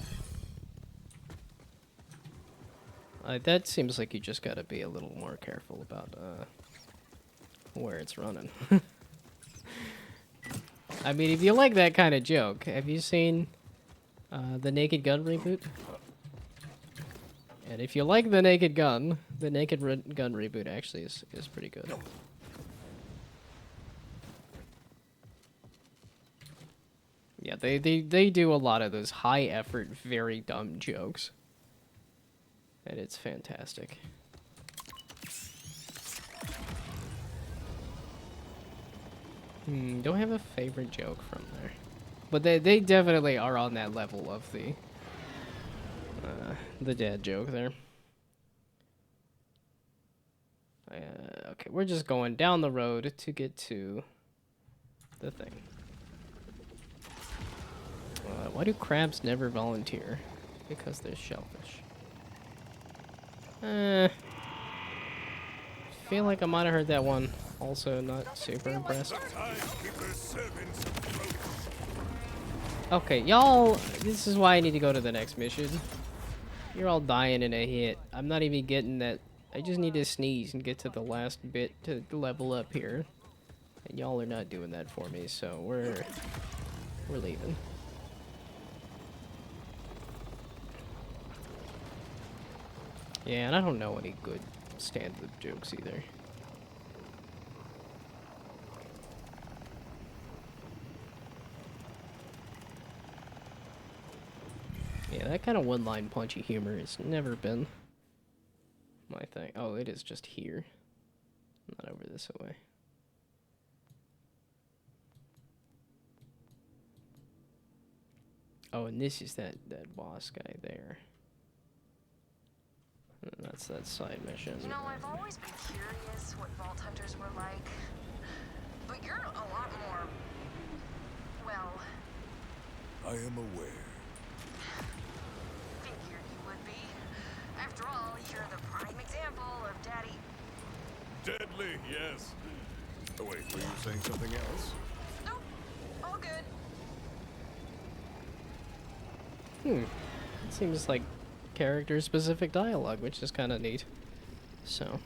S1: That seems like you just gotta be a little more careful about where it's running. I mean, if you like that kind of joke, have you seen the Naked Gun reboot? And if you like the Naked Gun, the Gun reboot actually is pretty good. Yeah, they do a lot of those high effort, very dumb jokes. And it's fantastic. Don't have a favorite joke from there. But they definitely are on that level of the dad joke there. Okay, we're just going down the road to get to the thing. Why do crabs never volunteer? Because they're shellfish. Feel like I might have heard that one. Also, not super impressed. Okay, y'all, this is why I need to go to the next mission. You're all dying in a hit. I'm not even getting that. I just need to sneeze and get to the last bit to level up here. And y'all are not doing that for me, so we're leaving. Yeah, and I don't know any good stand-up jokes either. Yeah, that kind of one-line punchy humor has never been my thing. Oh, it is just here. Not over this way. Oh, and this is that boss guy there. And that's that side mission.
S4: You know, I've always been curious what Vault Hunters were like. But you're a lot more... well...
S7: I am aware.
S4: Figured you would be. After all, you're the prime example of Daddy...
S7: Deadly, yes. Oh wait, were you saying something else?
S4: Nope. All good.
S1: It seems like character-specific dialogue, which is kind of neat. So...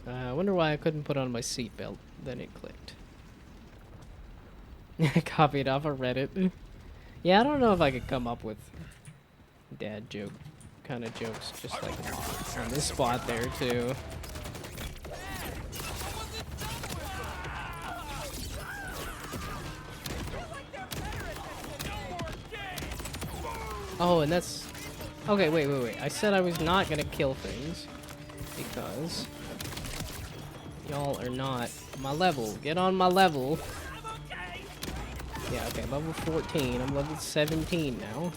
S1: I wonder why I couldn't put on my seatbelt. Then it clicked. Copied off of Reddit. Yeah, I don't know if I could come up with dad joke kind of jokes just like on this spot there too. Oh, and that's... Okay, wait. I said I was not gonna kill things because y'all are not my level. Get on my level. Yeah, okay, level 14. I'm level 17 now.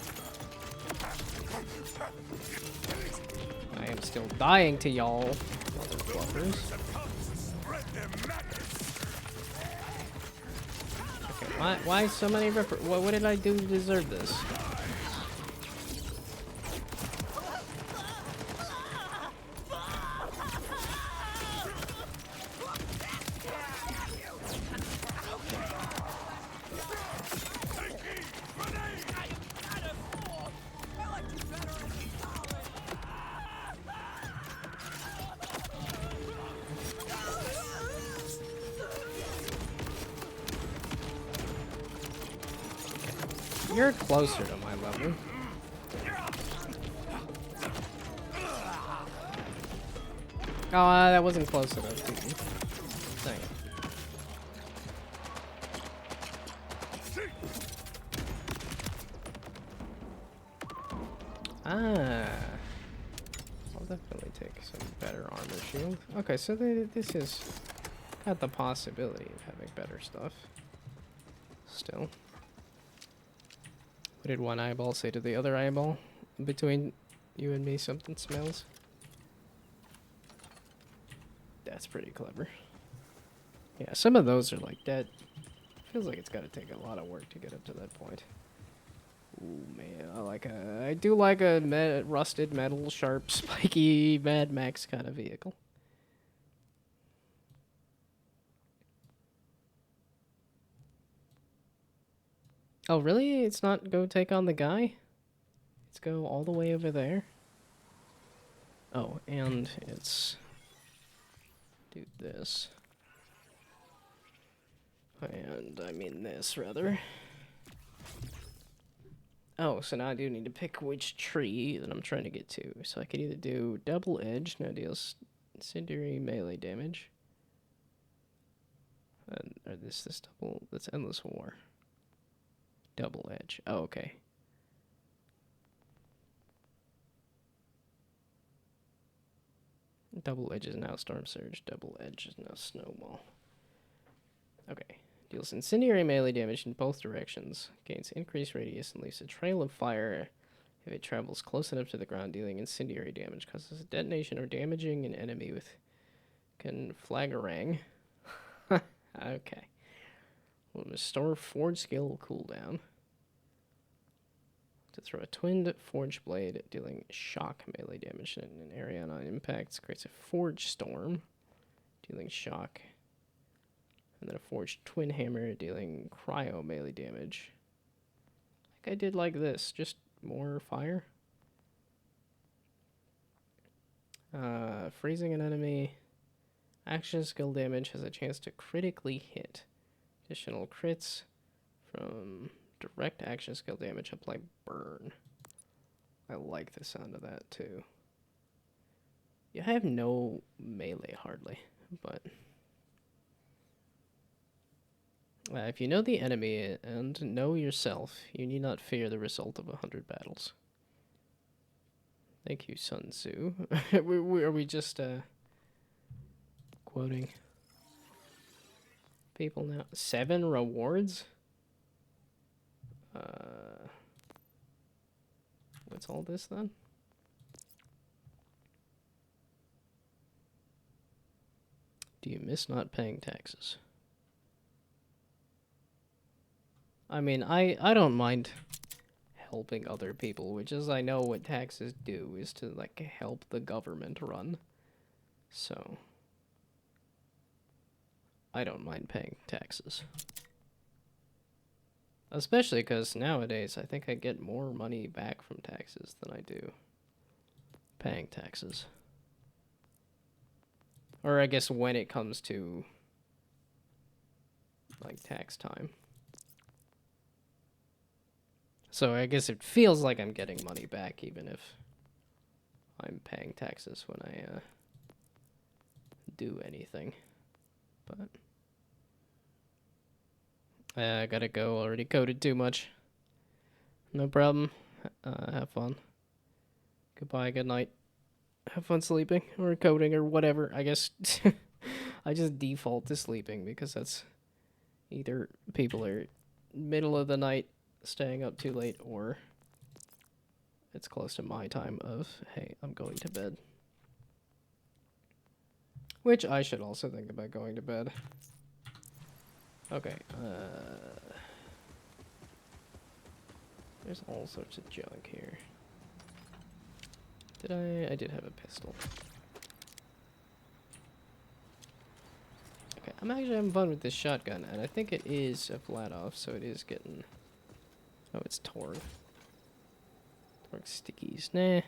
S1: I am still dying to y'all, motherfuckers. Okay, why so many what did I do to deserve this? You're closer to my level. Oh, that wasn't close enough to me. Dang it. Ah. I'll definitely take some better armor shield. Okay, so this is got the possibility of having better stuff. Still. What did one eyeball say to the other eyeball? Between you and me, something smells. That's pretty clever. Yeah, some of those are like that. Feels like it's got to take a lot of work to get up to that point. Ooh, man, I do like a rusted metal, sharp, spiky Mad Max kind of vehicle. Oh, really? It's not go take on the guy? It's go all the way over there? Oh, and it's... do this. And I mean this, rather. Oh, so now I do need to pick which tree that I'm trying to get to. So I could either do double edge, now deals incendiary melee damage. Or this double, that's endless war. Double edge. Oh, okay. Double edge is now storm surge. Double edge is now snowball. Okay. Deals incendiary melee damage in both directions. Gains increased radius and leaves a trail of fire if it travels close enough to the ground, dealing incendiary damage. Causes a detonation or damaging an enemy with conflagrang. Okay. Will restore forward skill cooldown. To throw a twinned forge blade, dealing shock melee damage in an area on impacts, creates a forge storm, dealing shock. And then a forged twin hammer, dealing cryo melee damage. I think I did like this, just more fire. Freezing an enemy. Action skill damage has a chance to critically hit. Additional crits from direct action skill damage apply burn. I like the sound of that too. You have no melee hardly, but if you know the enemy and know yourself, you need not fear the result of 100 battles. Thank you, Sun Tzu. Are we just quoting people now? 7 rewards? What's all this then? Do you miss not paying taxes? I mean, I don't mind helping other people, which is I know what taxes do, is to like help the government run. So I don't mind paying taxes. Especially because nowadays I think I get more money back from taxes than I do paying taxes. Or I guess when it comes to like tax time. So I guess it feels like I'm getting money back even if I'm paying taxes when I do anything. But I gotta go, already coded too much. No problem. Have fun. Goodbye, good night. Have fun sleeping, or coding, or whatever. I guess I just default to sleeping because that's either people are middle of the night staying up too late, or it's close to my time of, hey, I'm going to bed. Which I should also think about going to bed. Okay, there's all sorts of junk here. I did have a pistol. Okay, I'm actually having fun with this shotgun, and I think it is a flat off, so it is getting... Oh, it's torn. Torque stickies. Nah.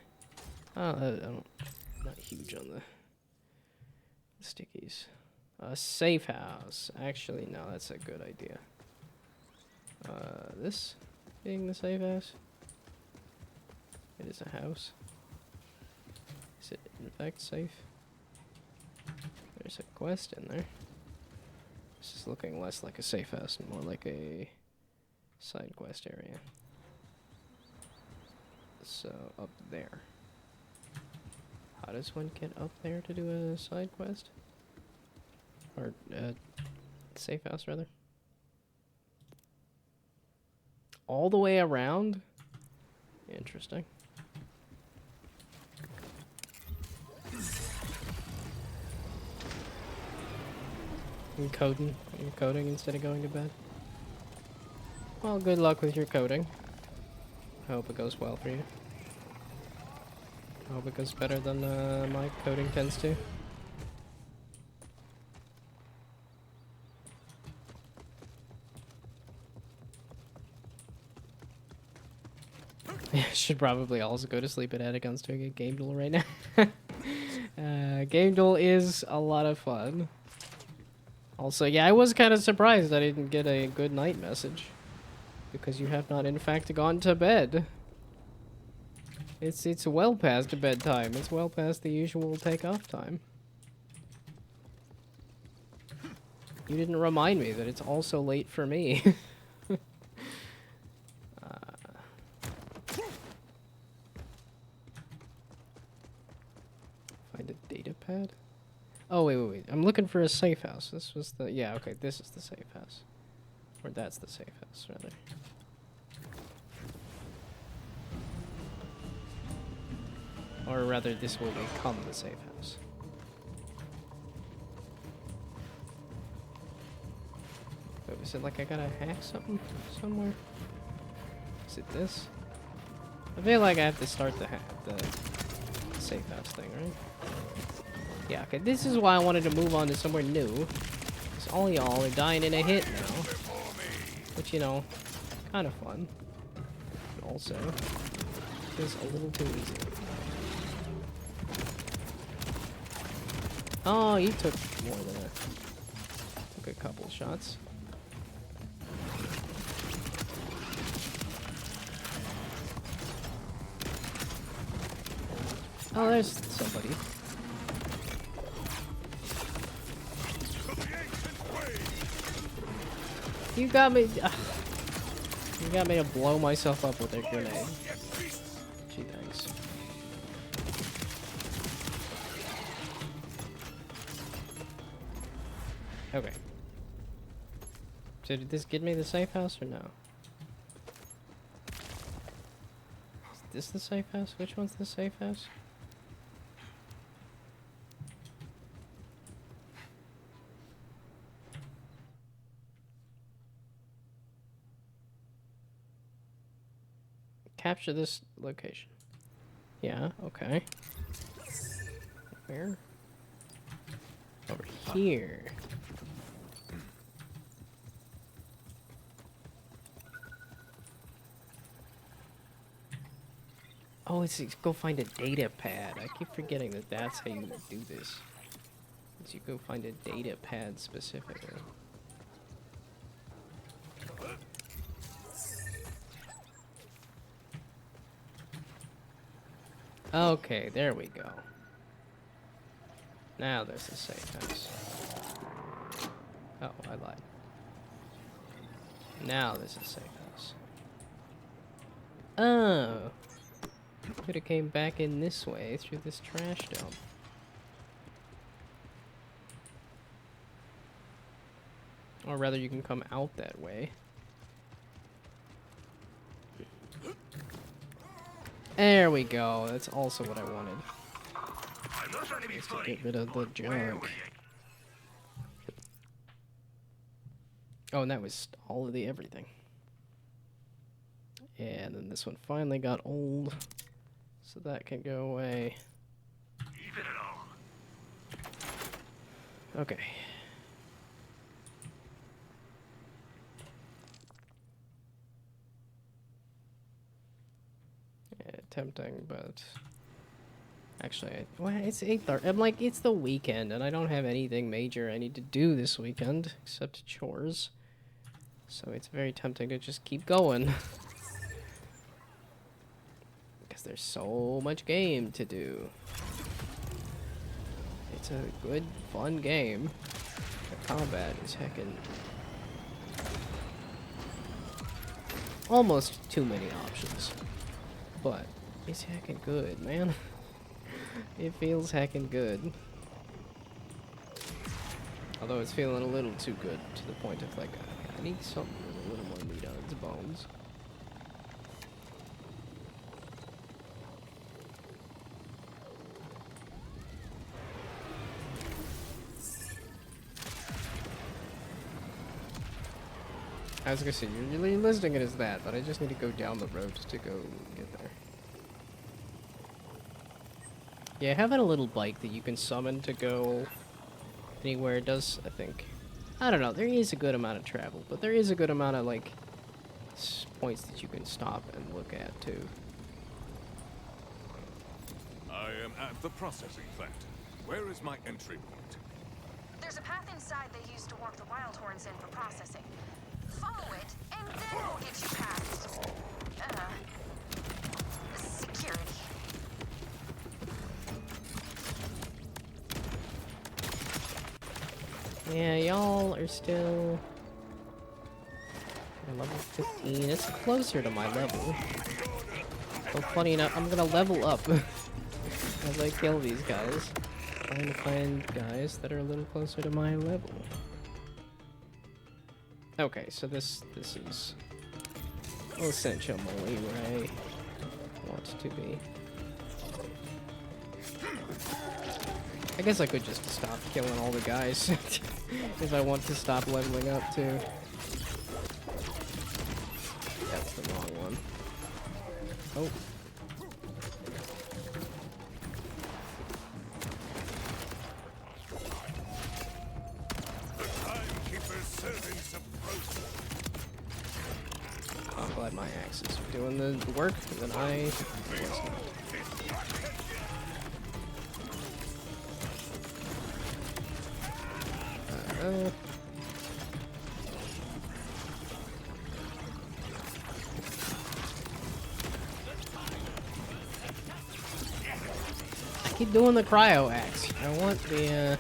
S1: I'm not huge on the stickies. Safe house. Actually, no, that's a good idea. This being the safe house? It is a house. Is it in fact safe? There's a quest in there. This is looking less like a safe house and more like a side quest area. So, up there. How does one get up there to do a side quest? Or, safe house, rather? All the way around? Interesting. You coding instead of going to bed? Well, good luck with your coding. I hope it goes well for you. I hope it goes better than my coding tends to. I should probably also go to sleep at Anagon's doing a game duel right now. Game duel is a lot of fun. Also, yeah, I was kind of surprised I didn't get a good night message. Because you have not, in fact, gone to bed. It's well past bedtime. It's well past the usual take-off time. You didn't remind me that it's also late for me. Find a data pad? Oh, wait. I'm looking for a safe house. This was the... Yeah, okay, this is the safe house. Or that's the safe house, rather. Or rather, this will become the safe house. Wait, was it like I gotta hack something somewhere? Is it this? I feel like I have to start the safe house thing, right? Yeah, okay, this is why I wanted to move on to somewhere new. Because all y'all are dying in a hit now. Which, you know, kind of fun. But also, is a little too easy. Oh, you took more than a couple shots. Oh, there's somebody. You got me. You got me to blow myself up with a grenade. Gee, thanks. Okay. So did this get me the safe house or no? Is this the safe house? Which one's the safe house? Capture this location. Yeah, okay. Where? Over here. Oh, it's go find a data pad. I keep forgetting that that's how you do this. Is you go find a data pad specifically. Okay, there we go. Now there's a safe house. Oh, I lied. Now there's a safe house. Oh. Could have came back in this way through this trash dump. Or rather, you can come out that way. There we go. That's also what I wanted. Just to get rid of the junk. Oh, and that was all of the everything. And then this one finally got old. So that can go away. Okay. Yeah, tempting, but actually, well, it's 8:30. I'm like, it's the weekend, and I don't have anything major I need to do this weekend except chores. So it's very tempting to just keep going. Because there's so much game to do. It's a good, fun game. The combat is heckin' almost too many options. But it's heckin' good, man. It feels heckin' good. Although it's feeling a little too good to the point of like, I need something with a little more meat on its bones. I was gonna say, you're listing it as that, but I just need to go down the road to go get there. Yeah, having a little bike that you can summon to go anywhere does, I think. I don't know, there is a good amount of travel, but there is a good amount of, like, points that you can stop and look at, too.
S7: I am at the processing plant. Where is my entry point?
S4: There's a path inside they used to walk the wild horns in for processing. Follow it, and then we'll get you past, security.
S1: Yeah, y'all are still at level 15. It's closer to my level. So funny enough, I'm gonna level up as I kill these guys. Trying to find guys that are a little closer to my level. Okay, so this is essentially where I want to be. I guess I could just stop killing all the guys if I want to stop leveling up too. That's the wrong one. Oh, glad my axe is doing the work that I was not. I keep doing the cryo axe. I want the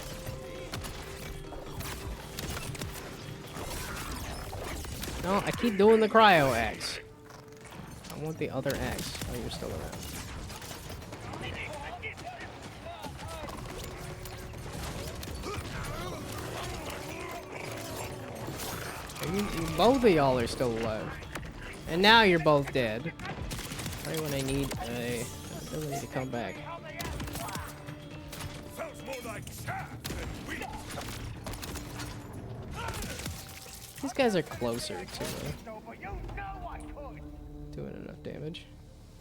S1: No, I keep doing the cryo axe. I want the other axe. Oh, you're still around. Both of y'all are still alive. And now you're both dead. Right when I need a ability to come back. These guys are closer to doing enough damage.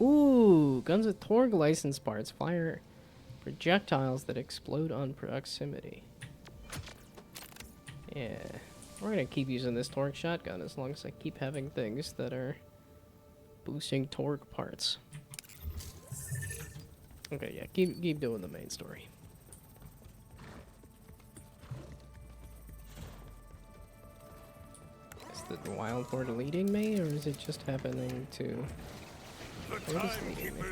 S1: Ooh, guns with Torg license parts fire projectiles that explode on proximity. Yeah, we're gonna keep using this Torg shotgun as long as I keep having things that are boosting Torg parts. Okay, yeah, keep doing the main story. Is the wild horde leading me, or is it just happening to... What is leading me?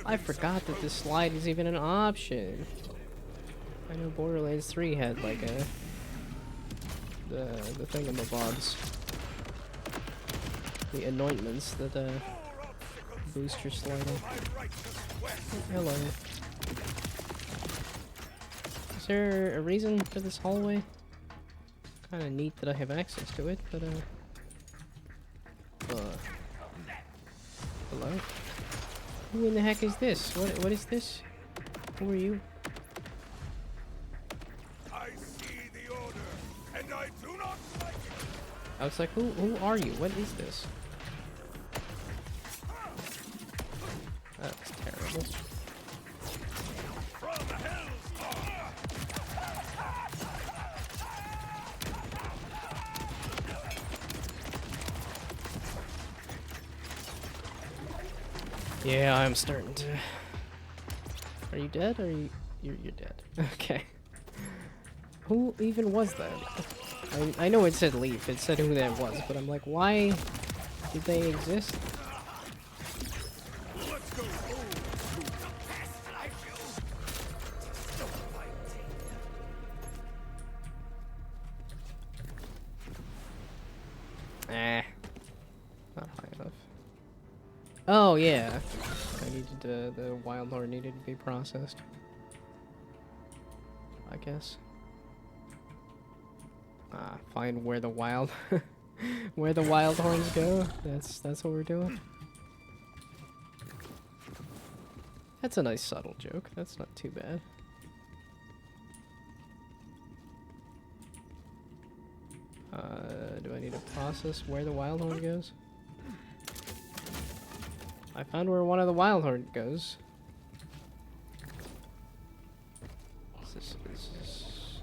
S1: I forgot that this slide is even an option. I know Borderlands 3 had like the thingamabobs. The anointments that boost your sliding. Hello. Is there a reason for this hallway? Kinda neat that I have access to it, but hello? Who in the heck is this? What is this? Who are you?
S7: I see the order, and I do not like it.
S1: I was like, who are you? What is this? That's terrible.
S7: From hell's
S1: Yeah, I'm starting to... Are you dead? Or you're dead? Okay. Who even was that? I know it said Leaf. It said who that was, but I'm like, why did they exist? Not high enough. Oh yeah, I needed the wild horde needed to be processed. I guess. Find where the wild where the wild horns go. That's what we're doing. That's a nice subtle joke. That's not too bad. Do I need to process where the wild horn goes? I found where one of the wild horn goes. This is...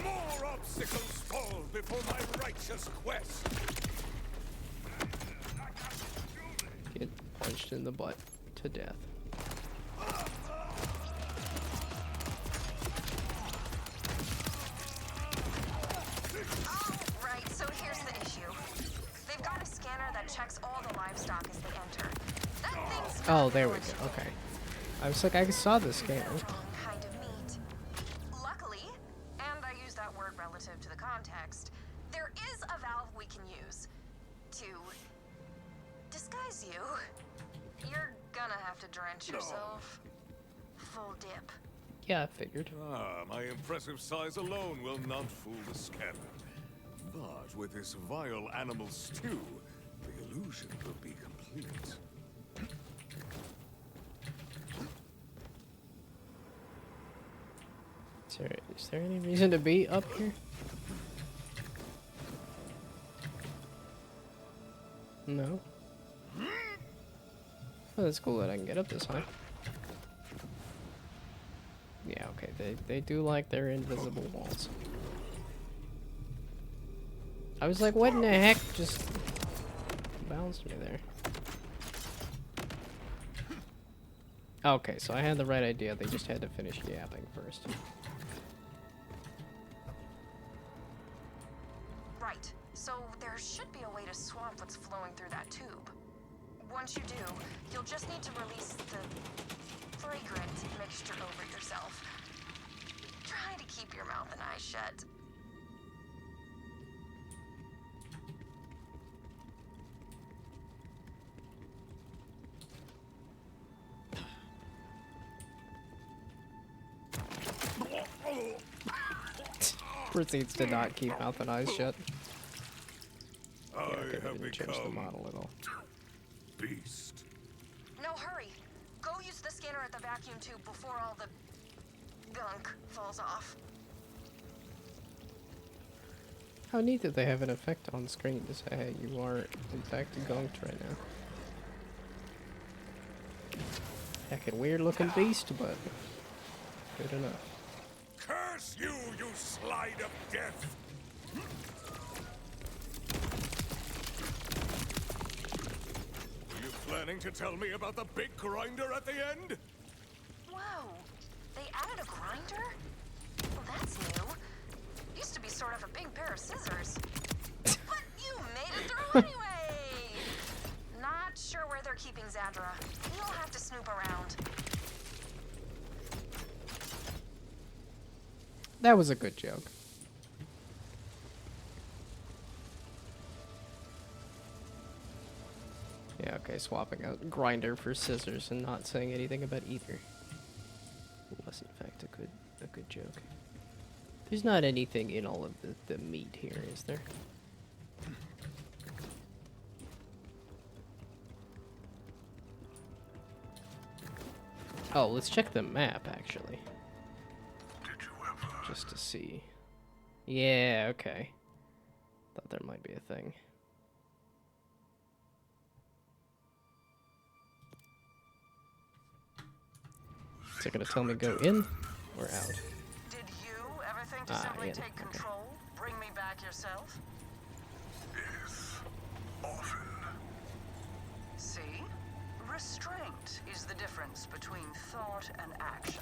S7: More obstacles fall before my righteous quest.
S1: Get punched in the butt to death.
S4: Right, so here's the issue. They've got a scanner that checks all the livestock as they enter. That thing's
S1: Oh, there we go. Okay. I was like, I saw the scanner.
S4: kind of meat. Luckily, and I use that word relative to the context, there is a valve we can use to disguise you. You're gonna have to drench yourself. Full dip.
S1: Yeah, I figured.
S7: My impressive size alone will not fool the scanner. But with this vile animal stew, the illusion will be complete.
S1: Is there any reason to be up here? No. Oh, that's cool that I can get up this high. Yeah, okay, they do like their invisible walls. I was like, what in the heck just bounced me there? Okay, so I had the right idea. They just had to finish yapping first.
S4: Right. So there should be a way to swamp what's flowing through that tube. Once you do, you'll just need to release the fragrant mixture over yourself. Try to keep your mouth and eyes shut.
S1: Proceeds to not keep mouth and eyes shut.
S7: I
S1: Yeah, okay, they
S7: have
S1: didn't change the
S7: become
S1: model at all.
S7: beast.
S4: No, hurry. Go use the scanner at the vacuum tube before all the gunk falls off.
S1: How neat that they have an effect on screen to say, hey, you are in fact gunked right now. Heckin' weird looking beast, but good enough.
S7: Curse you, you slide of death! Were you planning to tell me about the big grinder at the end?
S4: Whoa. They added a grinder? Well, that's new. Used to be sort of a big pair of scissors. But you made it through anyway! Not sure where they're keeping Zadra. You'll have to snoop around.
S1: That was a good joke. Yeah, okay, swapping out grinder for scissors and not saying anything about either. Was in fact a good joke. There's not anything in all of the meat here, is there? Oh, let's check the map actually. Just to see. Yeah, okay. Thought there might be a thing. Is it gonna tell me go in or out?
S10: Did you ever think to simply
S1: in.
S10: take
S1: Okay.
S10: control? Bring me back yourself?
S5: Yes, often.
S10: See? Restraint is the difference between thought and action.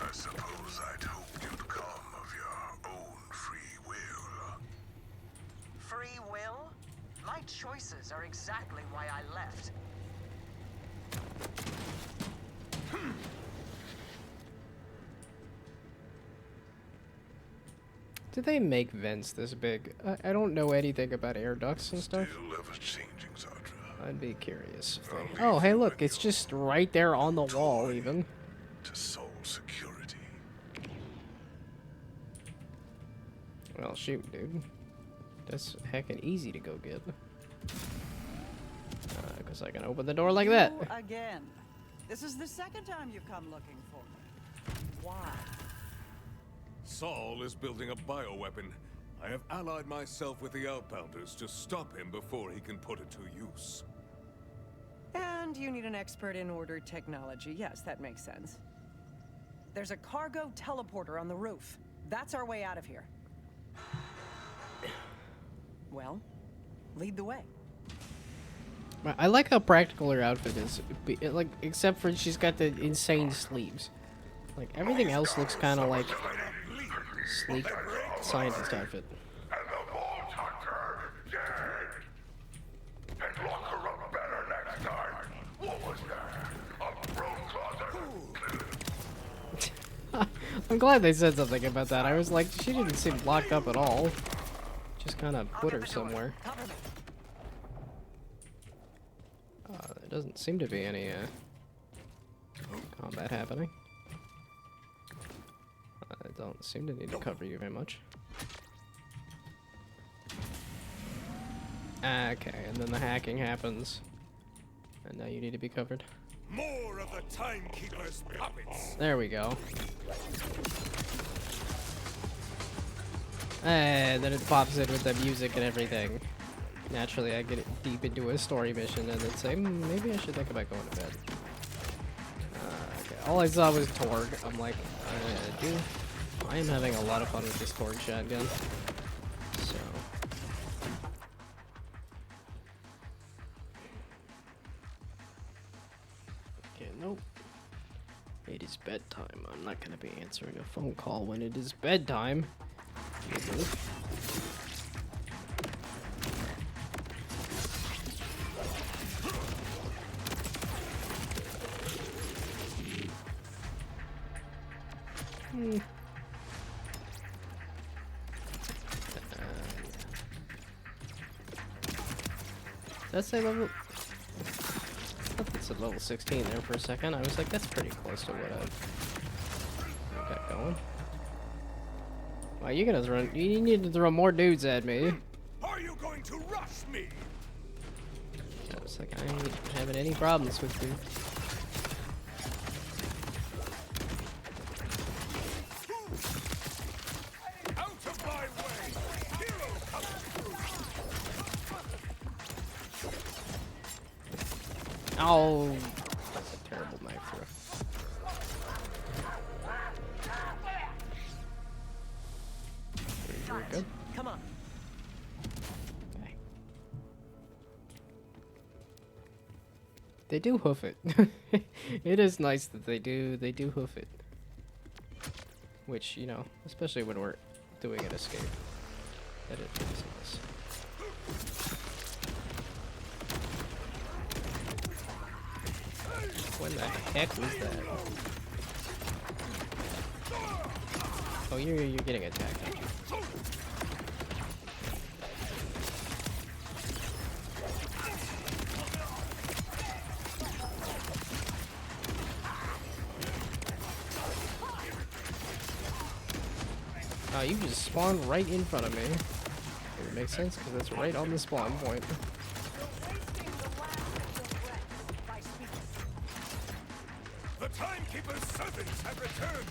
S5: I suppose I'd hoped you'd come of your own free will.
S10: Free will? My choices are exactly why I left.
S1: Did they make vents this big? I don't know anything about air ducts and stuff.
S5: Still ever changing, Zadra.
S1: I'd be curious. If they... Oh, hey, look, it's just right there on the wall, even.
S5: To soul security.
S1: Well, shoot, dude. That's heckin' easy to go get. Because I can open the door like that.
S11: You again. This is the second time you've come looking for me. Why?
S7: Saul is building a bioweapon. I have allied myself with the Outbounders to stop him before he can put it to use.
S11: And you need an expert in ordered technology. Yes, that makes sense. There's a cargo teleporter on the roof. That's our way out of here. Well, lead the way.
S1: I like how practical her outfit is. Like, except for she's got the insane sleeves. Like, everything else looks kind of like sleek scientist outfit.
S5: And the Vault Hunter dead. And lock her up better next time. What was that? A broom closet?
S1: I'm glad they said something about that. I was like, she didn't seem locked up at all. Just kind of put her somewhere. There doesn't seem to be any combat happening. I don't seem to need to cover you very much. Okay, and then the hacking happens. And now you need to be covered.
S7: More of the Timekeeper's puppets!
S1: There we go. And then it pops in with the music and everything. Naturally, I get it deep into a story mission and then say, maybe I should think about going to bed. Okay, all I saw was Torg. I'm like, dude, I am having a lot of fun with this Torg shotgun. So, is bedtime. I'm not gonna be answering a phone call when it is bedtime. That's a level. It's a level 16 there for a second. I was like, that's pretty close to what I got going. Wow, you gonna throw? You need to throw more dudes at me.
S7: Are you going to rush me?
S1: I was like, I ain't having any problems with you.
S7: Out of my way! Hero comes through!
S1: Oh, that's a terrible knife throw. Very good.
S11: Come on.
S1: Okay. They do hoof it. It is nice that they do hoof it. Which, you know, especially when we're doing an escape. That is nice. When the heck was that? Oh, you're getting attacked, aren't you? Oh, you just spawned right in front of me. It makes sense because that's right on the spawn point.
S7: The Timekeeper's servants have returned!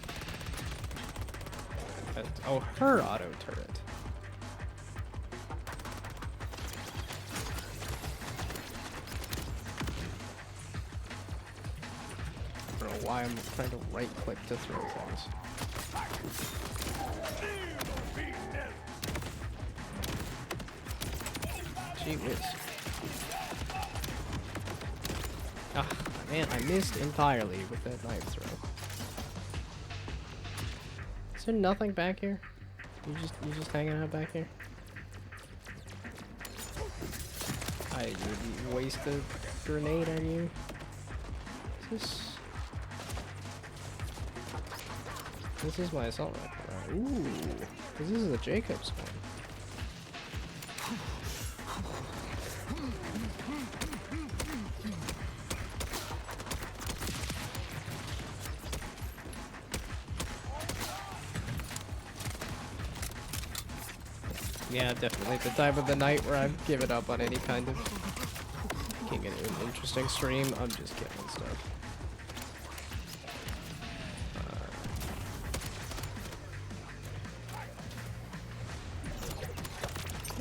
S1: Oh, her auto turret. I don't know why I'm trying to right click to throw things. Gee whiz. Ah, man, I missed entirely with that knife throw. Is there nothing back here? You just hanging out back here? I didn't waste a grenade on you. This is my assault rifle. Ooh, this is the Jacobs one. Yeah, definitely the time of the night where I've given up on any kind of making an interesting stream. I'm just killing stuff.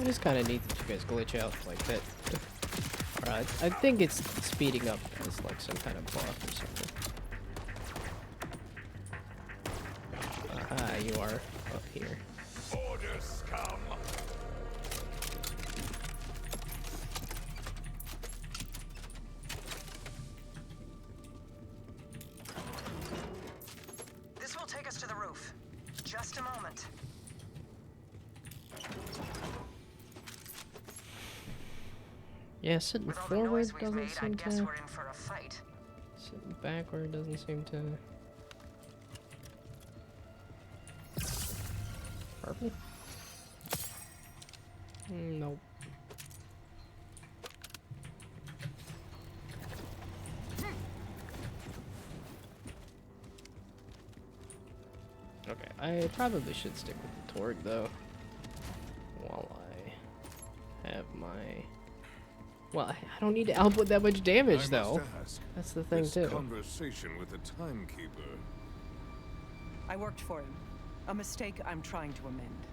S1: It is kind of neat that you guys glitch out like that. I think it's speeding up as like some kind of buff or something. Aha, you are up here.
S7: Order scum!
S10: This will take us to the roof. Just a moment.
S1: Yeah, sitting
S10: With all the
S1: forward
S10: noise we've
S1: doesn't
S10: made, I
S1: seem
S10: guess
S1: to.
S10: we're in for a fight.
S1: Sitting backward doesn't seem to. Purple? Nope. Okay, I probably should stick with the Torg though. While I have my. Well, I don't need to output that much damage though. That's the thing too.
S7: Conversation with the Timekeeper.
S11: I worked for him. A mistake I'm trying to amend.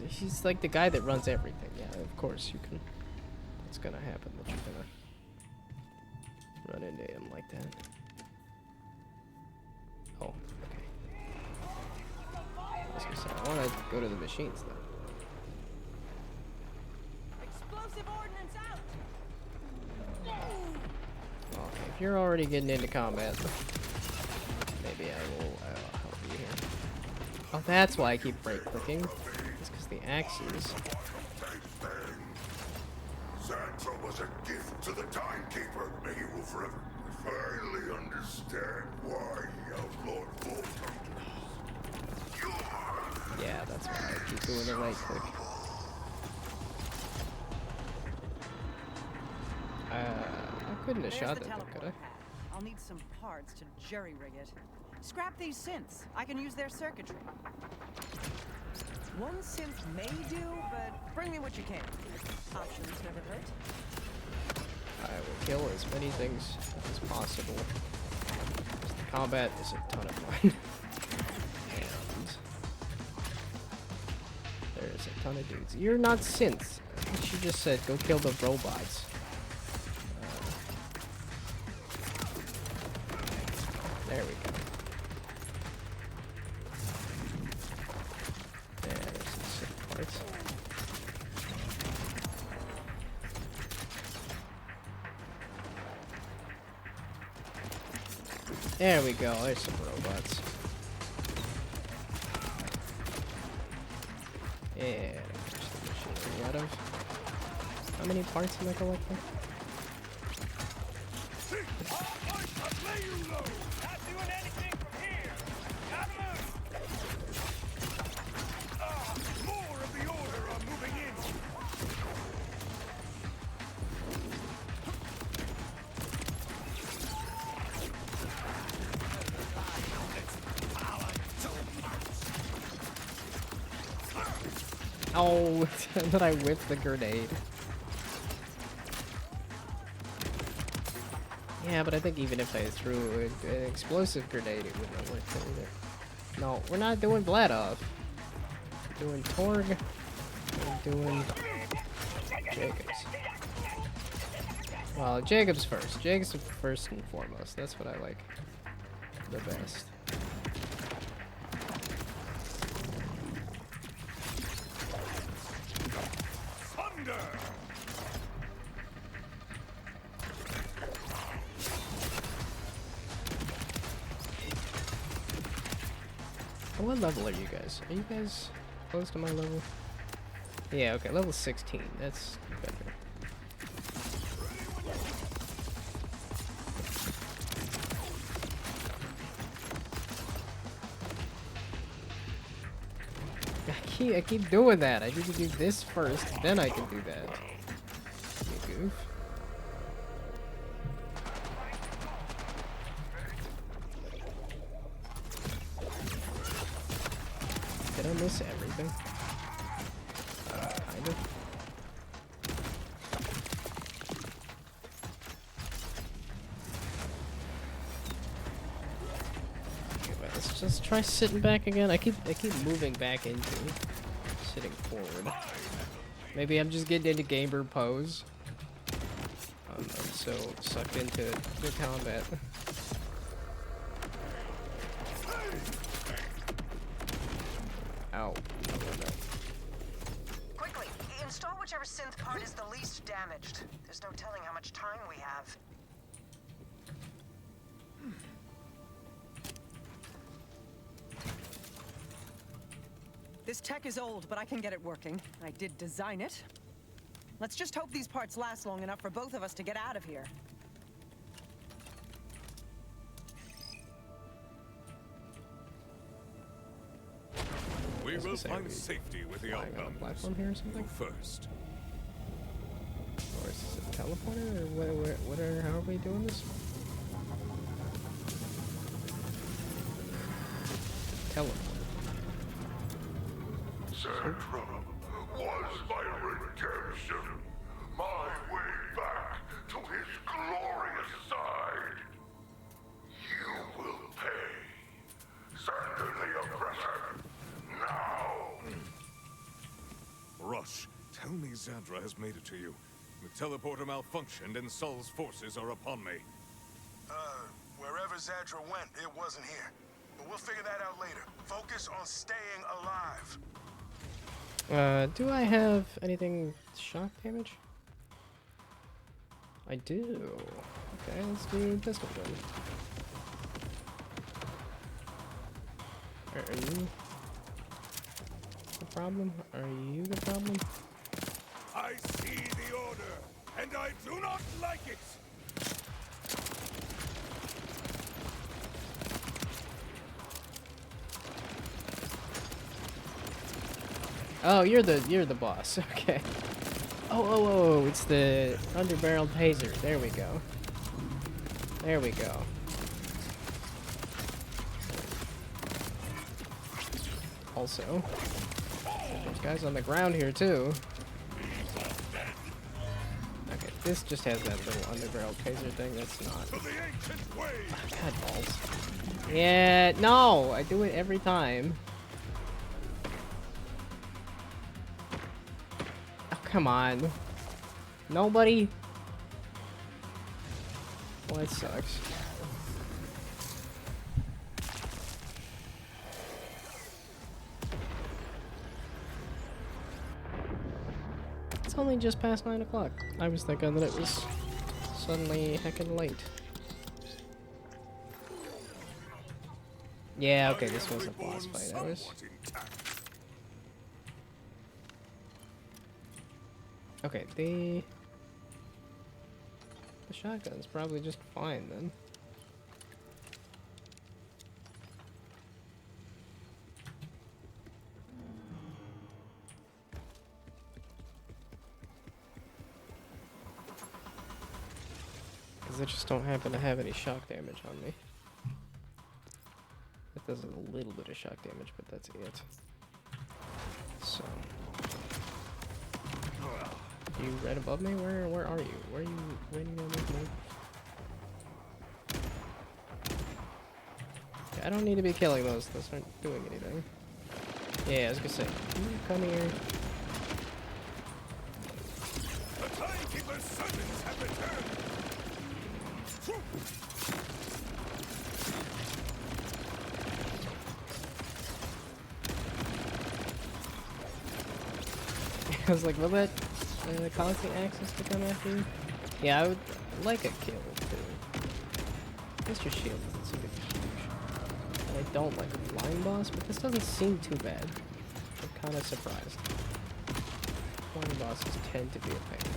S1: He's like the guy that runs everything. Yeah, of course you can. It's gonna happen that you're gonna run into him like that. Oh, okay. I was gonna say, I want to go to the machines though.
S11: Explosive ordnance out!
S1: If you're already getting into combat, maybe I will help you here. Oh, that's why I keep right-clicking. It's because the axes.
S5: Sandra was a gift to the Timekeeper. May he will forever finally understand why he outlawed Vtuber.
S1: Yeah, that's why I keep doing the right-click. I couldn't have shot that thing, could I?
S11: I'll need some parts to jerry-rig it. Scrap these synths. I can use their circuitry. One synth may do, but bring me what you can. Options never hurt.
S1: I will kill as many things as possible. The combat is a ton of fun. And there's a ton of dudes. You're not synths. She just said go kill the robots. There we go. There's some sick parts. There we go. There's some robots. And push the machinery out of. How many parts am I collecting? Oh, that I whipped the grenade. Yeah, but I think even if I threw an explosive grenade, it wouldn't have worked either. No, we're not doing Vladov. We're doing Torg. We're doing Jacobs. Well, Jacobs first. Jacobs first and foremost. That's what I like the best. What level are you guys? Are you guys close to my level? Yeah, okay, level 16. That's better. I keep doing that. I need to do this first, then I can do that. You goof. Did I miss everything? Kind of. Okay, wait, let's just try sitting back again. I keep moving back into sitting forward. Maybe I'm just getting into gamer pose. I'm so sucked into the combat. Ow.
S10: Quickly, install whichever synth part is the least damaged. There's no telling how much time we have.
S11: This tech is old, but I can get it working. I did design it. Let's just hope these parts last long enough for both of us to get out of here.
S7: We will find safety with the outbound
S1: platform here or something.
S7: First.
S1: Or is this a teleporter? Or what are? How are we doing this? Teleporter.
S5: Sandra was my redemption, my way back to his glorious side. You will pay, Sandra the oppressor, now.
S7: Rush, tell me Zadra has made it to you. The teleporter malfunctioned and Sol's forces are upon me.
S5: Wherever Zadra went, it wasn't here. But we'll figure that out later. Focus on staying alive.
S1: Do I have anything shock damage? I do. Okay, let's do pistol gun. Are you the problem? Are you the problem?
S7: I see the order, and I do not like it.
S1: Oh, you're the boss. Okay. Oh, it's the underbarreled taser. There we go. There we go. Also, there's guys on the ground here too. Okay, this just has that little underbarreled taser thing. That's not. God balls. Yeah, no, I do it every time. Oh, come on. Nobody. Well, that sucks. It's only just past 9 o'clock. I was thinking that it was suddenly heckin' late. Yeah, okay, this was a boss fight. I was. Okay, the shotgun's probably just fine then. Because I just don't happen to have any shock damage on me. It does a little bit of shock damage, but that's it. So. You right above me? Where are you? Where are you waiting on me? I don't need to be killing those. Those aren't doing anything. Yeah, I was gonna say, you come here.
S7: The timekeeper's servants have returned.
S1: I was like, will that cause the Axis to come after you? Yeah, I would like a kill too. Mr. Shield doesn't seem to be huge. And I don't like a flying boss, but this doesn't seem too bad. I'm kind of surprised. Flying bosses tend to be a pain.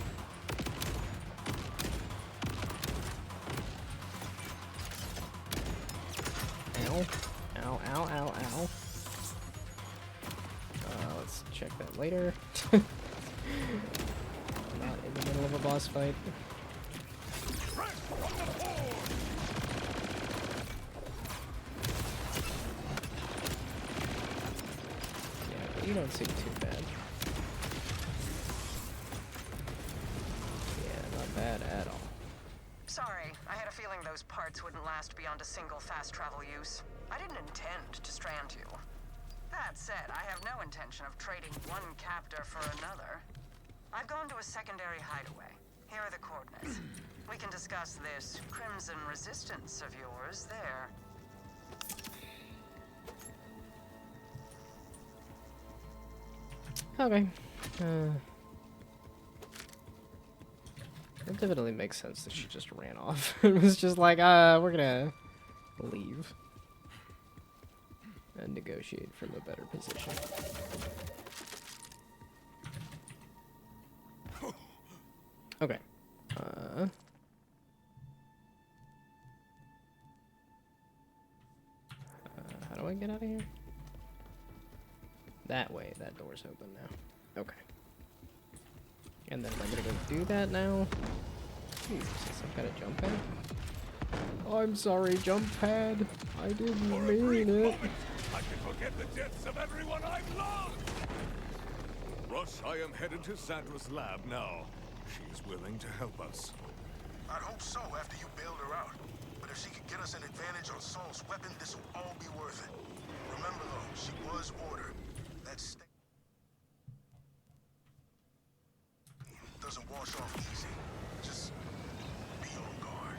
S1: Ow. Ow, ow, ow, ow. Let's check that later. Not in the middle of a boss fight. Yeah, but you don't seem too bad. Yeah, not bad at all.
S10: Sorry, I had a feeling those parts wouldn't last beyond a single fast travel use. I didn't intend to strand you. That said, I have no intention of trading one captor for another. I've gone to a secondary hideaway. Here are the coordinates. We can discuss this crimson resistance of yours there.
S1: Okay. It definitely makes sense that she just ran off. It was just like, we're gonna leave and negotiate from a better position. Okay. How do I get out of here? That way. That door's open now. Okay. And then am I gonna go do that now? Ooh, is this some kind of jump pad? I'm sorry, jump pad. I didn't mean it.
S7: I can forget the deaths of everyone I've loved! Rush, I am headed to Sandra's lab now. She's willing to help us.
S5: I'd hope so after you bailed her out. But if she could get us an advantage on Saul's weapon, this will all be worth it. Remember though, she was ordered. That doesn't wash off easy. Just be on guard.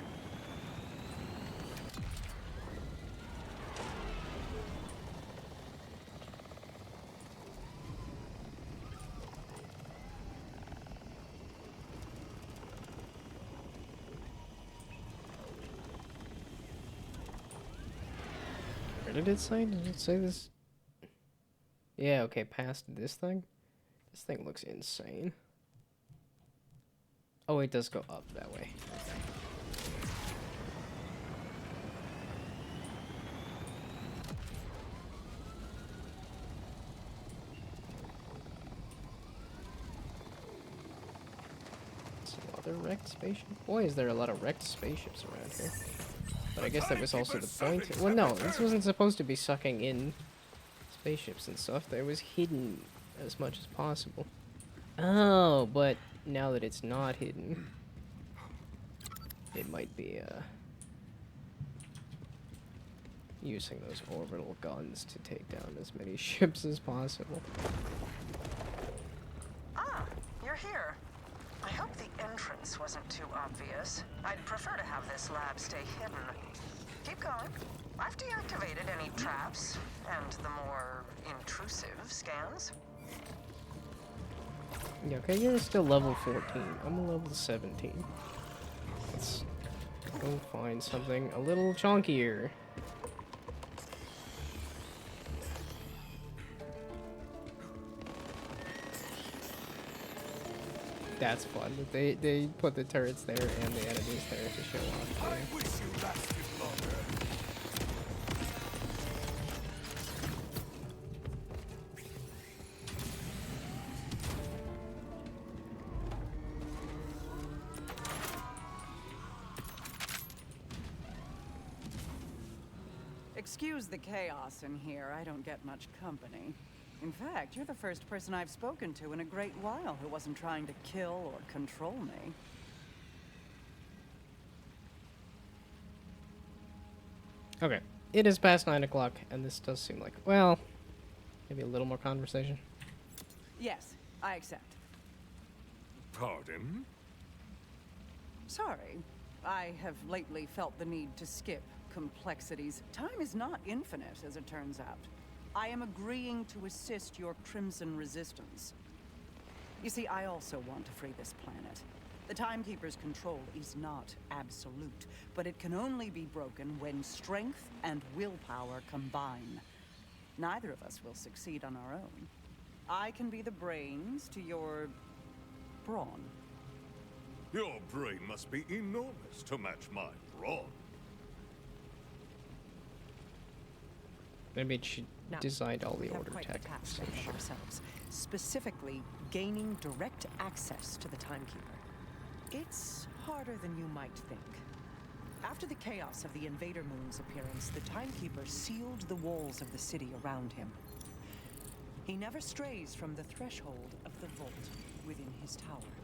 S1: did it say? Did it say this? Yeah, okay, past this thing? This thing looks insane. Oh, it does go up that way. Okay. Some other wrecked spaceship? Boy, is there a lot of wrecked spaceships around here. But I guess that was also the point. Well, no, this wasn't supposed to be sucking in spaceships and stuff. That was hidden as much as possible. Oh, but now that it's not hidden, it might be using those orbital guns to take down as many ships as possible.
S10: Ah, you're here. I hope the entrance wasn't too obvious. I'd prefer to have this lab stay hidden. Keep going. I've deactivated any traps and the more intrusive scans.
S1: Yeah, okay, you're still level 14. I'm a level 17. Let's go find something a little chunkier. That's fun. They put the turrets there and the enemies there to show off.
S7: I wish you lasted longer.
S11: Excuse the chaos in here. I don't get much company. In fact, you're the first person I've spoken to in a great while who wasn't trying to kill or control me.
S1: Okay, it is past 9 o'clock, and this does seem like, well, maybe a little more conversation.
S11: Yes, I accept.
S7: Pardon?
S11: Sorry. I have lately felt the need to skip complexities. Time is not infinite, as it turns out. I am agreeing to assist your Crimson Resistance. You see, I also want to free this planet. The Timekeeper's control is not absolute, but it can only be broken when strength and willpower combine. Neither of us will succeed on our own. I can be the brains to your brawn.
S7: Your brain must be enormous to match my brawn.
S1: Maybe she designed all the order tech.
S11: For ourselves, specifically gaining direct access to the Timekeeper. It's harder than you might think. After the chaos of the Invader Moon's appearance, the Timekeeper sealed the walls of the city around him. He never strays from the threshold of the vault within his tower.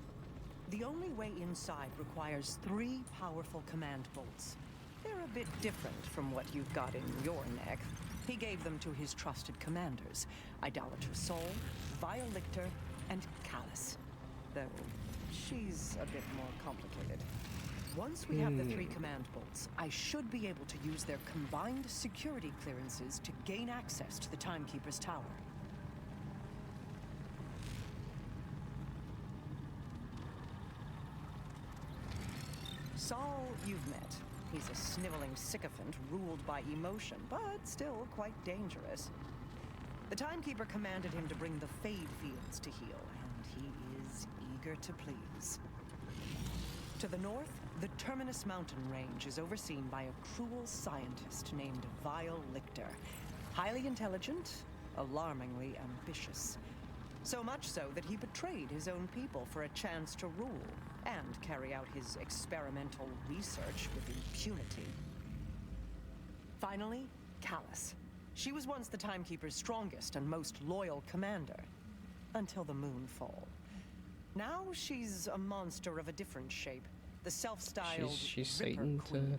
S11: The only way inside requires 3 powerful command bolts. They're a bit different from what you've got in your neck. He gave them to his trusted commanders, Idolater Soul, Vile Lictor, and Callus. Though she's a bit more complicated. Once we have the 3 command bolts, I should be able to use their combined security clearances to gain access to the Timekeeper's tower. Saul, you've met. He's a sniveling sycophant ruled by emotion, but still quite dangerous. The Timekeeper commanded him to bring the Fade Fields to heal, and he is eager to please. To the north, the Terminus mountain range is overseen by a cruel scientist named Vile Lictor. Highly intelligent, alarmingly ambitious. So much so that he betrayed his own people for a chance to rule and carry out his experimental research with impunity. Finally, Callus. She was once the Timekeeper's strongest and most loyal commander, until the Moonfall. Now she's a monster of a different shape, the self-styled
S1: she's
S11: Ripper
S1: Satan
S11: Queen.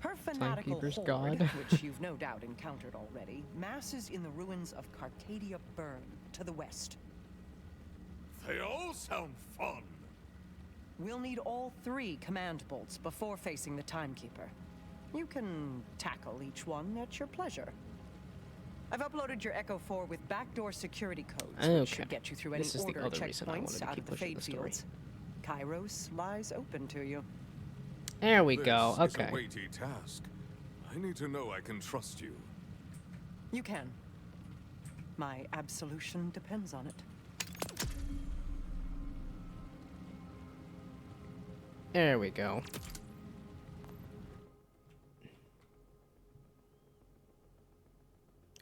S11: Her fanatical
S1: Timekeeper's
S11: horde,
S1: god.
S11: which you've no doubt encountered already, masses in the ruins of Carcadia Burn to the west.
S7: They all sound fun.
S11: We'll need all 3 command bolts before facing the Timekeeper. You can tackle each one at your pleasure. I've uploaded your Echo 4 with backdoor security codes, which should get you through any
S1: This is the
S11: order
S1: other reason I wanted
S11: checkpoints
S1: to
S11: out
S1: keep
S11: of the
S1: pushing
S11: Fade
S1: the story.
S11: Fields. Kairos lies open to you.
S1: There we go.
S7: This is
S1: Okay.
S7: a weighty task. I need to know I can trust you.
S11: You can. My absolution depends on it.
S1: There we go.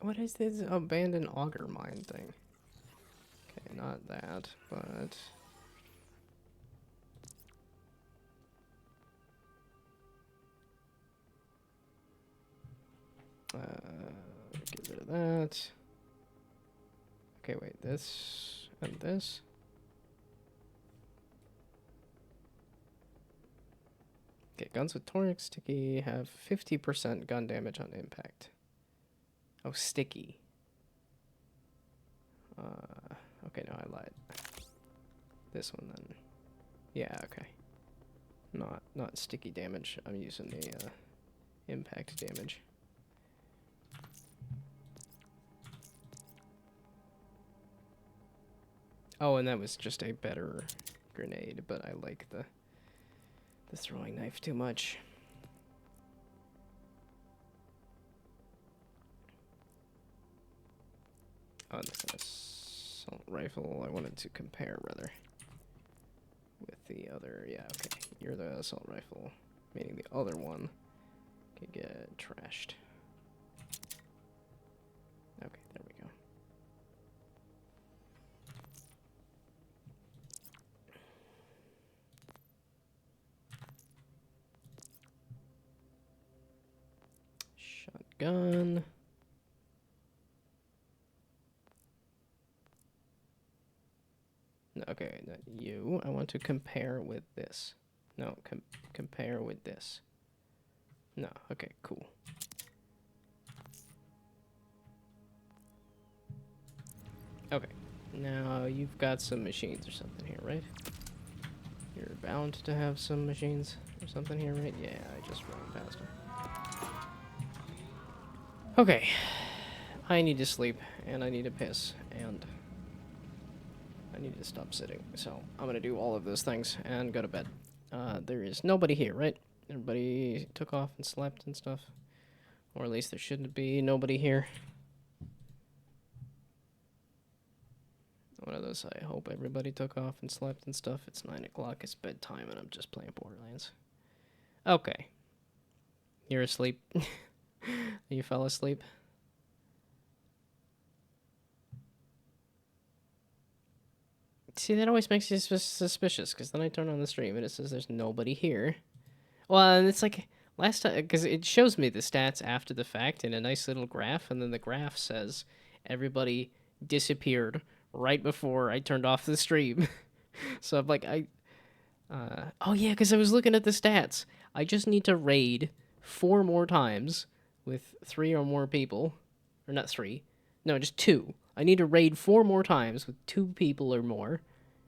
S1: What is this abandoned auger mine thing? Okay, not that, but... get rid of that. Okay, wait, this and this. Okay, guns with toric sticky have 50% gun damage on impact. Oh, sticky. Okay, no, I lied. This one then. Yeah, okay. Not sticky damage. I'm using the impact damage. Oh, and that was just a better grenade, but I like the throwing knife too much. Oh, this is an assault rifle. I wanted to compare, rather, with the other. Yeah, okay. You're the assault rifle, meaning the other one could get trashed. Okay, there we go. Shotgun. No, okay, not you. I want to compare with this. No, compare with this. No, okay, cool. Okay, now you've got some machines or something here, right? You're bound to have some machines or something here, right? Yeah, I just ran past them. Okay, I need to sleep, and I need to piss, and I need to stop sitting. So I'm gonna do all of those things and go to bed. There is nobody here, right? Everybody took off and slept and stuff. Or at least there shouldn't be nobody here. One of those, I hope everybody took off and slept and stuff. It's 9 o'clock, it's bedtime, and I'm just playing Borderlands. Okay. You're asleep. You fell asleep? See, that always makes you suspicious, because then I turn on the stream and it says there's nobody here. Well, and it's like, last time, because it shows me the stats after the fact in a nice little graph, and then the graph says everybody disappeared right before I turned off the stream. So I'm like, oh yeah, because I was looking at the stats. I just need to raid 4 more times with 3 or more people. Or not 3. No, just 2. I need to raid 4 more times with 2 people or more.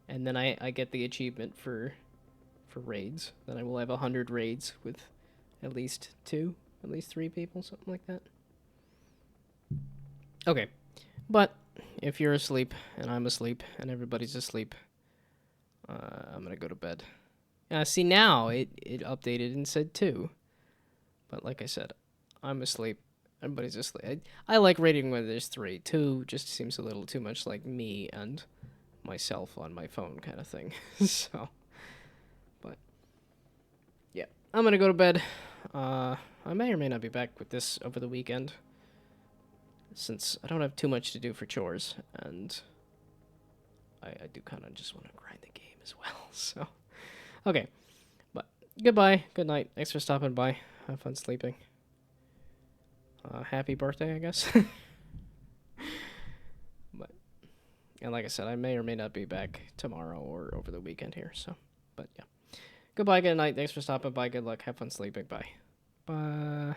S1: And then I get the achievement for raids. Then I will have 100 raids with at least 2, at least 3 people, something like that. Okay. But if you're asleep, and I'm asleep, and everybody's asleep, I'm gonna go to bed. See, now it updated and said 2. But like I said, I'm asleep. Everybody's asleep. I like rating when there's 3. 2 just seems a little too much like me and myself on my phone kind of thing. So, but yeah, I'm gonna go to bed. I may or may not be back with this over the weekend, since I don't have too much to do for chores, and I do kind of just want to grind the game as well. So, okay, but goodbye, good night. Thanks for stopping by. Have fun sleeping. Happy birthday, I guess. But, and like I said, I may or may not be back tomorrow or over the weekend here. So, but yeah, goodbye, good night. Thanks for stopping by. Good luck. Have fun sleeping. Bye. Bye.